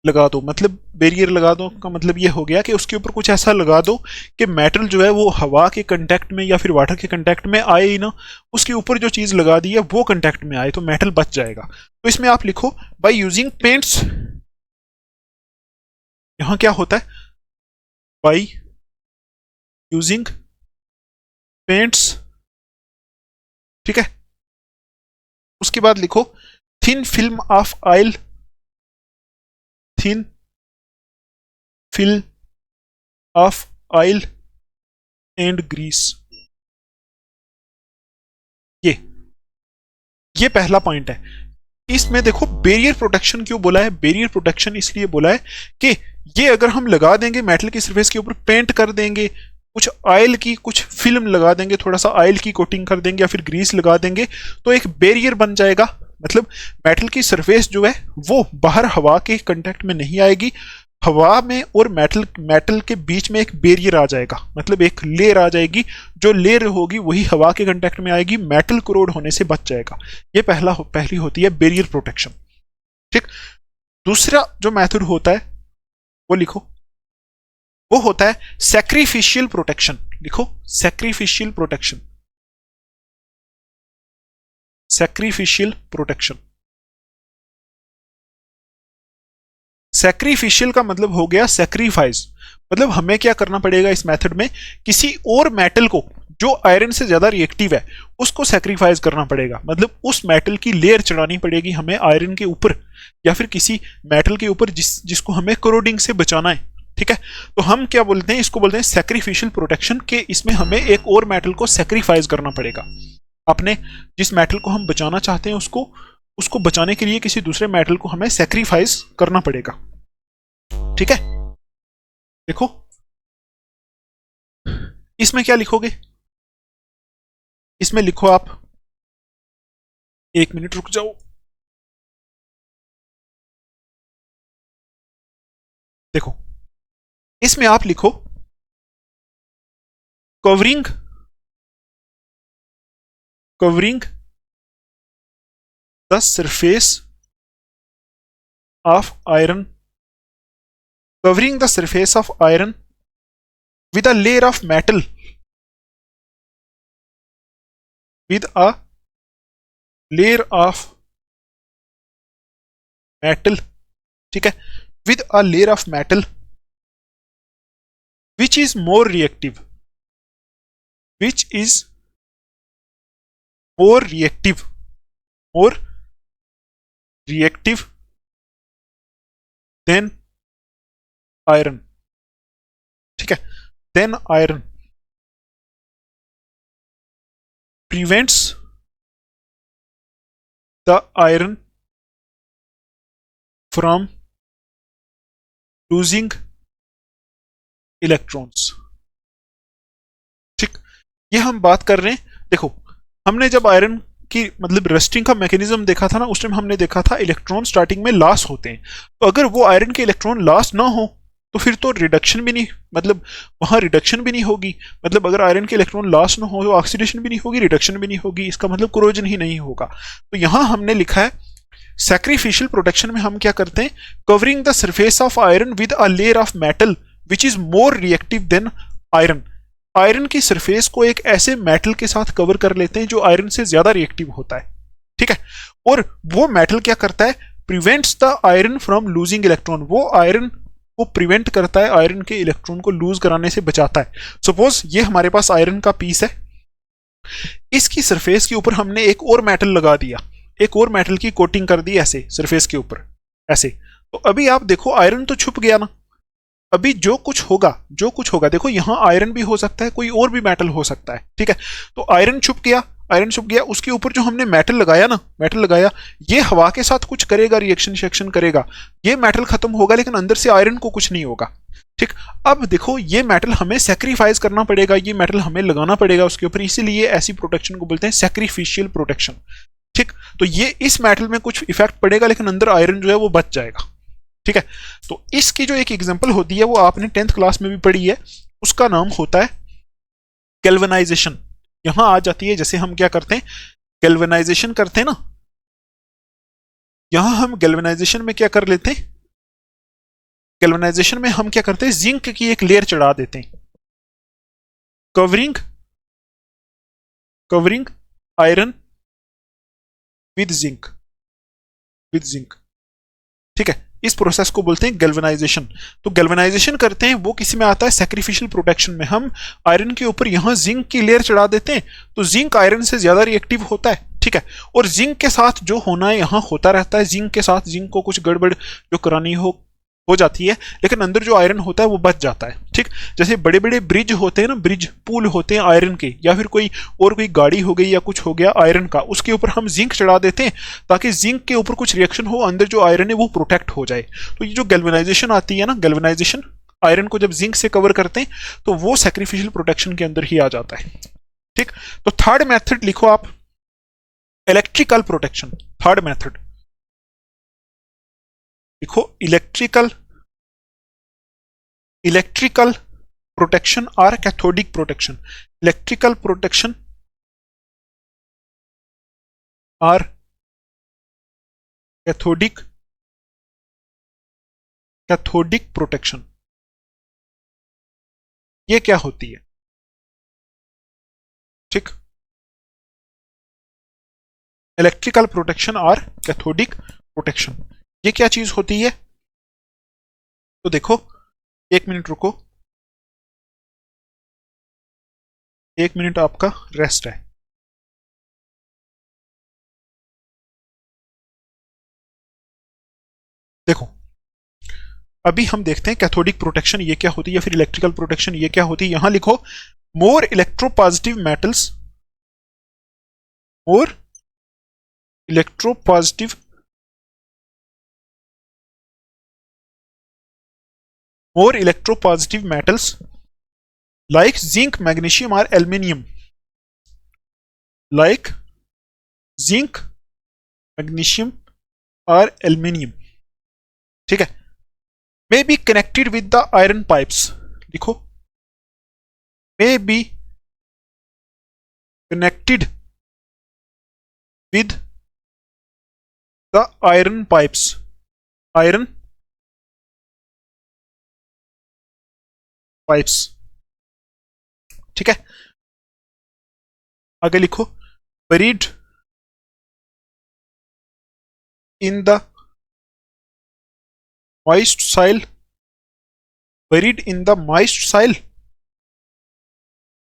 लगा दो, मतलब बैरियर लगा दो का मतलब ये हो गया कि उसके ऊपर कुछ ऐसा लगा दो कि मेटल जो है वो हवा के कांटेक्ट में या फिर वाटर के कांटेक्ट में आए ही ना, उसके ऊपर जो चीज लगा दी है वो कांटेक्ट में आए तो मेटल बच जाएगा। तो इसमें आप लिखो बाय यूजिंग पेंट्स, यहां क्या होता है, बाय यूजिंग पेंट्स, ठीक है। उसके बाद लिखो thin film of oil, thin film of oil and grease. ये पहला पॉइंट है। इसमें देखो बैरियर प्रोटेक्शन क्यों बोला है? बैरियर प्रोटेक्शन इसलिए बोला है कि ये अगर हम लगा देंगे मेटल की सरफेस के ऊपर, पेंट कर देंगे, कुछ ऑयल की कुछ फिल्म लगा देंगे, थोड़ा सा ऑयल की कोटिंग कर देंगे या फिर ग्रीस लगा देंगे, तो एक बैरियर बन जाएगा। मतलब मेटल की सरफेस जो है वो बाहर हवा के कांटेक्ट में नहीं आएगी, हवा में और मेटल मेटल के बीच में एक बैरियर आ जाएगा, मतलब एक लेयर आ जाएगी। जो लेयर होगी वही हवा के कांटेक्ट में आएगी, मेटल कोरोड होने से बच जाएगा। ये पहली होती है बैरियर प्रोटेक्शन, ठीक। दूसरा जो मेथड होता है वो लिखो, वो होता है सैक्रिफिशियल प्रोटेक्शन। लिखो sacrificial protection, sacrificial protection. Sacrificial का मतलब हो गया सैक्रिफाइस, मतलब हमें क्या करना पड़ेगा इस मेथड में, किसी और मेटल को जो आयरन से ज्यादा रिएक्टिव है उसको सैक्रिफाइस करना पड़ेगा। मतलब उस मेटल की लेयर चढ़ानी पड़ेगी हमें आयरन के ऊपर या फिर किसी मेटल के ऊपर जिसको हमें कोरोडिंग से बचाना है, ठीक है। तो हम क्या बोलते हैं, इसको बोलते हैं सैक्रिफिशियल प्रोटेक्शन, के इसमें हमें एक और मेटल को सैक्रिफाइस करना पड़ेगा। अपने जिस मेटल को हम बचाना चाहते हैं उसको उसको बचाने के लिए किसी दूसरे मेटल को हमें सैक्रिफाइस करना पड़ेगा, ठीक है। देखो इसमें क्या लिखोगे, इसमें लिखो आप, एक मिनट रुक जाओ, देखो इसमें आप लिखो covering, covering the surface of iron, covering the surface of iron with a layer of metal, with a layer of metal, ठीक है, with a layer of metal which is more reactive, which is more reactive, more reactive than iron, ठीक है, then iron prevents the iron from losing electrons, ठीक। ये हम बात कर रहे हैं, देखो हमने जब आयरन की मतलब रस्टिंग का मैकेनिज्म देखा था ना, उस टाइम हमने देखा था इलेक्ट्रॉन स्टार्टिंग में लॉस होते हैं। तो अगर वो आयरन के इलेक्ट्रॉन लॉस ना हो तो फिर तो रिडक्शन भी नहीं, मतलब वहां रिडक्शन भी नहीं होगी। मतलब अगर आयरन के इलेक्ट्रॉन लॉस ना हो तो ऑक्सीडेशन भी नहीं होगी, रिडक्शन भी नहीं होगी, इसका मतलब कोरोजन ही नहीं होगा। तो यहां हमने लिखा है सैक्रिफिशियल प्रोटेक्शन में हम क्या करते हैं, covering the surface of iron with a layer of metal which is more reactive than iron. Iron की सरफेस को एक ऐसे मेटल के साथ कवर कर लेते हैं जो आयरन से ज्यादा रिएक्टिव होता है, ठीक है। और वो मेटल क्या करता है, prevents the iron from losing electron, वो आयरन को प्रिवेंट करता है, आयरन के इलेक्ट्रॉन को लूज कराने से बचाता है। सपोज ये हमारे पास आयरन का पीस है, इसकी सरफेस के ऊपर हमने एक और मेटल लगा दिया, एक और मेटल की कोटिंग कर दी ऐसे सरफेस के ऊपर ऐसे, तो अभी आप देखो आयरन तो छुप गया ना। अभी जो कुछ होगा देखो यहां आयरन भी हो सकता है, कोई और भी मेटल हो सकता है, ठीक है। तो आयरन छुप गया, आयरन छुप गया, उसके ऊपर जो हमने मेटल लगाया ना, मेटल लगाया, ये हवा के साथ कुछ करेगा, रिएक्शन शिएक्शन करेगा, ये मेटल खत्म होगा, लेकिन अंदर से आयरन को कुछ नहीं होगा, ठीक। अब देखो ये मेटल हमें सैक्रिफाइस करना पड़ेगा, ये मेटल हमें लगाना पड़ेगा उसके ऊपर, इसीलिए ऐसी प्रोटेक्शन को बोलते हैं सैक्रिफिशियल प्रोटेक्शन, ठीक। तो ये इस मेटल में कुछ इफेक्ट पड़ेगा लेकिन अंदर आयरन जो है वो बच जाएगा, ठीक है। तो इसकी जो एक एग्जांपल होती है वो आपने 10th क्लास में भी पढ़ी है, उसका नाम होता है गैल्वेनाइजेशन। यहां आ जाती है, जैसे हम क्या करते हैं गैल्वेनाइजेशन करते हैं ना, यहां हम गैल्वेनाइजेशन में क्या कर लेते हैं, गैल्वेनाइजेशन में हम क्या करते हैं, जिंक की एक लेयर चढ़ा देते हैं, covering covering iron with zinc, ठीक है। इस प्रोसेस को बोलते हैं गैल्वेनाइजेशन। तो गैल्वेनाइजेशन करते हैं वो किसी में आता है सैक्रिफिशियल प्रोटेक्शन में। हम आयरन के ऊपर यहाँ जिंक की लेयर चढ़ा देते हैं तो जिंक आयरन से ज्यादा रिएक्टिव होता है, ठीक है, और जिंक के साथ जो होना है यहाँ होता रहता है। जिंक के साथ जिंक को कुछ गड़बड़ जो करानी हो जाती है, लेकिन अंदर जो आयरन होता है वो बच जाता है, ठीक। जैसे बड़े बड़े ब्रिज होते हैं ना, ब्रिज पुल होते हैं आयरन के, या फिर कोई गाड़ी हो गई या कुछ हो गया आयरन का, उसके ऊपर हम जिंक चढ़ा देते हैं ताकि जिंक के ऊपर कुछ रिएक्शन हो, अंदर जो आयरन है वो प्रोटेक्ट हो जाए। तो ये जो गैल्वेनाइजेशन आती है ना, गैल्वेनाइजेशन आयरन को जब जिंक से कवर करते हैं तो वो सैक्रिफिशियल प्रोटेक्शन के अंदर ही आ जाता है, ठीक। तो थर्ड मेथड लिखो आप, इलेक्ट्रिकल प्रोटेक्शन। थर्ड मेथड लिखो, इलेक्ट्रिकल प्रोटेक्शन और कैथोडिक प्रोटेक्शन। इलेक्ट्रिकल प्रोटेक्शन और कैथोडिक प्रोटेक्शन, ये क्या होती है, ठीक। इलेक्ट्रिकल प्रोटेक्शन और कैथोडिक प्रोटेक्शन, ये क्या चीज होती है? तो देखो, एक मिनट रुको, एक मिनट आपका रेस्ट है। देखो, अभी हम देखते हैं कैथोडिक प्रोटेक्शन ये क्या होती है, या फिर इलेक्ट्रिकल प्रोटेक्शन ये क्या होती है। यहां लिखो, more electropositive metals, more electropositive metals like zinc, magnesium or aluminium, like zinc, magnesium or aluminium, ठीक है, may be connected with the iron pipes। लिखो, may be connected with the iron pipes, iron pipes, ठीक है। आगे लिखो, buried in the moist soil, buried in the moist soil,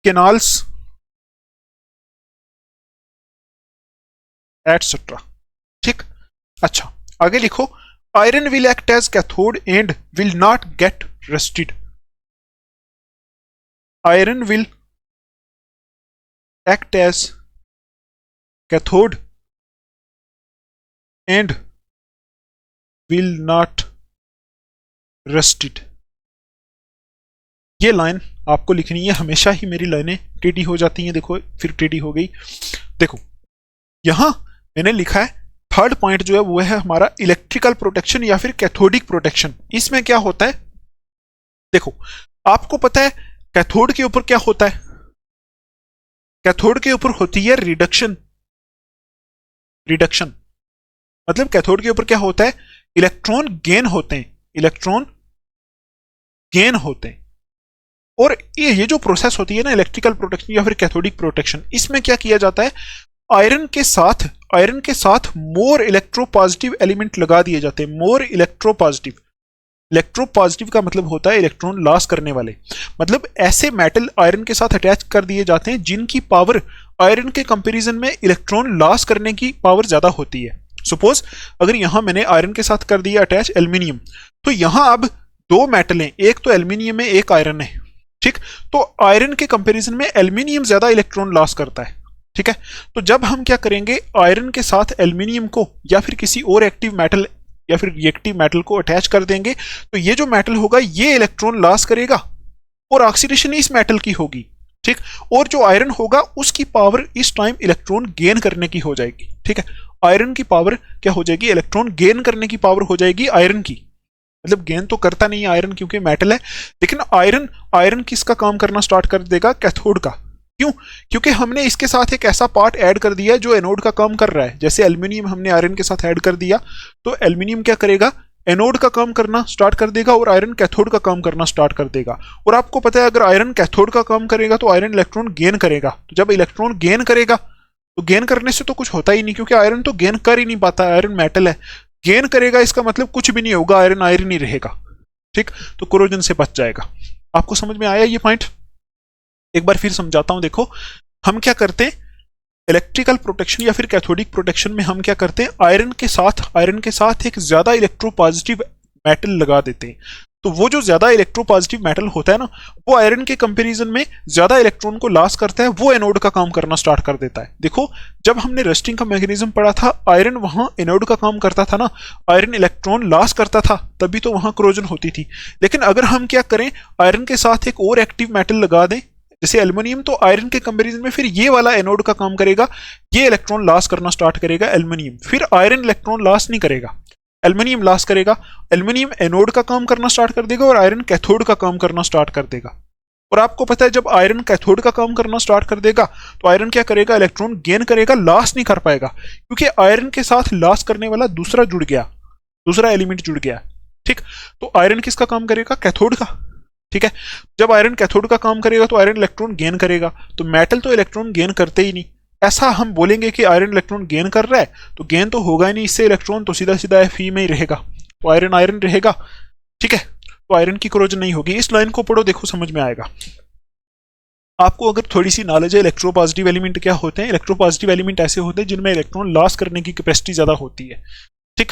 canals etcetera, ठीक। अच्छा, आगे लिखो, iron will act as cathode and will not get rusted. Iron will act as cathode and will not rusted। ये लाइन आपको लिखनी है, हमेशा ही मेरी लाइनें टेढ़ी हो जाती हैं। देखो, फिर टेढ़ी हो गई। देखो, यहां मैंने लिखा है थर्ड पॉइंट जो है वो है हमारा इलेक्ट्रिकल प्रोटेक्शन या फिर कैथोडिक प्रोटेक्शन। इसमें क्या होता है, देखो, आपको पता है कैथोड के ऊपर क्या होता है, कैथोड के ऊपर होती है रिडक्शन। रिडक्शन मतलब कैथोड के ऊपर क्या होता है, इलेक्ट्रॉन गेन होते हैं, इलेक्ट्रॉन गेन होते हैं। और ये जो प्रोसेस होती है ना, इलेक्ट्रिकल प्रोटेक्शन या फिर कैथोडिक प्रोटेक्शन, इसमें क्या किया जाता है, आयरन के साथ मोर इलेक्ट्रोपॉजिटिव एलिमेंट लगा दिए जाते हैं। मोर इलेक्ट्रोपॉजिटिव, इलेक्ट्रोपॉजिटिव का मतलब होता है इलेक्ट्रॉन लॉस करने वाले, मतलब ऐसे मेटल आयरन के साथ अटैच कर दिए जाते हैं जिनकी पावर आयरन के कंपैरिजन में इलेक्ट्रॉन लॉस करने की पावर ज्यादा होती है। सपोज अगर यहां मैंने आयरन के साथ कर दिया अटैच एल्यूमिनियम, तो यहां अब दो मेटल हैं, एक तो एल्यूमिनियम है, एक आयरन है, ठीक। तो आयरन के कंपैरिजन में एल्यूमिनियम ज्यादा इलेक्ट्रॉन लॉस करता है, ठीक है। तो जब हम क्या करेंगे, आयरन के साथ एल्यूमिनियम को या फिर किसी और एक्टिव मेटल या फिर रिएक्टिव मेटल को अटैच कर देंगे, तो ये जो मेटल होगा ये इलेक्ट्रॉन लॉस करेगा और ऑक्सीडेशन इस मेटल की होगी, ठीक। और जो आयरन होगा उसकी पावर इस टाइम इलेक्ट्रॉन गेन करने की हो जाएगी, ठीक है। आयरन की पावर क्या हो जाएगी, इलेक्ट्रॉन गेन करने की पावर हो जाएगी आयरन की। मतलब गेन तो करता नहीं है आयरन क्योंकि मेटल है, लेकिन आयरन किसका काम करना स्टार्ट कर देगा, कैथोड का। क्यों? क्योंकि हमने इसके साथ एक ऐसा पार्ट ऐड कर दिया है जो एनोड का काम कर रहा है। जैसे एल्यूमिनियम हमने आयरन के साथ ऐड कर दिया, तो एल्यूमिनियम क्या करेगा, एनोड का काम करना स्टार्ट कर देगा और आयरन कैथोड का काम करना स्टार्ट कर देगा। और आपको पता है अगर आयरन कैथोड का काम करेगा तो आयरन इलेक्ट्रॉन गेन करेगा। तो जब इलेक्ट्रॉन गेन करेगा तो गेन करने से तो कुछ होता ही नहीं, क्योंकि आयरन तो गेन कर ही नहीं पाता, आयरन मेटल है। गेन करेगा इसका मतलब कुछ भी नहीं होगा, आयरन आयरन ही रहेगा, ठीक। तो कोरोजन से बच जाएगा। आपको समझ में आया ये पॉइंट? एक बार फिर समझाता हूं। देखो हम क्या करते हैं, इलेक्ट्रिकल प्रोटेक्शन या फिर कैथोडिक प्रोटेक्शन में हम क्या करते हैं, आयरन के साथ एक ज्यादा इलेक्ट्रोपॉजिटिव मेटल लगा देते हैं। तो वो जो ज्यादा इलेक्ट्रोपॉजिटिव मेटल होता है ना, वो आयरन के कंपैरिजन में ज्यादा इलेक्ट्रॉन को लॉस करता है, वो एनोड का काम करना स्टार्ट कर देता है। देखो जब हमने रस्टिंग का मैकेनिज्म पढ़ा था, आयरन वहां एनोड का काम करता था ना, आयरन इलेक्ट्रॉन लॉस करता था, तभी तो वहां क्रोजन होती थी। लेकिन अगर हम क्या करें, आयरन के साथ एक और एक्टिव मेटल लगा दें जैसे एल्युमिनियम, तो आयरन के कंपैरिजन में फिर ये वाला एनोड का काम करेगा, ये इलेक्ट्रॉन लॉस करना स्टार्ट करेगा एल्युमिनियम, फिर आयरन इलेक्ट्रॉन लॉस नहीं करेगा, एल्युमिनियम लॉस करेगा। एल्युमिनियम एनोड का काम करना स्टार्ट कर देगा और आयरन कैथोड का काम करना स्टार्ट कर देगा। और आपको पता है जब आयरन कैथोड का काम करना स्टार्ट कर देगा तो आयरन क्या करेगा, इलेक्ट्रॉन गेन करेगा, लॉस नहीं कर पाएगा, क्योंकि आयरन के साथ लॉस करने वाला दूसरा जुड़ गया, दूसरा एलिमेंट जुड़ गया, ठीक। तो आयरन किसका काम करेगा, कैथोड का, ठीक है। जब आयरन कैथोड का काम करेगा तो आयरन इलेक्ट्रॉन गेन करेगा। तो मेटल तो इलेक्ट्रॉन गेन करते ही नहीं, ऐसा हम बोलेंगे कि आयरन इलेक्ट्रॉन गेन कर रहा है तो गेन तो होगा ही नहीं इससे इलेक्ट्रॉन, तो सीधा सीधा Fe में ही रहेगा, तो आयरन आयरन रहेगा, ठीक है। तो आयरन की कोरोजन नहीं होगी। इस लाइन को पढ़ो, देखो समझ में आएगा आपको। अगर थोड़ी सी नॉलेज है इलेक्ट्रोपॉजिटिव एलिमेंट क्या होते हैं, इलेक्ट्रोपॉजिटिव एलिमेंट ऐसे होते हैं जिनमें इलेक्ट्रॉन लॉस करने की कैपेसिटी ज्यादा होती है, ठीक।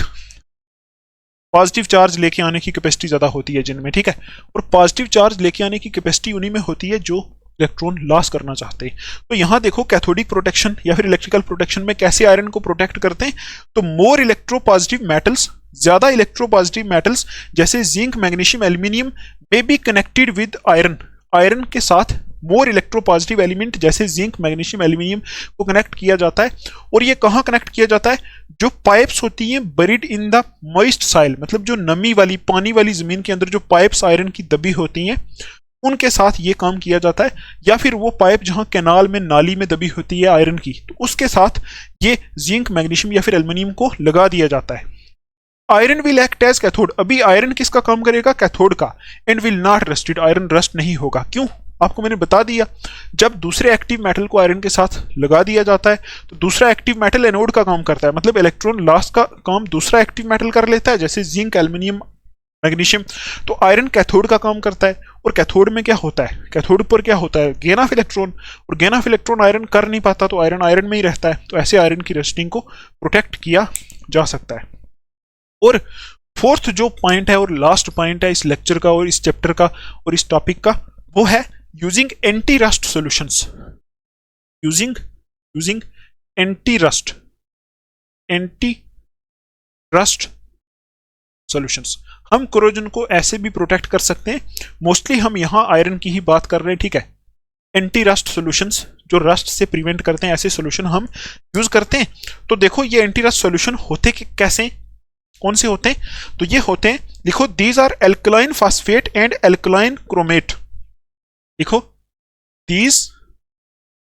पॉजिटिव चार्ज लेके आने की कैपेसिटी ज्यादा होती है जिनमें, ठीक है। और पॉजिटिव चार्ज लेके आने की कैपेसिटी उन्हीं में होती है जो इलेक्ट्रॉन लॉस करना चाहते हैं। तो यहां देखो कैथोडिक प्रोटेक्शन या फिर इलेक्ट्रिकल प्रोटेक्शन में कैसे आयरन को प्रोटेक्ट करते हैं, तो मोर इलेक्ट्रोपॉजिटिव मेटल्स, ज्यादा इलेक्ट्रोपॉजिटिव मेटल्स जैसे zinc, magnesium, aluminium may be connected with iron, iron के साथ मोर इलेक्ट्रोपॉजिटिव एलिमेंट जैसे जिंक, मैग्नीशियम, एल्यूमिनियम को कनेक्ट किया जाता है। और ये कहां कनेक्ट किया जाता है, जो पाइप्स होती हैं buried in the moist soil, मतलब जो नमी वाली पानी वाली जमीन के अंदर जो पाइप्स आयरन की दबी होती हैं उनके साथ ये काम किया जाता है। या फिर वो पाइप जहां कैनाल में, नाली में दबी होती है आयरन की, तो उसके साथ ये जिंक, मैग्नीशियम या फिर एल्यूमिनियम को लगा दिया जाता है। Iron will act as cathode, अभी आयरन किसका काम करेगा, कैथोड का, and will not rusted, iron rust नहीं होगा। क्यों, आपको मैंने बता दिया, जब दूसरे एक्टिव मेटल को आयरन के साथ लगा दिया जाता है तो दूसरा एक्टिव मेटल एनोड का काम करता है, मतलब इलेक्ट्रॉन लॉस का काम दूसरा एक्टिव मेटल कर लेता है जैसे जिंक, एल्यूमिनियम, मैग्नीशियम। तो आयरन कैथोड का काम करता है, और कैथोड में क्या होता है, कैथोड पर क्या होता है, गेन ऑफ इलेक्ट्रॉन, और गेन ऑफ इलेक्ट्रॉन आयरन कर नहीं पाता तो आयरन आयरन में ही रहता है। तो ऐसे आयरन की रस्टिंग को प्रोटेक्ट किया जा सकता है। और फोर्थ जो पॉइंट है और लास्ट पॉइंट है इस लेक्चर का और इस चैप्टर का और इस टॉपिक का, वो है using anti rust solutions, using anti rust solutions. हम कोरोजन को ऐसे भी प्रोटेक्ट कर सकते हैं, मोस्टली हम यहां आयरन की ही बात कर रहे हैं, ठीक है। एंटी रस्ट सॉल्यूशंस जो रस्ट से प्रिवेंट करते हैं, ऐसे सॉल्यूशन हम यूज करते हैं। तो देखो ये एंटी रस्ट सॉल्यूशन होते कैसे, कौन से होते हैं, तो ये होते हैं, लिखो these are alkaline phosphate and alkaline chromate. लिखो दीज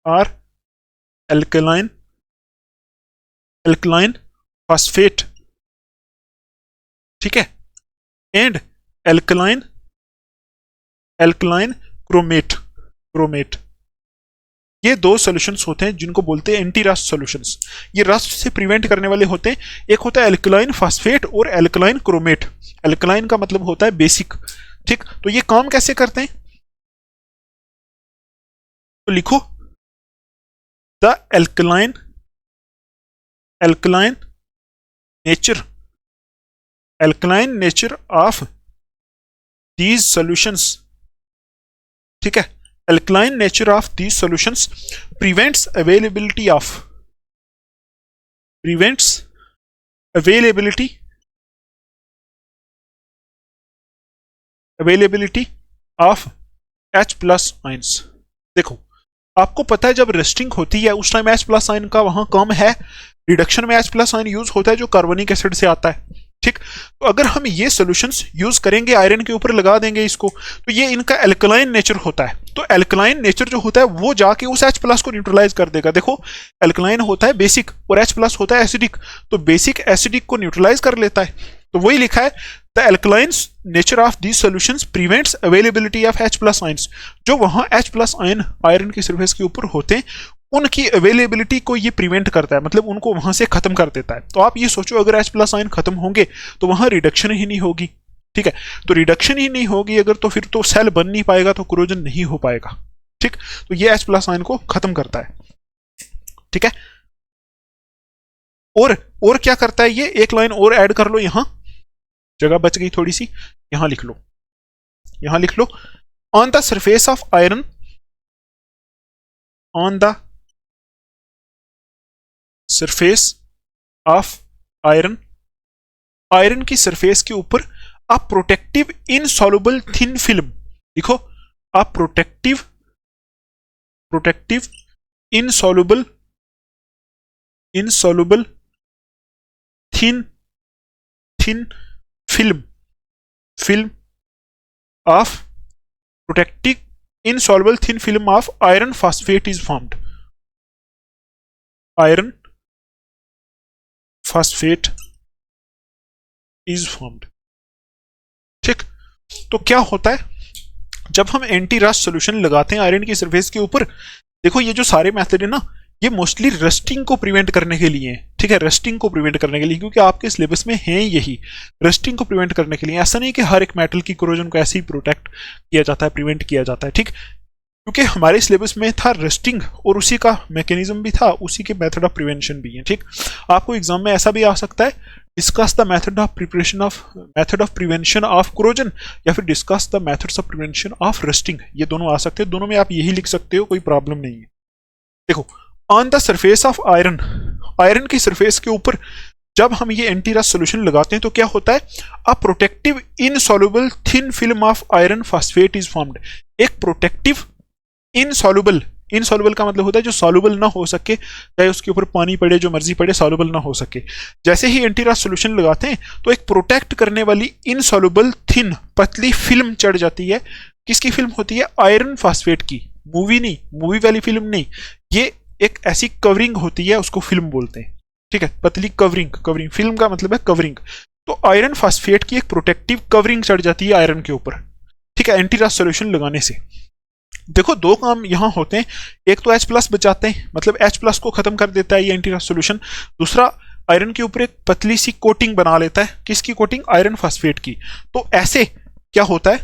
आर एल्कलाइन फास्फेट, ठीक है, एंड एल्कलाइन क्रोमेट। ये दो सॉल्यूशंस होते हैं जिनको बोलते हैं एंटी रस्ट सॉल्यूशंस। ये रस्ट से प्रिवेंट करने वाले होते हैं। एक होता है एल्कलाइन फास्फेट और एल्कलाइन क्रोमेट। एल्कलाइन का मतलब होता है बेसिक, ठीक। तो ये काम कैसे करते हैं, तो लिखो the alkaline nature of these solutions, ठीक है। Alkaline nature of these solutions prevents availability of H+ ions. देखो आपको पता है जब रस्टिंग होती है उस टाइम H+ आयन का वहां कम है, रिडक्शन में H+ आयन यूज होता है जो कार्बनिक एसिड से आता है, ठीक। तो अगर हम ये सॉल्यूशंस यूज करेंगे, आयरन के ऊपर लगा देंगे इसको, तो ये इनका एल्कलाइन नेचर होता है। तो एल्कलाइन नेचर जो होता है वो जाके उस H+ को न्यूट्रलाइज कर देगा। देखो एल्कलाइन होता है बेसिक और H+ होता है एसिडिक, तो बेसिक एसिडिक को न्यूट्रलाइज कर लेता है। तो वही लिखा है the alkaline nature of these solutions prevents availability of H+ ions. जो वहां H+ आयन आयरन की सरफेस के ऊपर होते हैं उनकी अवेलेबिलिटी को ये प्रिवेंट करता है, मतलब उनको वहां से खत्म कर देता है। तो आप ये सोचो अगर H प्लस आयन खत्म होंगे तो वहां रिडक्शन ही नहीं होगी, ठीक है। तो रिडक्शन ही नहीं होगी अगर, तो फिर तो सेल बन नहीं पाएगा, तो क्रोजन नहीं हो पाएगा, ठीक। तो ये H प्लस आयन को खत्म करता है, ठीक है। और क्या करता है ये, एक लाइन और ऐड कर लो, यहां जगह बच गई थोड़ी सी, यहां लिख लो, यहां लिख लो, on the surface of iron, on the surface of iron, iron की सरफेस के ऊपर a protective insoluble thin film, लिखो a protective insoluble thin film of protective insoluble thin film of iron phosphate is formed, iron phosphate is formed, ठीक। तो क्या होता है जब हम एंटी रस्ट सोल्यूशन लगाते हैं आयरन की सरफेस के ऊपर, देखो ये जो सारे मेथड है ना, ये मोस्टली रस्टिंग को प्रिवेंट करने के लिए है, ठीक है, रस्टिंग को प्रिवेंट करने के लिए, क्योंकि आपके सिलेबस में है यही, रस्टिंग को प्रिवेंट करने के लिए। ऐसा नहीं कि हर एक मेटल की कोरोजन को ऐसे ही प्रोटेक्ट किया जाता है, प्रिवेंट किया जाता है, ठीक। क्योंकि हमारे सिलेबस में था रस्टिंग और उसी का मैकेनिज्म भी था, उसी के मेथड ऑफ प्रिवेंशन भी है, ठीक। आपको एग्जाम में ऐसा भी आ सकता है, discuss the method of prevention of corrosion, या फिर discuss the methods of prevention of rusting, ये दोनों आ सकते हैं, दोनों में आप यही लिख सकते हो, कोई प्रॉब्लम नहीं है। देखो on the surface of iron, iron की सरफेस के ऊपर जब हम ये एंटी रस्ट सोल्यूशन लगाते हैं तो क्या होता है, अ protective insoluble thin film of iron phosphate is formed, एक प्रोटेक्टिव इनसॉल्युबल का मतलब होता है जो सॉल्युबल ना हो सके, चाहे उसके ऊपर पानी पड़े, जो मर्जी पड़े, सॉल्युबल ना हो सके। जैसे ही एंटी रस्ट सोल्यूशन लगाते हैं तो एक प्रोटेक्ट करने वाली इनसॉल्युबल थिन पतली फिल्म चढ़ जाती है। किसकी फिल्म होती है, आयरन फॉस्फेट की, मूवी नहीं, मूवी वाली फिल्म नहीं, ये एक ऐसी कवरिंग होती है, उसको फिल्म बोलते हैं, ठीक है, पतली कवरिंग फिल्म का मतलब है कवरिंग। तो आयरन फॉस्फेट की एक प्रोटेक्टिव कवरिंग चढ़ जाती है आयरन के ऊपर, ठीक है, एंटी रस्ट सोल्यूशन लगाने से। देखो दो काम यहां होते हैं, एक तो H प्लस बचाते हैं, मतलब H प्लस को खत्म कर देता है ये एंटी रस्ट सोल्यूशन, दूसरा आयरन के ऊपर एक पतली सी कोटिंग बना लेता है, किसकी कोटिंग, आयरन फॉस्फेट की। तो ऐसे क्या होता है,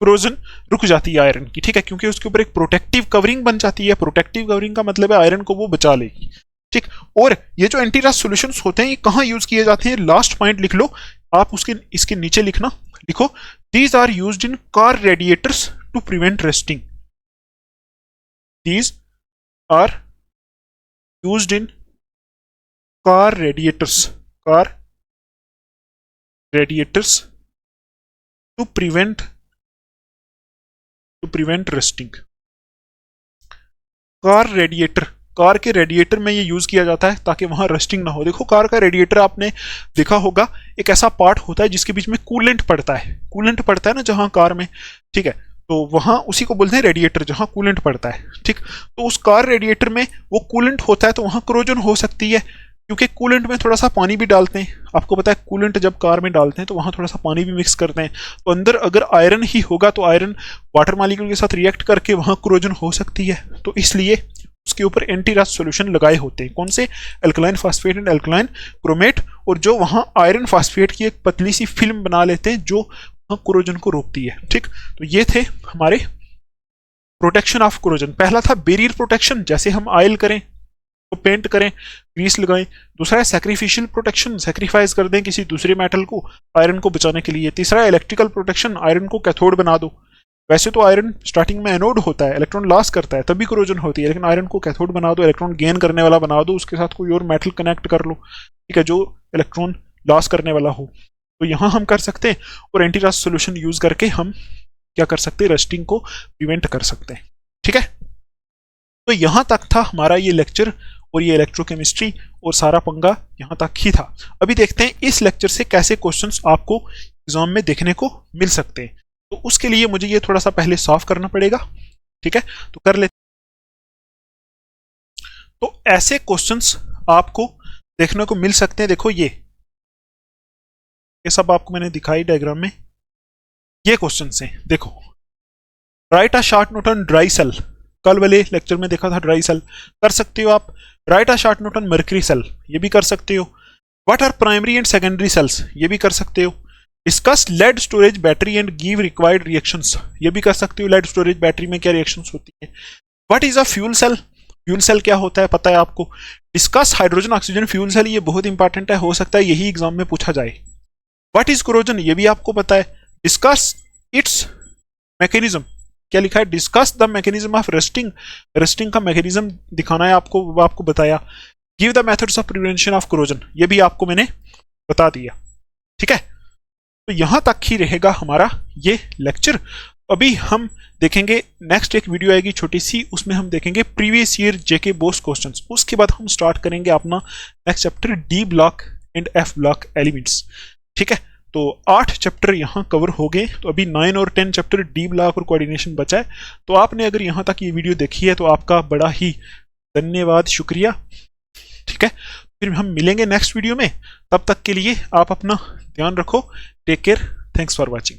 कोरोजन रुक जाती है आयरन की, ठीक है, क्योंकि उसके ऊपर एक प्रोटेक्टिव कवरिंग बन जाती है। प्रोटेक्टिव कवरिंग का मतलब है आयरन को वो बचा लेगी, ठीक। और ये जो एंटी रस्ट सॉल्यूशंस होते हैं ये कहां यूज किए जाते हैं, लास्ट पॉइंट लिख लो आप, उसके इसके नीचे लिखना, लिखो these are used in car radiators to prevent rusting, these are used in car radiators to prevent rusting. Car के रेडिएटर में ये यूज किया जाता है ताकि वहां रस्टिंग ना हो। देखो कार का रेडिएटर आपने देखा होगा, एक ऐसा पार्ट होता है जिसके बीच में कूलेंट पड़ता है ना जहां कार में, ठीक है, तो वहां उसी को बोलते हैं रेडिएटर, जहां कूलेंट पड़ता है, ठीक। तो उस कार रेडिएटर में वो कूलेंट होता है तो वहां कोरोजन हो सकती है, क्योंकि कूलेंट में थोड़ा सा पानी भी डालते हैं, आपको पता है कूलेंट जब कार में डालते हैं तो वहां थोड़ा सा पानी भी मिक्स करते हैं, तो अंदर अगर आयरन ही होगा तो आयरन वाटर मॉलिक्यूल के साथ रिएक्ट करके वहां कोरोजन हो सकती है। तो इसलिए उसके ऊपर एंटी रस्ट सॉल्यूशन लगाए होते हैं, कौन से, alkaline phosphate and alkaline chromate, और जो वहां आयरन फॉस्फेट की एक पतली सी फिल्म बना लेते हैं जो वहां कोरोजन को रोकती है, ठीक। तो ये थे हमारे प्रोटेक्शन ऑफ कोरोजन। पहला था बैरियर प्रोटेक्शन, जैसे हम ऑयल करें तो पेंट करें, ग्रीस लगाएं। दूसरा है सैक्रिफिशियल प्रोटेक्शन, सैक्रिफाइस कर दें किसी दूसरे मेटल को आयरन को बचाने के लिए। तीसरा है इलेक्ट्रिकल प्रोटेक्शन, आयरन को कैथोड बना दो। वैसे तो आयरन स्टार्टिंग में एनोड होता है, इलेक्ट्रॉन लॉस करता है तभी कोरोजन होती है, लेकिन आयरन को कैथोड बना दो, इलेक्ट्रॉन गेन करने वाला बना दो, उसके साथ कोई और मेटल कनेक्ट कर लो, ठीक है, जो इलेक्ट्रॉन लॉस करने वाला हो। तो यहां हम कर सकते हैं, और एंटी रस्ट सोल्यूशन यूज करके हम क्या कर सकते हैं, रस्टिंग को प्रिवेंट कर सकते हैं, ठीक है। तो यहां तक था हमारा ये लेक्चर और ये इलेक्ट्रोकेमिस्ट्री और सारा पंगा यहां तक ही था। अभी देखते हैं इस लेक्चर से कैसे क्वेश्चंस आपको एग्जाम में देखने को मिल सकते हैं। तो उसके लिए मुझे ये थोड़ा सा पहले सॉल्व करना पड़ेगा, ठीक है, तो कर लेते। तो ऐसे क्वेश्चंस आपको देखने को मिल सकते हैं। देखो ये सब आपको मैंने दिखाई डायग्राम में, ये क्वेश्चंस हैं। देखो write a short note on dry cell, कल वाले लेक्चर में देखा था ड्राई सेल, कर सकते हो आप। Write a short note on mercury cell, ये भी कर सकते हो। What are primary and secondary cells, ये भी कर सकते हो। Discuss lead storage battery and give required reactions, ये भी कर सकते हो। लेड स्टोरेज बैटरी में क्या रिएक्शंस होती है। What is a fuel cell, fuel cell क्या होता है पता है आपको। Discuss hydrogen oxygen fuel cell, ये बहुत इंपॉर्टेंट है, हो सकता है यही एग्जाम में पूछा जाए। व्हाट इज कोरोजन, ये भी आपको पता है। डिस्कस इट्स मैकेनिज्म, क्या लिखा है, discuss the mechanism of rusting, rusting का मैकेनिज्म दिखाना है आपको, वो आपको बताया। Give the methods of prevention of corrosion, ये भी आपको मैंने बता दिया। ठीक है, तो यहां तक ही रहेगा हमारा ये लेक्चर। अभी हम देखेंगे नेक्स्ट एक वीडियो आएगी छोटी सी, उसमें हम देखेंगे प्रीवियस ईयर जेके बोस क्वेश्चंस। उसके बाद हम स्टार्ट करेंगे अपना next chapter D block and F block elements. ठीक है, तो 8 चैप्टर यहाँ कवर हो गए, तो अभी 9 और 10 चैप्टर डी ब्लॉक और कोऑर्डिनेशन बचा है। तो आपने अगर यहाँ तक ये वीडियो देखी है तो आपका बड़ा ही धन्यवाद, शुक्रिया। ठीक है, फिर हम मिलेंगे नेक्स्ट वीडियो में, तब तक के लिए आप अपना ध्यान रखो। Take care, thanks for watching.